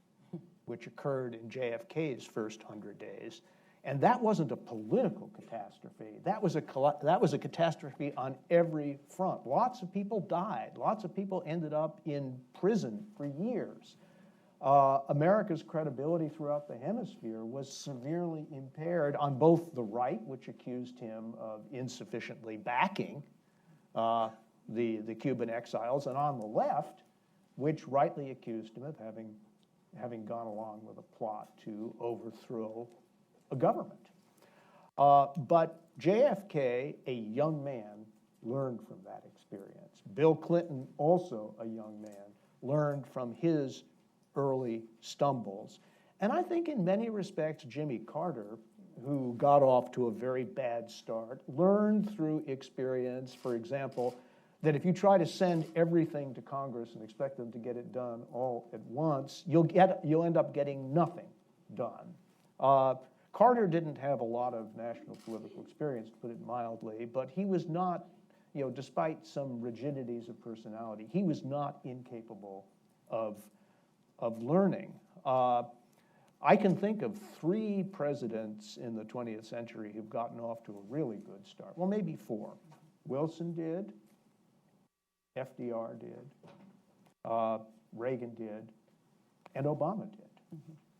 which occurred in JFK's first 100 days. And that wasn't a political catastrophe. That was a catastrophe on every front. Lots of people died. Lots of people ended up in prison for years. America's credibility throughout the hemisphere was severely impaired on both the right, which accused him of insufficiently backing the Cuban exiles, and on the left, which rightly accused him of having gone along with a plot to overthrow a government. But JFK, a young man, learned from that experience. Bill Clinton, also a young man, learned from his early stumbles. And I think in many respects, Jimmy Carter, who got off to a very bad start, learned through experience, for example, that if you try to send everything to Congress and expect them to get it done all at once, you'll end up getting nothing done. Carter didn't have a lot of national political experience, to put it mildly, but he was not, despite some rigidities of personality, he was not incapable of learning. I can think of 3 presidents in the 20th century who've gotten off to a really good start. Well, maybe 4. Wilson did. FDR did, Reagan did, and Obama did,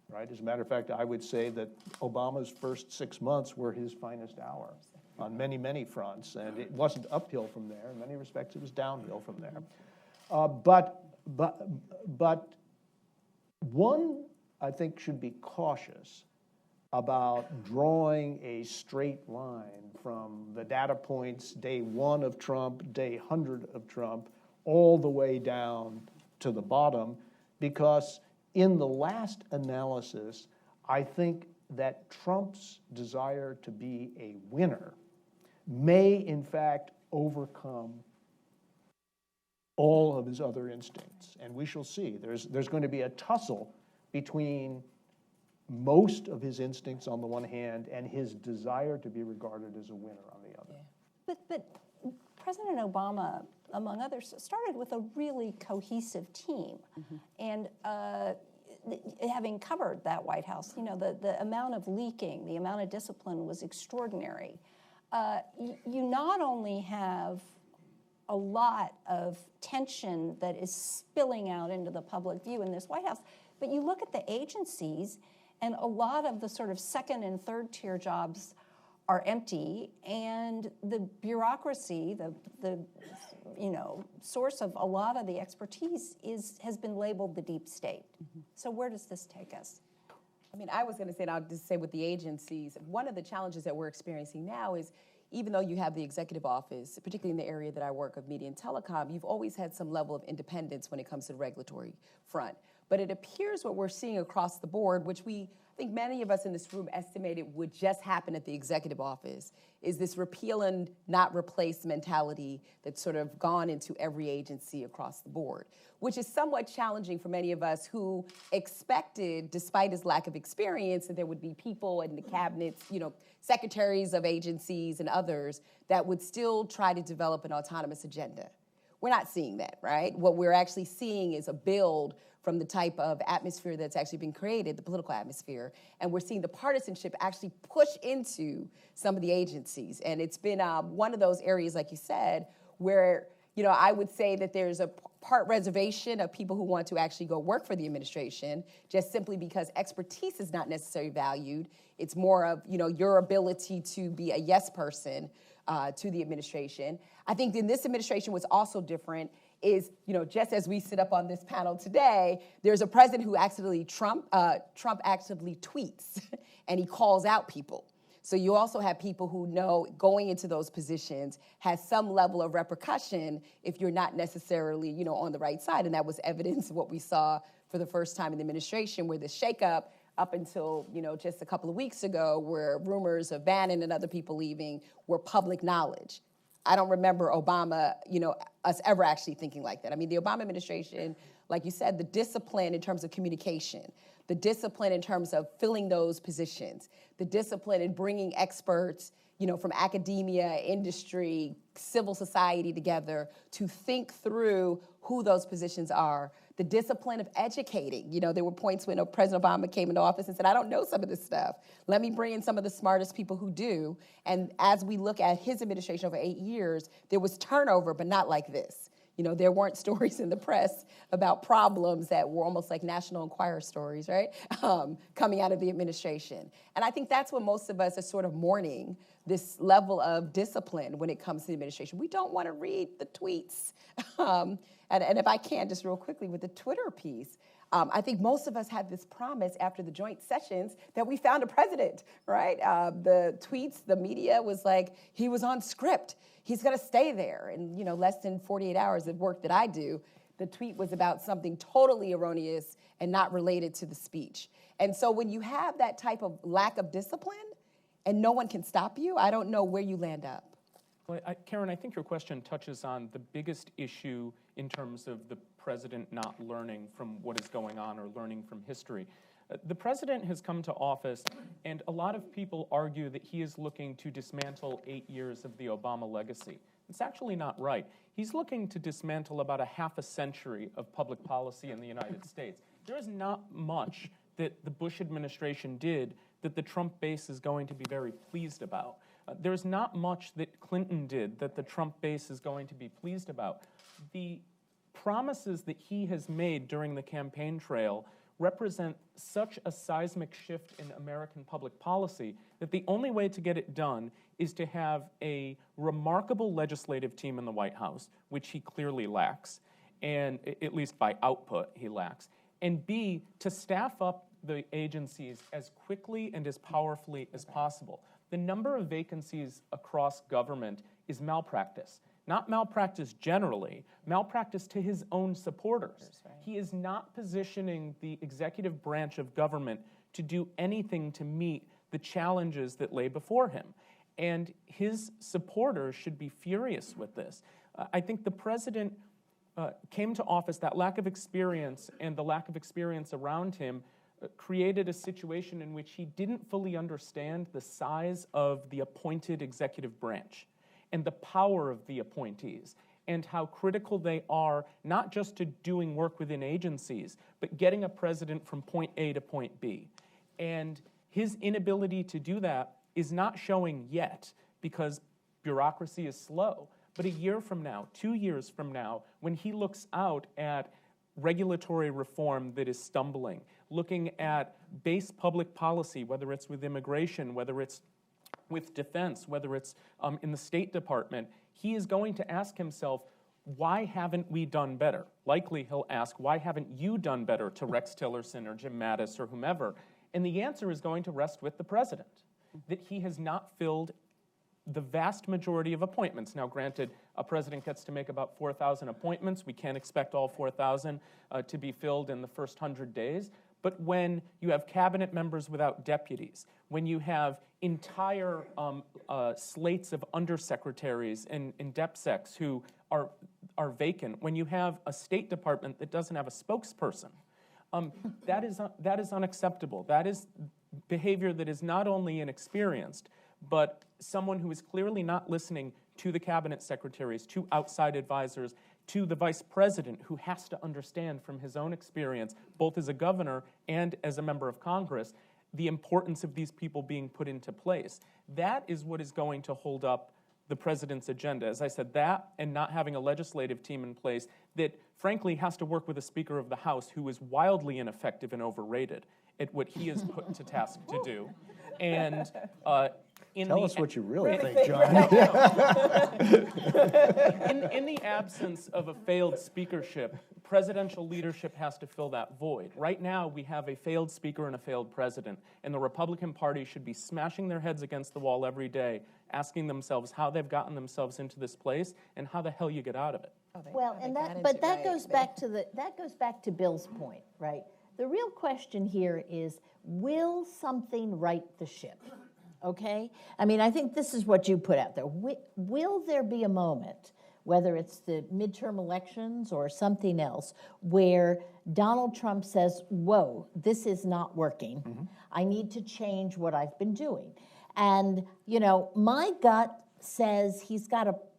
right? As a matter of fact, I would say that Obama's first 6 months were his finest hour on many, many fronts, and it wasn't uphill from there. In many respects, it was downhill from there. But one, I think, should be cautious about drawing a straight line from the data points day 1 of Trump, day 100 of Trump, all the way down to the bottom, because in the last analysis, I think that Trump's desire to be a winner may, in fact, overcome all of his other instincts. And we shall see. There's going to be a tussle between most of his instincts on the one hand and his desire to be regarded as a winner on the other. But President Obama, among others, started with a really cohesive team. And having covered that White House, you know, the amount of leaking, the amount of discipline was extraordinary. You not only have a lot of tension that is spilling out into the public view in this White House, but you look at the agencies, and a lot of the sort of second and third tier jobs are empty, and the bureaucracy, the you know, source of a lot of the expertise has been labeled the deep state. So where does this take us? I mean, I was going to say, and I'll just say with the agencies, one of the challenges that we're experiencing now is even though you have the executive office, particularly in the area that I work of media and telecom, you've always had some level of independence when it comes to the regulatory front. But it appears what we're seeing across the board, which I think many of us in this room estimated would just happen at the executive office, is this repeal and not replace mentality that's sort of gone into every agency across the board, which is somewhat challenging for many of us who expected, despite his lack of experience, that there would be people in the cabinets, you know, secretaries of agencies and others that would still try to develop an autonomous agenda. We're not seeing that, right? What we're actually seeing is a build from the type of atmosphere that's actually been created, the political atmosphere, and we're seeing the partisanship actually push into some of the agencies. And it's been one of those areas, like you said, where, you know, I would say that there's a part reservation of people who want to actually go work for the administration, just simply because expertise is not necessarily valued. It's more of, you know, your ability to be a yes person to the administration. I think in this administration, what's also different is, you know, just as we sit up on this panel today, there's a president who Trump actively tweets and he calls out people. So you also have people who know going into those positions has some level of repercussion if you're not necessarily, you know, on the right side. And that was evidence of what we saw for the first time in the administration, where the shakeup up until, you know, just a couple of weeks ago, where rumors of Bannon and other people leaving were public knowledge. I don't remember Obama, you know, us ever actually thinking like that. I mean, the Obama administration, like you said, the discipline in terms of communication, the discipline in terms of filling those positions, the discipline in bringing experts, you know, from academia, industry, civil society together to think through who those positions are, the discipline of educating. You know, there were points when President Obama came into office and said, I don't know some of this stuff. Let me bring in some of the smartest people who do. And as we look at his administration over 8 years, there was turnover, but not like this. You know, there weren't stories in the press about problems that were almost like National Enquirer stories, right? Coming out of the administration. And I think that's what most of us are sort of mourning, this level of discipline when it comes to the administration. We don't want to read the tweets. And if I can, just real quickly with the Twitter piece, I think most of us had this promise after the joint sessions that we found a president, right? The tweets, the media was like, he was on script. He's going to stay there. And, you know, less than 48 hours of work that I do, the tweet was about something totally erroneous and not related to the speech. And so when you have that type of lack of discipline and no one can stop you, I don't know where you land up. Well, Karen, I think your question touches on the biggest issue in terms of the president not learning from what is going on or learning from history. The president has come to office, and a lot of people argue that he is looking to dismantle 8 years of the Obama legacy. It's actually not right. He's looking to dismantle about a half a century of public policy in the United States. There is not much that the Bush administration did that the Trump base is going to be very pleased about. There's not much that Clinton did that the Trump base is going to be pleased about. The promises that he has made during the campaign trail represent such a seismic shift in American public policy that the only way to get it done is to have a remarkable legislative team in the White House, which he clearly lacks, and at least by output he lacks, and B, to staff up the agencies as quickly and as powerfully as possible. The number of vacancies across government is malpractice. Not malpractice generally, malpractice to his own supporters. Right. He is not positioning the executive branch of government to do anything to meet the challenges that lay before him. And his supporters should be furious with this. I think the president came to office, that lack of experience and the lack of experience around him created a situation in which he didn't fully understand the size of the appointed executive branch and the power of the appointees and how critical they are, not just to doing work within agencies, but getting a president from point A to point B. And his inability to do that is not showing yet because bureaucracy is slow. But a year from now, 2 years from now, when he looks out at regulatory reform that is stumbling, looking at base public policy, whether it's with immigration, whether it's with defense, whether it's in the State Department, he is going to ask himself, why haven't we done better? Likely he'll ask, why haven't you done better to Rex Tillerson or Jim Mattis or whomever? And the answer is going to rest with the president, that he has not filled the vast majority of appointments. Now, granted, a president gets to make about 4,000 appointments. We can't expect all 4,000 to be filled in the first 100 days. But when you have cabinet members without deputies, when you have entire slates of undersecretaries and DepSecs who are vacant, when you have a State Department that doesn't have a spokesperson, that is unacceptable. That is behavior that is not only inexperienced, but someone who is clearly not listening to the cabinet secretaries, to outside advisors, to the vice president, who has to understand from his own experience, both as a governor and as a member of Congress, the importance of these people being put into place. That is what is going to hold up the president's agenda. As I said, that and not having a legislative team in place that, frankly, has to work with a Speaker of the House who is wildly ineffective and overrated at what he is put to task to do. And Tell us what you really think, John. In the absence of a failed speakership, presidential leadership has to fill that void. Right now, we have a failed speaker and a failed president, and the Republican Party should be smashing their heads against the wall every day, asking themselves how they've gotten themselves into this place and how the hell you get out of it. Well, and that goes back to Bill's point, right? The real question here is, will something right the ship? Okay? I mean, I think this is what you put out there. Will there be a moment, whether it's the midterm elections or something else, where Donald Trump says, whoa, this is not working. Mm-hmm. I need to change what I've been doing. And, you know, my gut says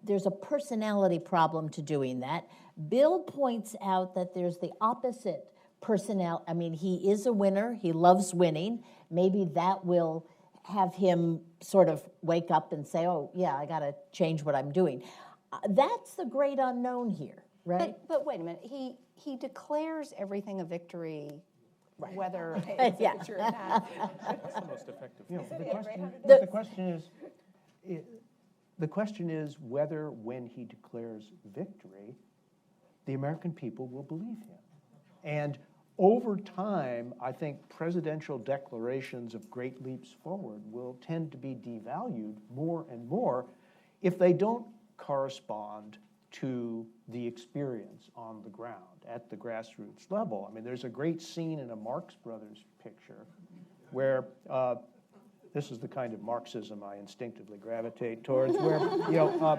there's a personality problem to doing that. Bill points out that there's the opposite personnel. I mean, he is a winner. He loves winning. Maybe that will have him sort of wake up and say, oh, yeah, I got to change what I'm doing. That's the great unknown here, right? But wait a minute. He declares everything a victory, right, whether it's a victory or not. That's the most effective. You know, the question is whether, when he declares victory, the American people will believe him. And over time, I think presidential declarations of great leaps forward will tend to be devalued more and more if they don't correspond to the experience on the ground at the grassroots level. I mean, there's a great scene in a Marx Brothers picture where this is the kind of Marxism I instinctively gravitate towards, where, you know,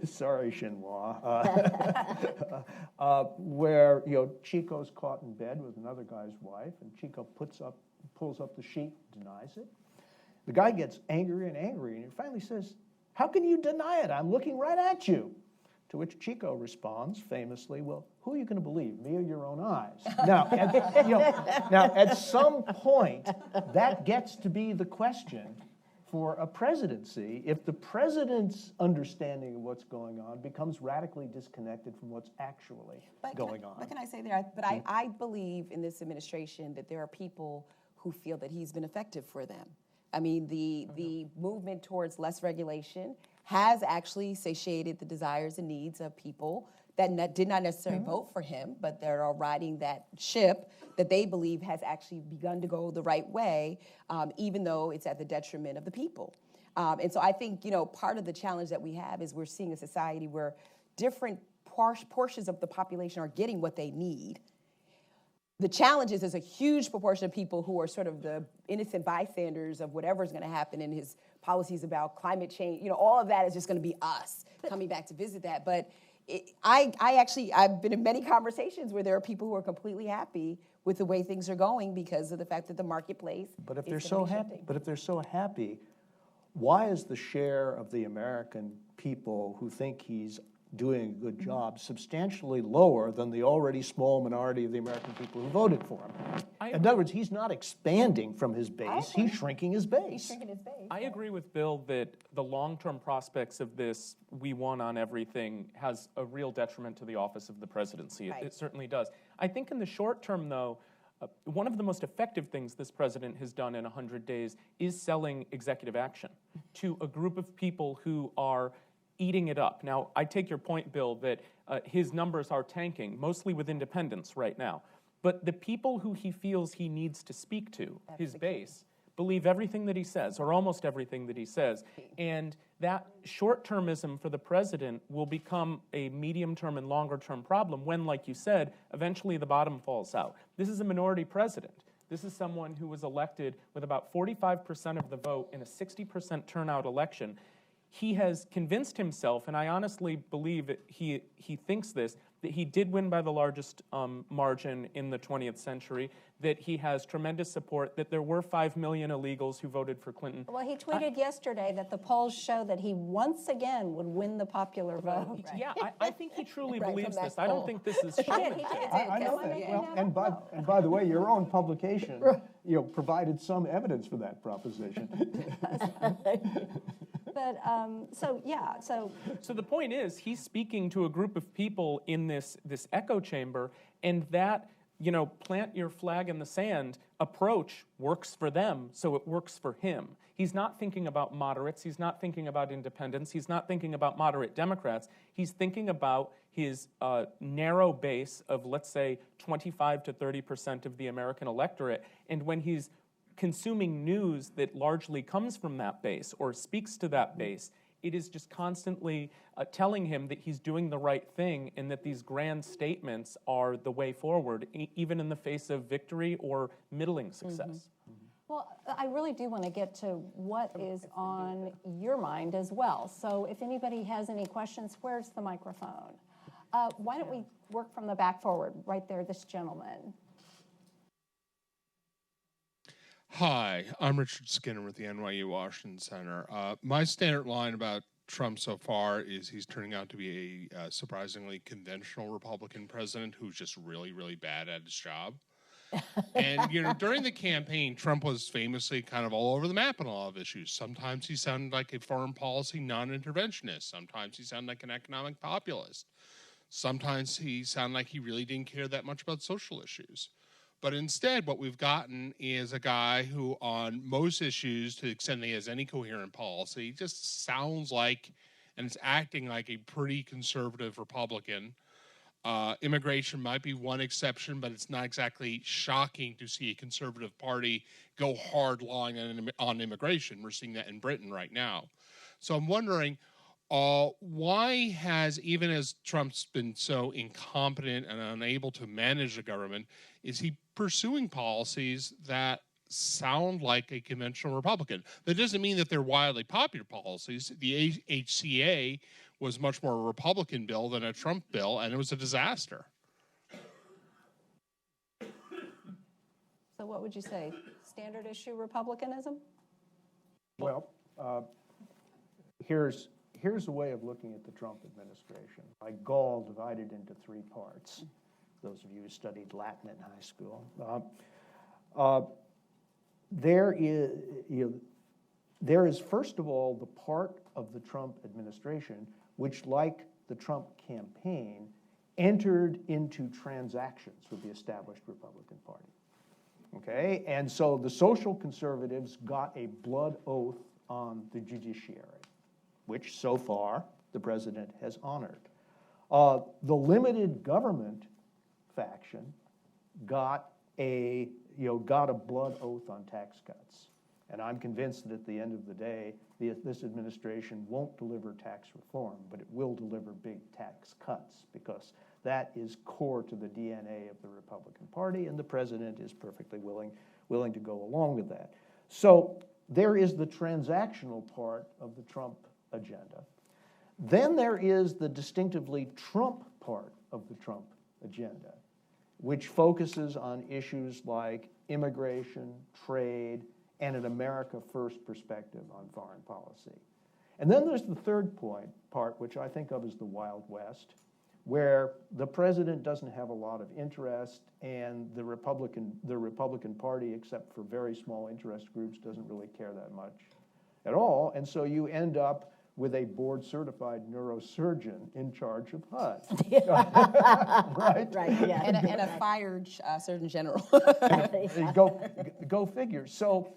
sorry, Chinois, where, you know, Chico's caught in bed with another guy's wife, and Chico pulls up the sheet, denies it. The guy gets angrier and angrier, and he finally says, "How can you deny it? I'm looking right at you." To which Chico responds famously, "Well, who are you going to believe, me or your own eyes?" Now, at some point, that gets to be the question for a presidency if the president's understanding of what's going on becomes radically disconnected from what's actually going on. But can I say there, I believe in this administration that there are people who feel that he's been effective for them. I mean, the movement towards less regulation has actually satiated the desires and needs of people that did not necessarily vote for him, but that are riding that ship that they believe has actually begun to go the right way, even though it's at the detriment of the people. And so I think, you know, part of the challenge that we have is we're seeing a society where different portions of the population are getting what they need. The challenge is there's a huge proportion of people who are sort of the innocent bystanders of whatever's going to happen in his policies about climate change. You know, all of that is just going to be us coming back to visit that. But I've been in many conversations where there are people who are completely happy with the way things are going because of the fact that the marketplace But if is they're gonna so be happy, shifting. why is the share of the American people who think he's doing a good job substantially lower than the already small minority of the American people who voted for him? In other words, he's not expanding from his base, he's shrinking his base. He's shrinking his base. I agree with Bill that the long-term prospects of this "we won on everything" has a real detriment to the office of the presidency. It certainly does. I think in the short term, though, one of the most effective things this president has done in 100 days is selling executive action to a group of people who are eating it up. Now, I take your point, Bill, that his numbers are tanking, mostly with independents right now. But the people who he feels he needs to speak to, his base, believe everything that he says, or almost everything that he says. And that short-termism for the president will become a medium-term and longer-term problem when, like you said, eventually the bottom falls out. This is a minority president. This is someone who was elected with about 45% of the vote in a 60% turnout election. He has convinced himself, and I honestly believe that he thinks this, that he did win by the largest margin in the 20th century, that he has tremendous support, that there were 5 million illegals who voted for Clinton. Well, he tweeted yesterday that the polls show that he once again would win the popular vote. Yeah, I think he truly Right, believes from that this. I don't poll. think this is showmanship. I know that. Well, and by the way, your own publication, provided some evidence for that proposition. But So the point is, he's speaking to a group of people in this echo chamber, and that plant your flag in the sand approach works for them, so it works for him. He's not thinking about moderates. He's not thinking about independents. He's not thinking about moderate Democrats. He's thinking about his narrow base of, let's say, 25 to 30% of the American electorate. And when he's consuming news that largely comes from that base or speaks to that base, it is just constantly telling him that he's doing the right thing and that these grand statements are the way forward, even in the face of victory or middling success. Well, I really do want to get to what is on your mind as well. So if anybody has any questions, where's the microphone? Why don't we work from the back forward, right there, this gentleman. Hi, I'm Richard Skinner with the NYU Washington Center. My standard line about Trump so far is he's turning out to be a surprisingly conventional Republican president who's just really, really bad at his job. And, during the campaign, Trump was famously kind of all over the map on a lot of issues. Sometimes he sounded like a foreign policy non-interventionist. Sometimes he sounded like an economic populist. Sometimes he sounded like he really didn't care that much about social issues. But instead, what we've gotten is a guy who, on most issues, to the extent that he has any coherent policy, just sounds like and is acting like a pretty conservative Republican. Immigration might be one exception, but it's not exactly shocking to see a conservative party go hard line on immigration. We're seeing that in Britain right now. So I'm wondering, why has, even as Trump's been so incompetent and unable to manage the government, is he pursuing policies that sound like a conventional Republican? That doesn't mean that they're wildly popular policies. The HCA was much more a Republican bill than a Trump bill, and it was a disaster. So what would you say? Standard issue Republicanism? Well, here's a way of looking at the Trump administration. Like Gaul divided into three parts. Those of you who studied Latin in high school. There is, first of all, the part of the Trump administration which, like the Trump campaign, entered into transactions with the established Republican Party. Okay? And so the social conservatives got a blood oath on the judiciary, which so far the president has honored. The limited government faction got a blood oath on tax cuts. And I'm convinced that at the end of the day, this administration won't deliver tax reform, but it will deliver big tax cuts because that is core to the DNA of the Republican Party, and the president is perfectly willing to go along with that. So there is the transactional part of the Trump agenda. Then there is the distinctively Trump part of the Trump agenda, which focuses on issues like immigration, trade, and an America First perspective on foreign policy. And then there's the third part, which I think of as the Wild West, where the president doesn't have a lot of interest, and the Republican Party, except for very small interest groups, doesn't really care that much at all. And so you end up with a board-certified neurosurgeon in charge of HUD. Right? Right, yeah. And a fired Surgeon General. Go figure. So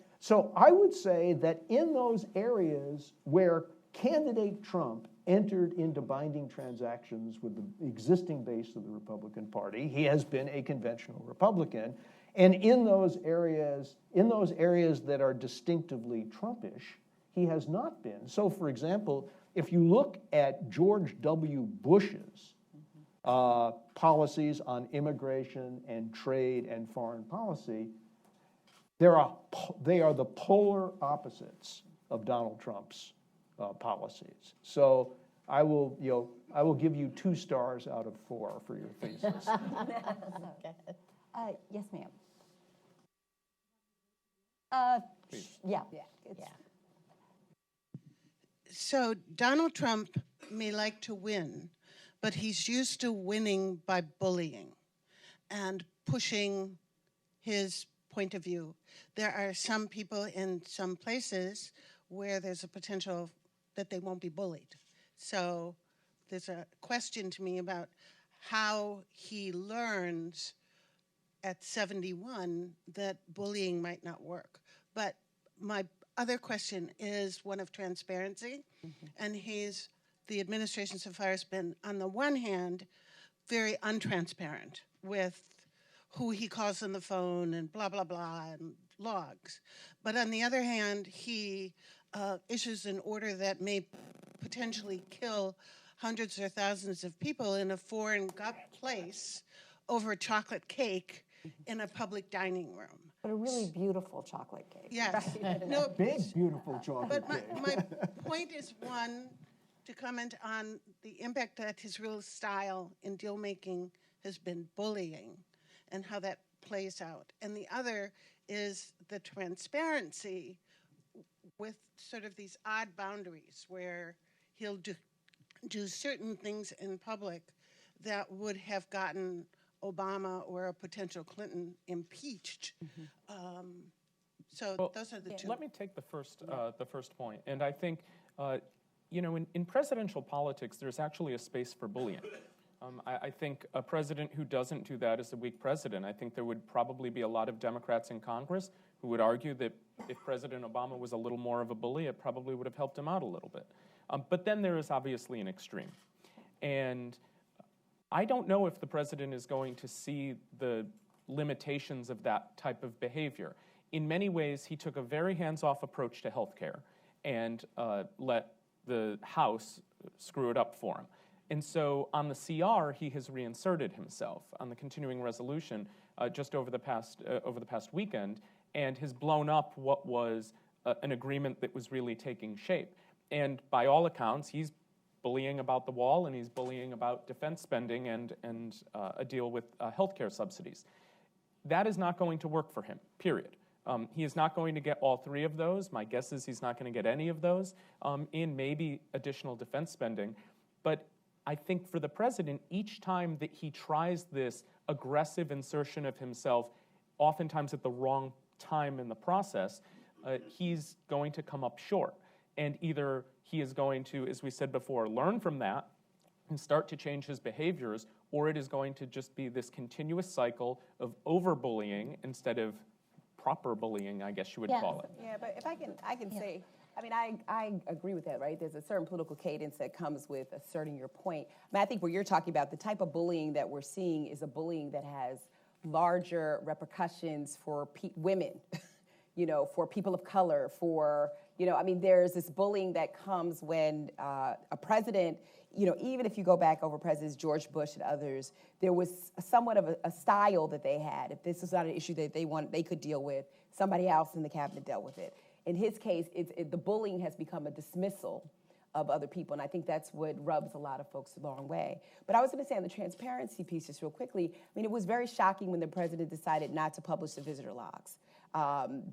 I would say that in those areas where candidate Trump entered into binding transactions with the existing base of the Republican Party, he has been a conventional Republican. And in those areas that are distinctively Trumpish, he has not been. So, for example, if you look at George W. Bush's policies on immigration and trade and foreign policy, they are the polar opposites of Donald Trump's policies. So I will give you 2 stars out of 4 for your thesis. Yes, ma'am. Yeah. So Donald Trump may like to win, but he's used to winning by bullying and pushing his point of view. There are some people in some places where there's a potential that they won't be bullied. So there's a question to me about how he learns at 71 that bullying might not work. But my other question is one of transparency, and the administration so far has been, on the one hand, very untransparent with who he calls on the phone and blah, blah, blah, and logs. But on the other hand, he issues an order that may potentially kill hundreds or thousands of people in a foreign place over chocolate cake in a public dining room. But a really beautiful chocolate cake. Yes. Right? No, Big, beautiful chocolate but cake. my point is, one, to comment on the impact that his real style in deal making has been bullying and how that plays out. And the other is the transparency with sort of these odd boundaries where he'll do certain things in public that would have gotten Obama or a potential Clinton impeached. So those are the two. Let me take the first point. And I think, in presidential politics, there's actually a space for bullying. I think a president who doesn't do that is a weak president. I think there would probably be a lot of Democrats in Congress who would argue that if President Obama was a little more of a bully, it probably would have helped him out a little bit. But then there is obviously an extreme. And I don't know if the president is going to see the limitations of that type of behavior. In many ways, he took a very hands-off approach to healthcare and let the House screw it up for him. And so on the CR, he has reinserted himself on the continuing resolution just over the past weekend, and has blown up what was an agreement that was really taking shape. And by all accounts, he's bullying about the wall, and he's bullying about defense spending and a deal with healthcare subsidies. That is not going to work for him, period. He is not going to get all 3 of those. My guess is he's not going to get any of those in maybe additional defense spending. But I think for the president, each time that he tries this aggressive insertion of himself, oftentimes at the wrong time in the process, he's going to come up short. And either he is going to, as we said before, learn from that and start to change his behaviors, or it is going to just be this continuous cycle of over-bullying instead of proper bullying, I guess you would call it. Yeah, but if I can say, I mean, I agree with that, right? There's a certain political cadence that comes with asserting your point. I think what you're talking about, the type of bullying that we're seeing is a bullying that has larger repercussions for women, for people of color, for, there's this bullying that comes when a president, even if you go back over Presidents George Bush and others, there was somewhat of a style that they had. If this is not an issue that they could deal with, somebody else in the cabinet dealt with it. In his case, the bullying has become a dismissal of other people. And I think that's what rubs a lot of folks the wrong way. But I was going to say on the transparency piece just real quickly, I mean, it was very shocking when the president decided not to publish the visitor logs.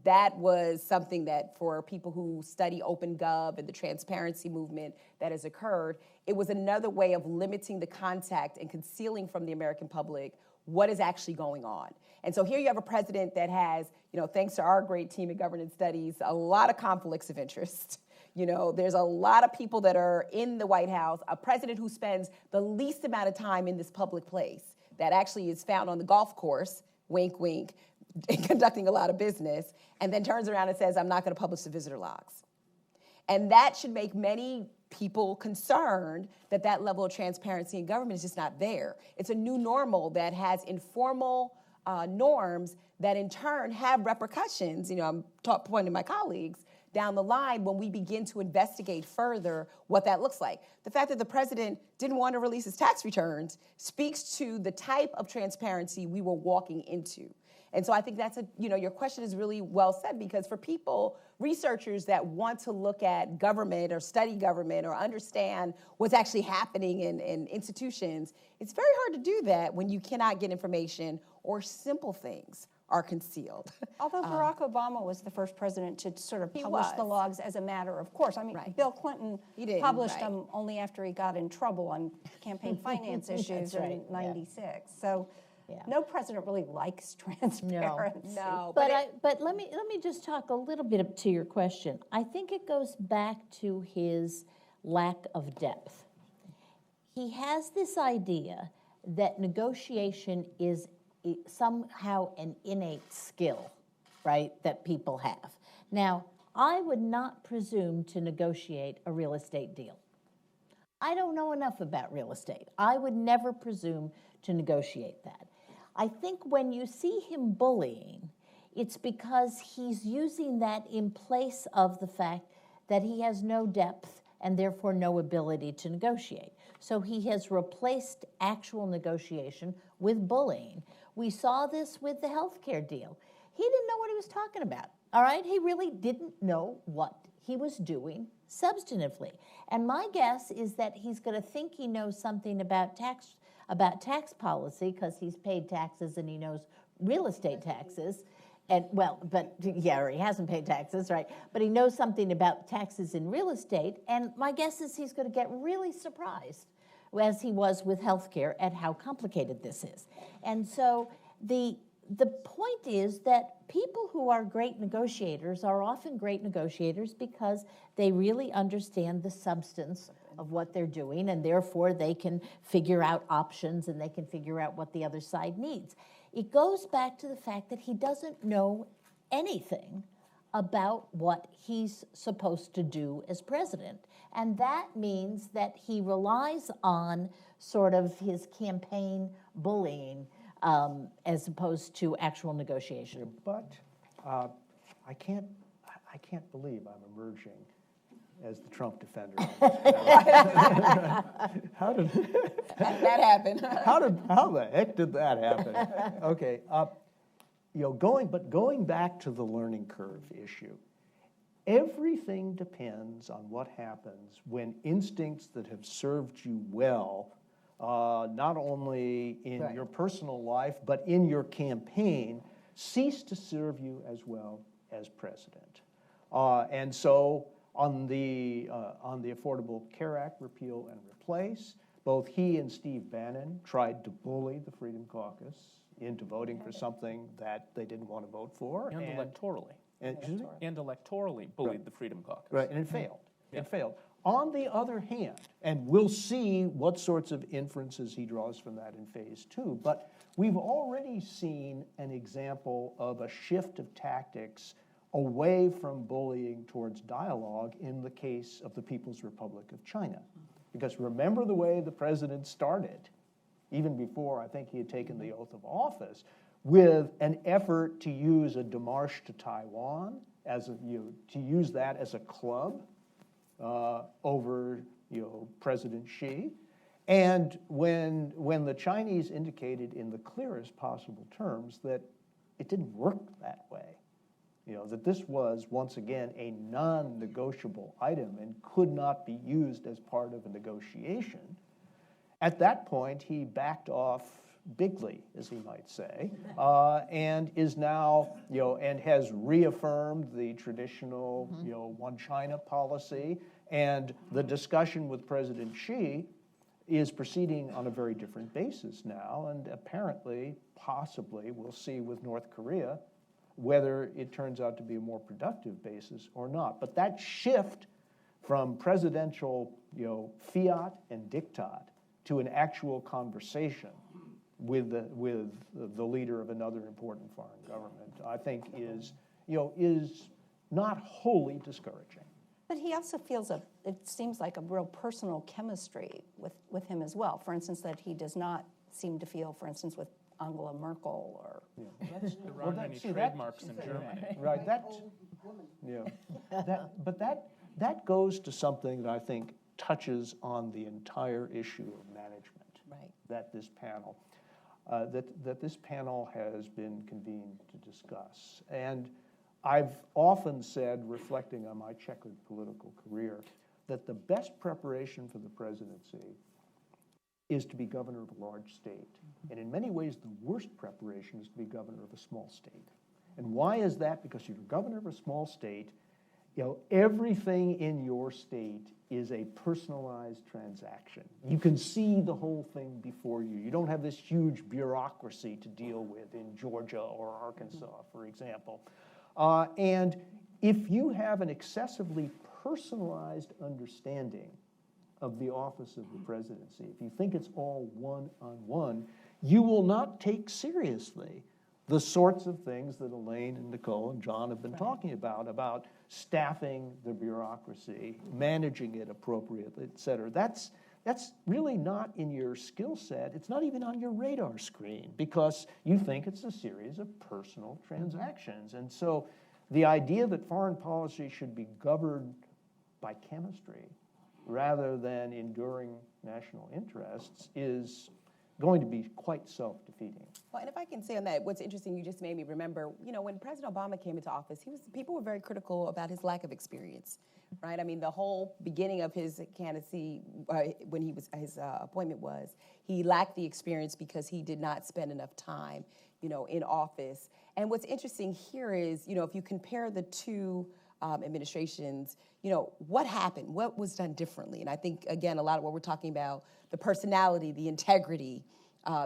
That was something that for people who study OpenGov and the transparency movement that has occurred, it was another way of limiting the contact and concealing from the American public what is actually going on. And so here you have a president that has, thanks to our great team at governance studies, a lot of conflicts of interest. There's a lot of people that are in the White House, a president who spends the least amount of time in this public place that actually is found on the golf course, wink, wink, conducting a lot of business, and then turns around and says, I'm not going to publish the visitor logs. And that should make many people concerned that that level of transparency in government is just not there. It's a new normal that has informal norms that in turn have repercussions. I'm pointing to my colleagues down the line when we begin to investigate further what that looks like. The fact that the president didn't want to release his tax returns speaks to the type of transparency we were walking into. And so I think that's your question is really well said, because for people, researchers that want to look at government or study government or understand what's actually happening in institutions, it's very hard to do that when you cannot get information or simple things are concealed. Although Barack Obama was the first president to sort of publish the logs as a matter of course. I mean, Bill Clinton published them only after he got in trouble on campaign finance issues in '96. So no president really likes transparency. No. But let me just talk a little bit to your question. I think it goes back to his lack of depth. He has this idea that negotiation is somehow an innate skill, right, that people have. Now, I would not presume to negotiate a real estate deal. I don't know enough about real estate. I would never presume to negotiate that. I think when you see him bullying, it's because he's using that in place of the fact that he has no depth and therefore no ability to negotiate. So he has replaced actual negotiation with bullying. We saw this with the healthcare deal. He didn't know what he was talking about, all right? He really didn't know what he was doing substantively. And my guess is that he's going to think he knows something about tax policy because he's paid taxes and he knows real estate taxes. And or he hasn't paid taxes, right? But he knows something about taxes in real estate. And my guess is he's going to get really surprised, as he was with healthcare, at how complicated this is. And so the point is that people who are great negotiators are often great negotiators because they really understand the substance of what they're doing, and therefore they can figure out options and they can figure out what the other side needs. It goes back to the fact that he doesn't know anything about what he's supposed to do as president. And that means that he relies on sort of his campaign bullying as opposed to actual negotiation. But I can't believe I'm emerging as the Trump defender. How did that happen? How the heck did that happen? Okay, going back to the learning curve issue, everything depends on what happens when instincts that have served you well, not only in your personal life but in your campaign, cease to serve you as well as president. And so on the Affordable Care Act repeal and replace, both he and Steve Bannon tried to bully the Freedom Caucus into voting for something that they didn't want to vote for. And electorally. And electorally bullied the Freedom Caucus. Right, and it failed. Yeah. It failed. On the other hand, and we'll see what sorts of inferences he draws from that in phase two, but we've already seen an example of a shift of tactics away from bullying towards dialogue in the case of the People's Republic of China. Because remember the way the president started, even before I think he had taken the oath of office, with an effort to use a démarche to Taiwan, to use that as a club over President Xi. And when the Chinese indicated in the clearest possible terms that it didn't work that way, that this was, once again, a non-negotiable item and could not be used as part of a negotiation, at that point, he backed off bigly, as he might say, and is now, and has reaffirmed the traditional, one China policy, and the discussion with President Xi is proceeding on a very different basis now, and apparently, possibly, we'll see with North Korea whether it turns out to be a more productive basis or not. But that shift from presidential, fiat and diktat to an actual conversation with the leader of another important foreign government, I think is not wholly discouraging. But he also feels it seems like a real personal chemistry with him as well. For instance, that he does not seem to feel, for instance, with Angela Merkel or. There aren't any trademarks in Germany. Right. That goes to something that I think touches on the entire issue of management. Right. That this panel has been convened to discuss. And I've often said, reflecting on my checkered political career, that the best preparation for the presidency is to be governor of a large state. And in many ways, the worst preparation is to be governor of a small state. And why is that? Because if you're governor of a small state, everything in your state is a personalized transaction. You can see the whole thing before you. You don't have this huge bureaucracy to deal with in Georgia or Arkansas, for example. And if you have an excessively personalized understanding of the office of the presidency, if you think it's all one-on-one, you will not take seriously the sorts of things that Elaine and Nicole and John have been talking about staffing the bureaucracy, managing it appropriately, et cetera. That's really not in your skill set. It's not even on your radar screen because you think it's a series of personal transactions. And so the idea that foreign policy should be governed by chemistry rather than enduring national interests is going to be quite self-defeating. Well, and if I can say on that, what's interesting, you just made me remember, when President Obama came into office, people were very critical about his lack of experience, right? I mean, the whole beginning of his candidacy, when his appointment was, he lacked the experience because he did not spend enough time, in office. And what's interesting here is, if you compare the two administrations, what happened? What was done differently? And I think, again, a lot of what we're talking about, the personality, the integrity,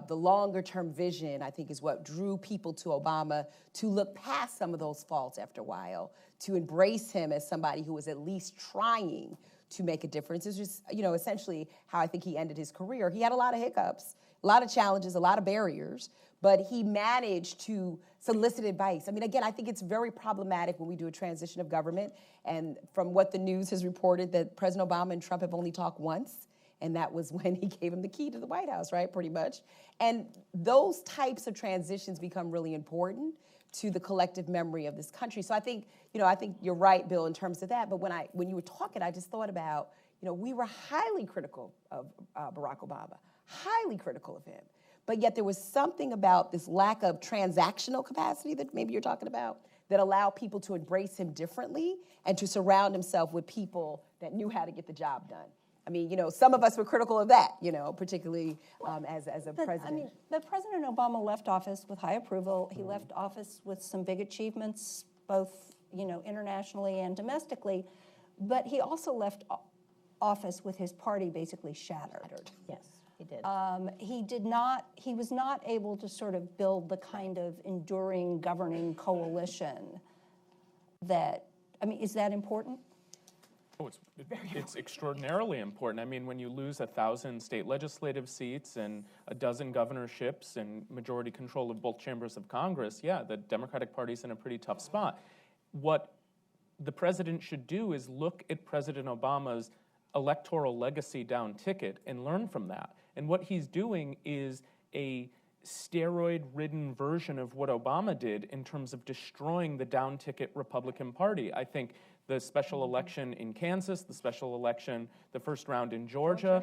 the longer-term vision, I think, is what drew people to Obama to look past some of those faults after a while, to embrace him as somebody who was at least trying to make a difference. It's just, essentially how I think he ended his career. He had a lot of hiccups, a lot of challenges, a lot of barriers, but he managed to solicit advice. I mean, again, I think it's very problematic when we do a transition of government, and from what the news has reported, that President Obama and Trump have only talked once, and that was when he gave him the key to the White House, right, pretty much. And those types of transitions become really important to the collective memory of this country. So I think you're right, Bill, in terms of that, but when you were talking, I just thought about, we were highly critical of Barack Obama, highly critical of him. But yet there was something about this lack of transactional capacity that maybe you're talking about that allowed people to embrace him differently and to surround himself with people that knew how to get the job done. I mean, some of us were critical of that, particularly as a president. I mean, but President Obama left office with high approval. He left office with some big achievements, both, internationally and domestically. But he also left office with his party basically shattered. Yes. He did. He was not able to sort of build the kind of enduring governing coalition that, is that important? Oh, it's extraordinarily important. I mean, when you lose 1,000 state legislative seats and a dozen governorships and majority control of both chambers of Congress, yeah, the Democratic Party's in a pretty tough spot. What the president should do is look at President Obama's electoral legacy down ticket and learn from that. And what he's doing is a steroid-ridden version of what Obama did in terms of destroying the down-ticket Republican Party. I think the special election in Kansas, the special election, the first round in Georgia,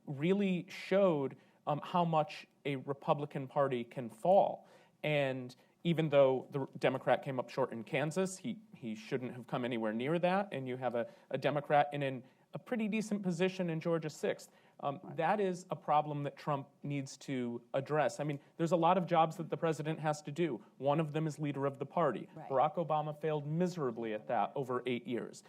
really showed how much a Republican Party can fall. And even though the Democrat came up short in Kansas, he shouldn't have come anywhere near that, and you have a Democrat in a pretty decent position in Georgia 6th. That is a problem that Trump needs to address. I mean, there's a lot of jobs that the president has to do. One of them is leader of the party. Right. Barack Obama failed miserably at that over 8 years.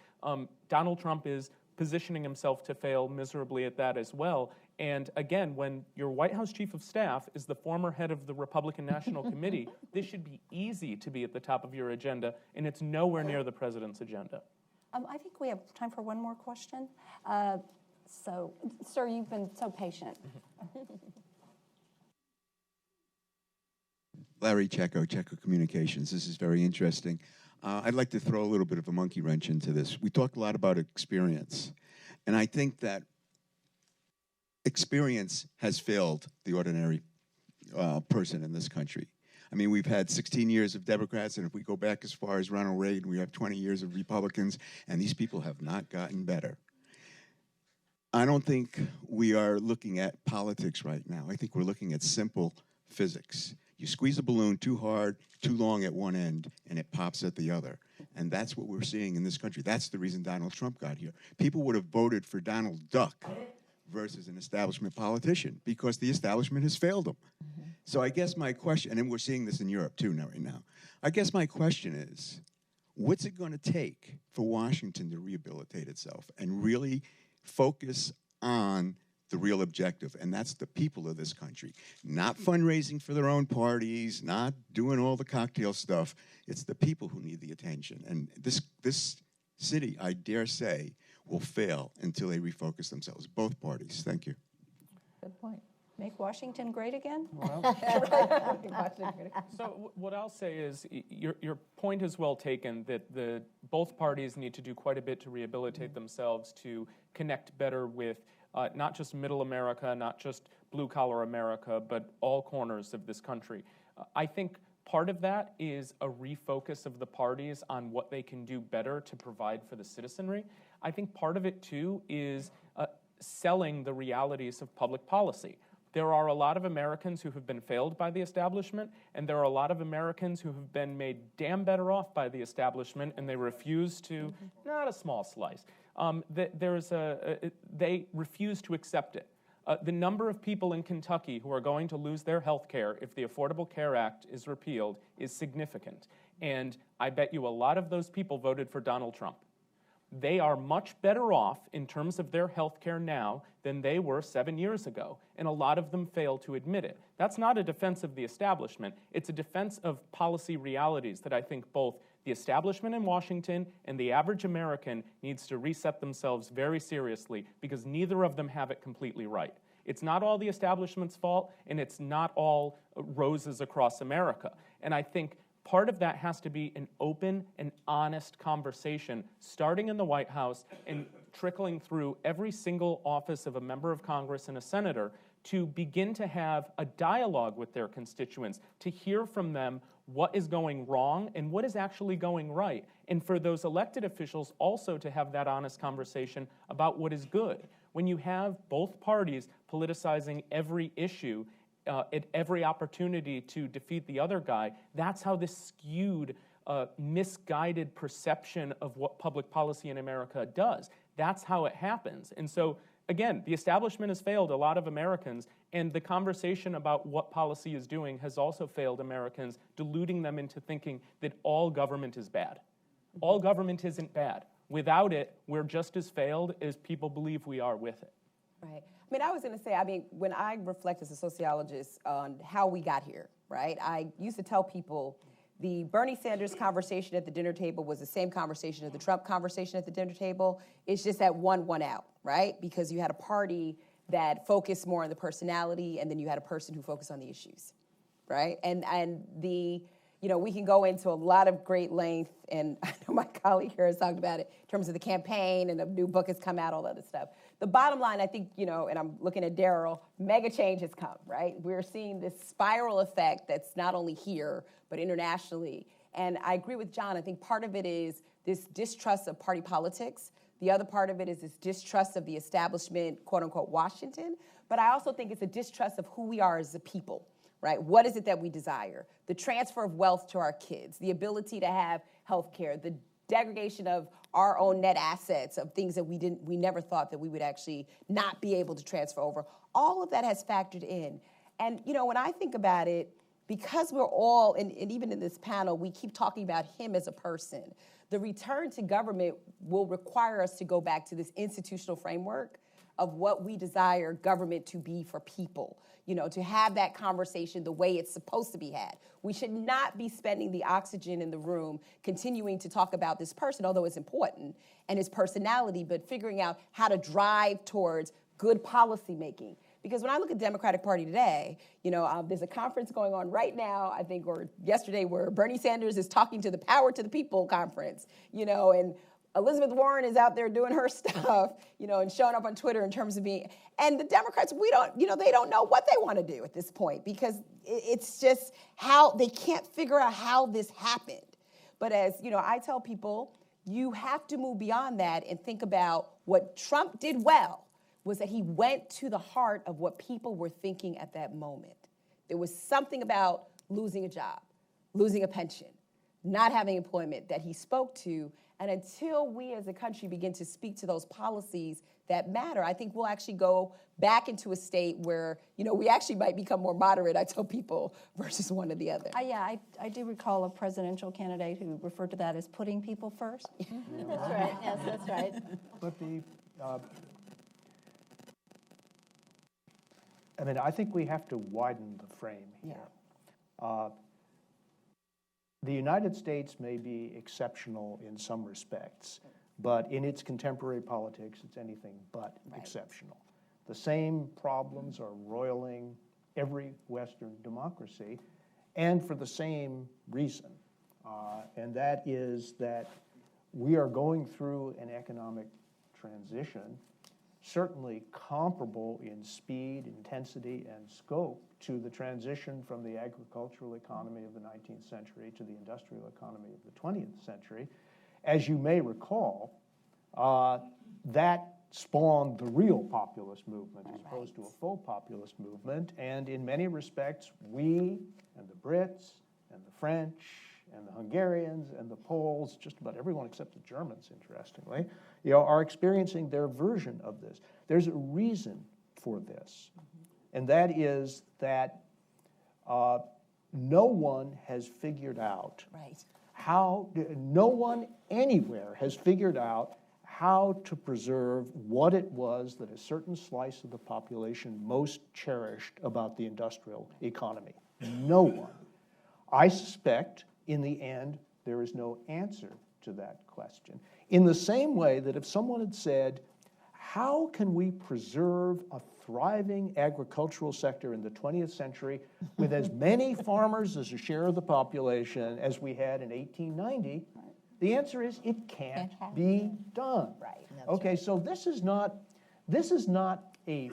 Donald Trump is positioning himself to fail miserably at that as well. And again, when your White House chief of staff is the former head of the Republican National Committee, this should be easy to be at the top of your agenda, and it's nowhere near the president's agenda. I think we have time for one more question. So, sir, you've been so patient. Larry Checo Communications. This is very interesting. I'd like to throw a little bit of a monkey wrench into this. We talked a lot about experience, and I think that experience has failed the ordinary person in this country. I mean, we've had 16 years of Democrats, and if we go back as far as Ronald Reagan, we have 20 years of Republicans, and these people have not gotten better. I don't think we are looking at politics right now. I think we're looking at simple physics. You squeeze a balloon too hard, too long at one end, and it pops at the other. And that's what we're seeing in this country. That's the reason Donald Trump got here. People would have voted for Donald Duck versus an establishment politician because the establishment has failed them. So I guess my question, and we're seeing this in Europe too right now, I guess my question is, what's it going to take for Washington to rehabilitate itself and really focus on the real objective, and that's the people of this country. Not fundraising for their own parties, not doing all the cocktail stuff. It's the people who need the attention. And this city, I dare say, will fail until they refocus themselves, both parties. Thank you. Good point. Make Washington great again? So what I'll say is your point is well taken that both parties need to do quite a bit to rehabilitate themselves, to connect better with not just middle America, not just blue-collar America, but all corners of this country. I think part of that is a refocus of the parties on what they can do better to provide for the citizenry. I think part of it, too, is selling the realities of public policy. There are a lot of Americans who have been failed by the establishment, and there are a lot of Americans who have been made damn better off by the establishment, and they refuse to, not a small slice, they refuse to accept it. The number of people in Kentucky who are going to lose their health care if the Affordable Care Act is repealed is significant. And I bet you a lot of those people voted for Donald Trump. They are much better off in terms of their health care now than they were 7 years ago, and a lot of them fail to admit it. That's not a defense of the establishment. It's a defense of policy realities that I think both the establishment in Washington and the average American needs to reset themselves very seriously, because neither of them have it completely right. It's not all the establishment's fault, and it's not all roses across America. And I think part of that has to be an open and honest conversation, starting in the White House and trickling through every single office of a member of Congress and a senator, to begin to have a dialogue with their constituents, to hear from them what is going wrong and what is actually going right, and for those elected officials also to have that honest conversation about what is good. When you have both parties politicizing every issue, at every opportunity to defeat the other guy, that's how this skewed, misguided perception of what public policy in America does. That's how it happens. And so, again, the establishment has failed a lot of Americans, and the conversation about what policy is doing has also failed Americans, deluding them into thinking that all government is bad. All government isn't bad. Without it, we're just as failed as people believe we are with it. Right. I mean, I was going to say, when I reflect as a sociologist on how we got here, right, I used to tell people the Bernie Sanders conversation at the dinner table was the same conversation as the Trump conversation at the dinner table. It's just that one won out, right? Because you had a party that focused more on the personality, and then you had a person who focused on the issues, right? And we can go into a lot of great length, and I know my colleague here has talked about it in terms of the campaign, and a new book has come out, all that other stuff. The bottom line, I think, and I'm looking at Daryl, mega change has come, right? We're seeing this spiral effect that's not only here, but internationally. And I agree with John. I think part of it is this distrust of party politics. The other part of it is this distrust of the establishment, quote unquote, Washington. But I also think it's a distrust of who we are as a people. right? What is it that we desire? The transfer of wealth to our kids, the ability to have health care, the degradation of our own net assets, of things that we never thought that we would actually not be able to transfer over. All of that has factored in. And, you know, when I think about it, because we're all, and even in this panel, we keep talking about him as a person, the return to government will require us to go back to this institutional framework of what we desire government to be for people, you know, to have that conversation the way it's supposed to be had. We should not be spending the oxygen in the room continuing to talk about this person, although it's important, and his personality, but figuring out how to drive towards good policy making. Because when I look at the Democratic Party today, you know, there's a conference going on right now, I think, or yesterday, where Bernie Sanders is talking to the Power to the People conference, you know, and Elizabeth Warren is out there doing her stuff, you know, and showing up on Twitter in terms of being, and the Democrats, we don't, you know, they don't know what they want to do at this point, because it's just how, they can't figure out how this happened. But as, you know, I tell people, you have to move beyond that and think about what Trump did well, was that he went to the heart of what people were thinking at that moment. There was something about losing a job, losing a pension, not having employment that he spoke to. And until we as a country begin to speak to those policies that matter, I think we'll actually go back into a state where, you know, we actually might become more moderate, I tell people, versus one or the other. Yeah, I do recall a presidential candidate who referred to that as putting people first. That's right, yes, that's right. But I mean, I think we have to widen the frame here. Yeah. The United States may be exceptional in some respects, but in its contemporary politics, it's anything but exceptional. The same problems are roiling every Western democracy, and for the same reason, and that is that we are going through an economic transition, certainly comparable in speed, intensity, and scope to the transition from the agricultural economy of the 19th century to the industrial economy of the 20th century. As you may recall, that spawned the real populist movement as opposed to a full populist movement, and in many respects, we and the Brits and the French and the Hungarians and the Poles, just about everyone except the Germans, interestingly, you know, are experiencing their version of this. There's a reason for this, and that is that no one has figured out how, no one anywhere has figured out how to preserve what it was that a certain slice of the population most cherished about the industrial economy. No one. I suspect, in the end, there is no answer to that question. In the same way that if someone had said, how can we preserve a thriving agricultural sector in the 20th century with as many farmers as a share of the population as we had in 1890, the answer is it can't be done. Okay, so this is not a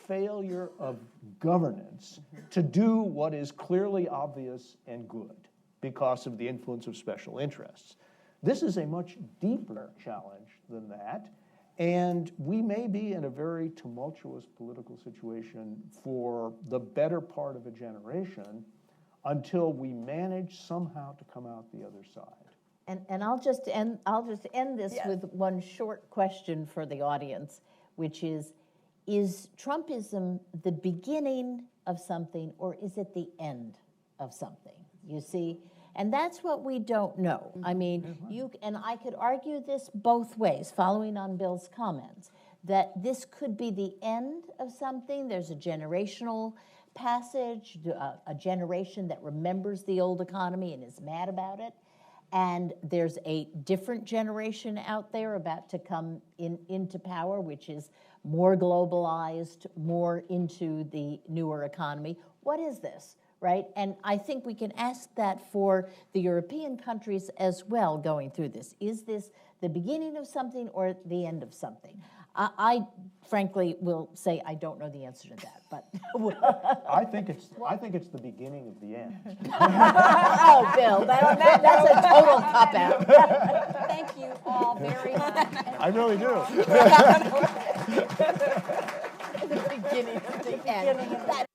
failure of governance to do what is clearly obvious and good because of the influence of special interests. This is a much deeper challenge than that, and we may be in a very tumultuous political situation for the better part of a generation until we manage somehow to come out the other side. And I'll just end this with one short question for the audience, which is Trumpism the beginning of something, or is it the end of something? You see? And that's what we don't know. I mean, and I could argue this both ways, following on Bill's comments, that this could be the end of something. There's a generational passage, a generation that remembers the old economy and is mad about it. And there's a different generation out there about to come into power, which is more globalized, more into the newer economy. What is this, right? And I think we can ask that for the European countries as well going through this. Is this the beginning of something or the end of something? I frankly will say I don't know the answer to that, but I think it's the beginning of the end. Oh, Bill, that's a total cop-out. Thank you all very much. I really do. The beginning of the end.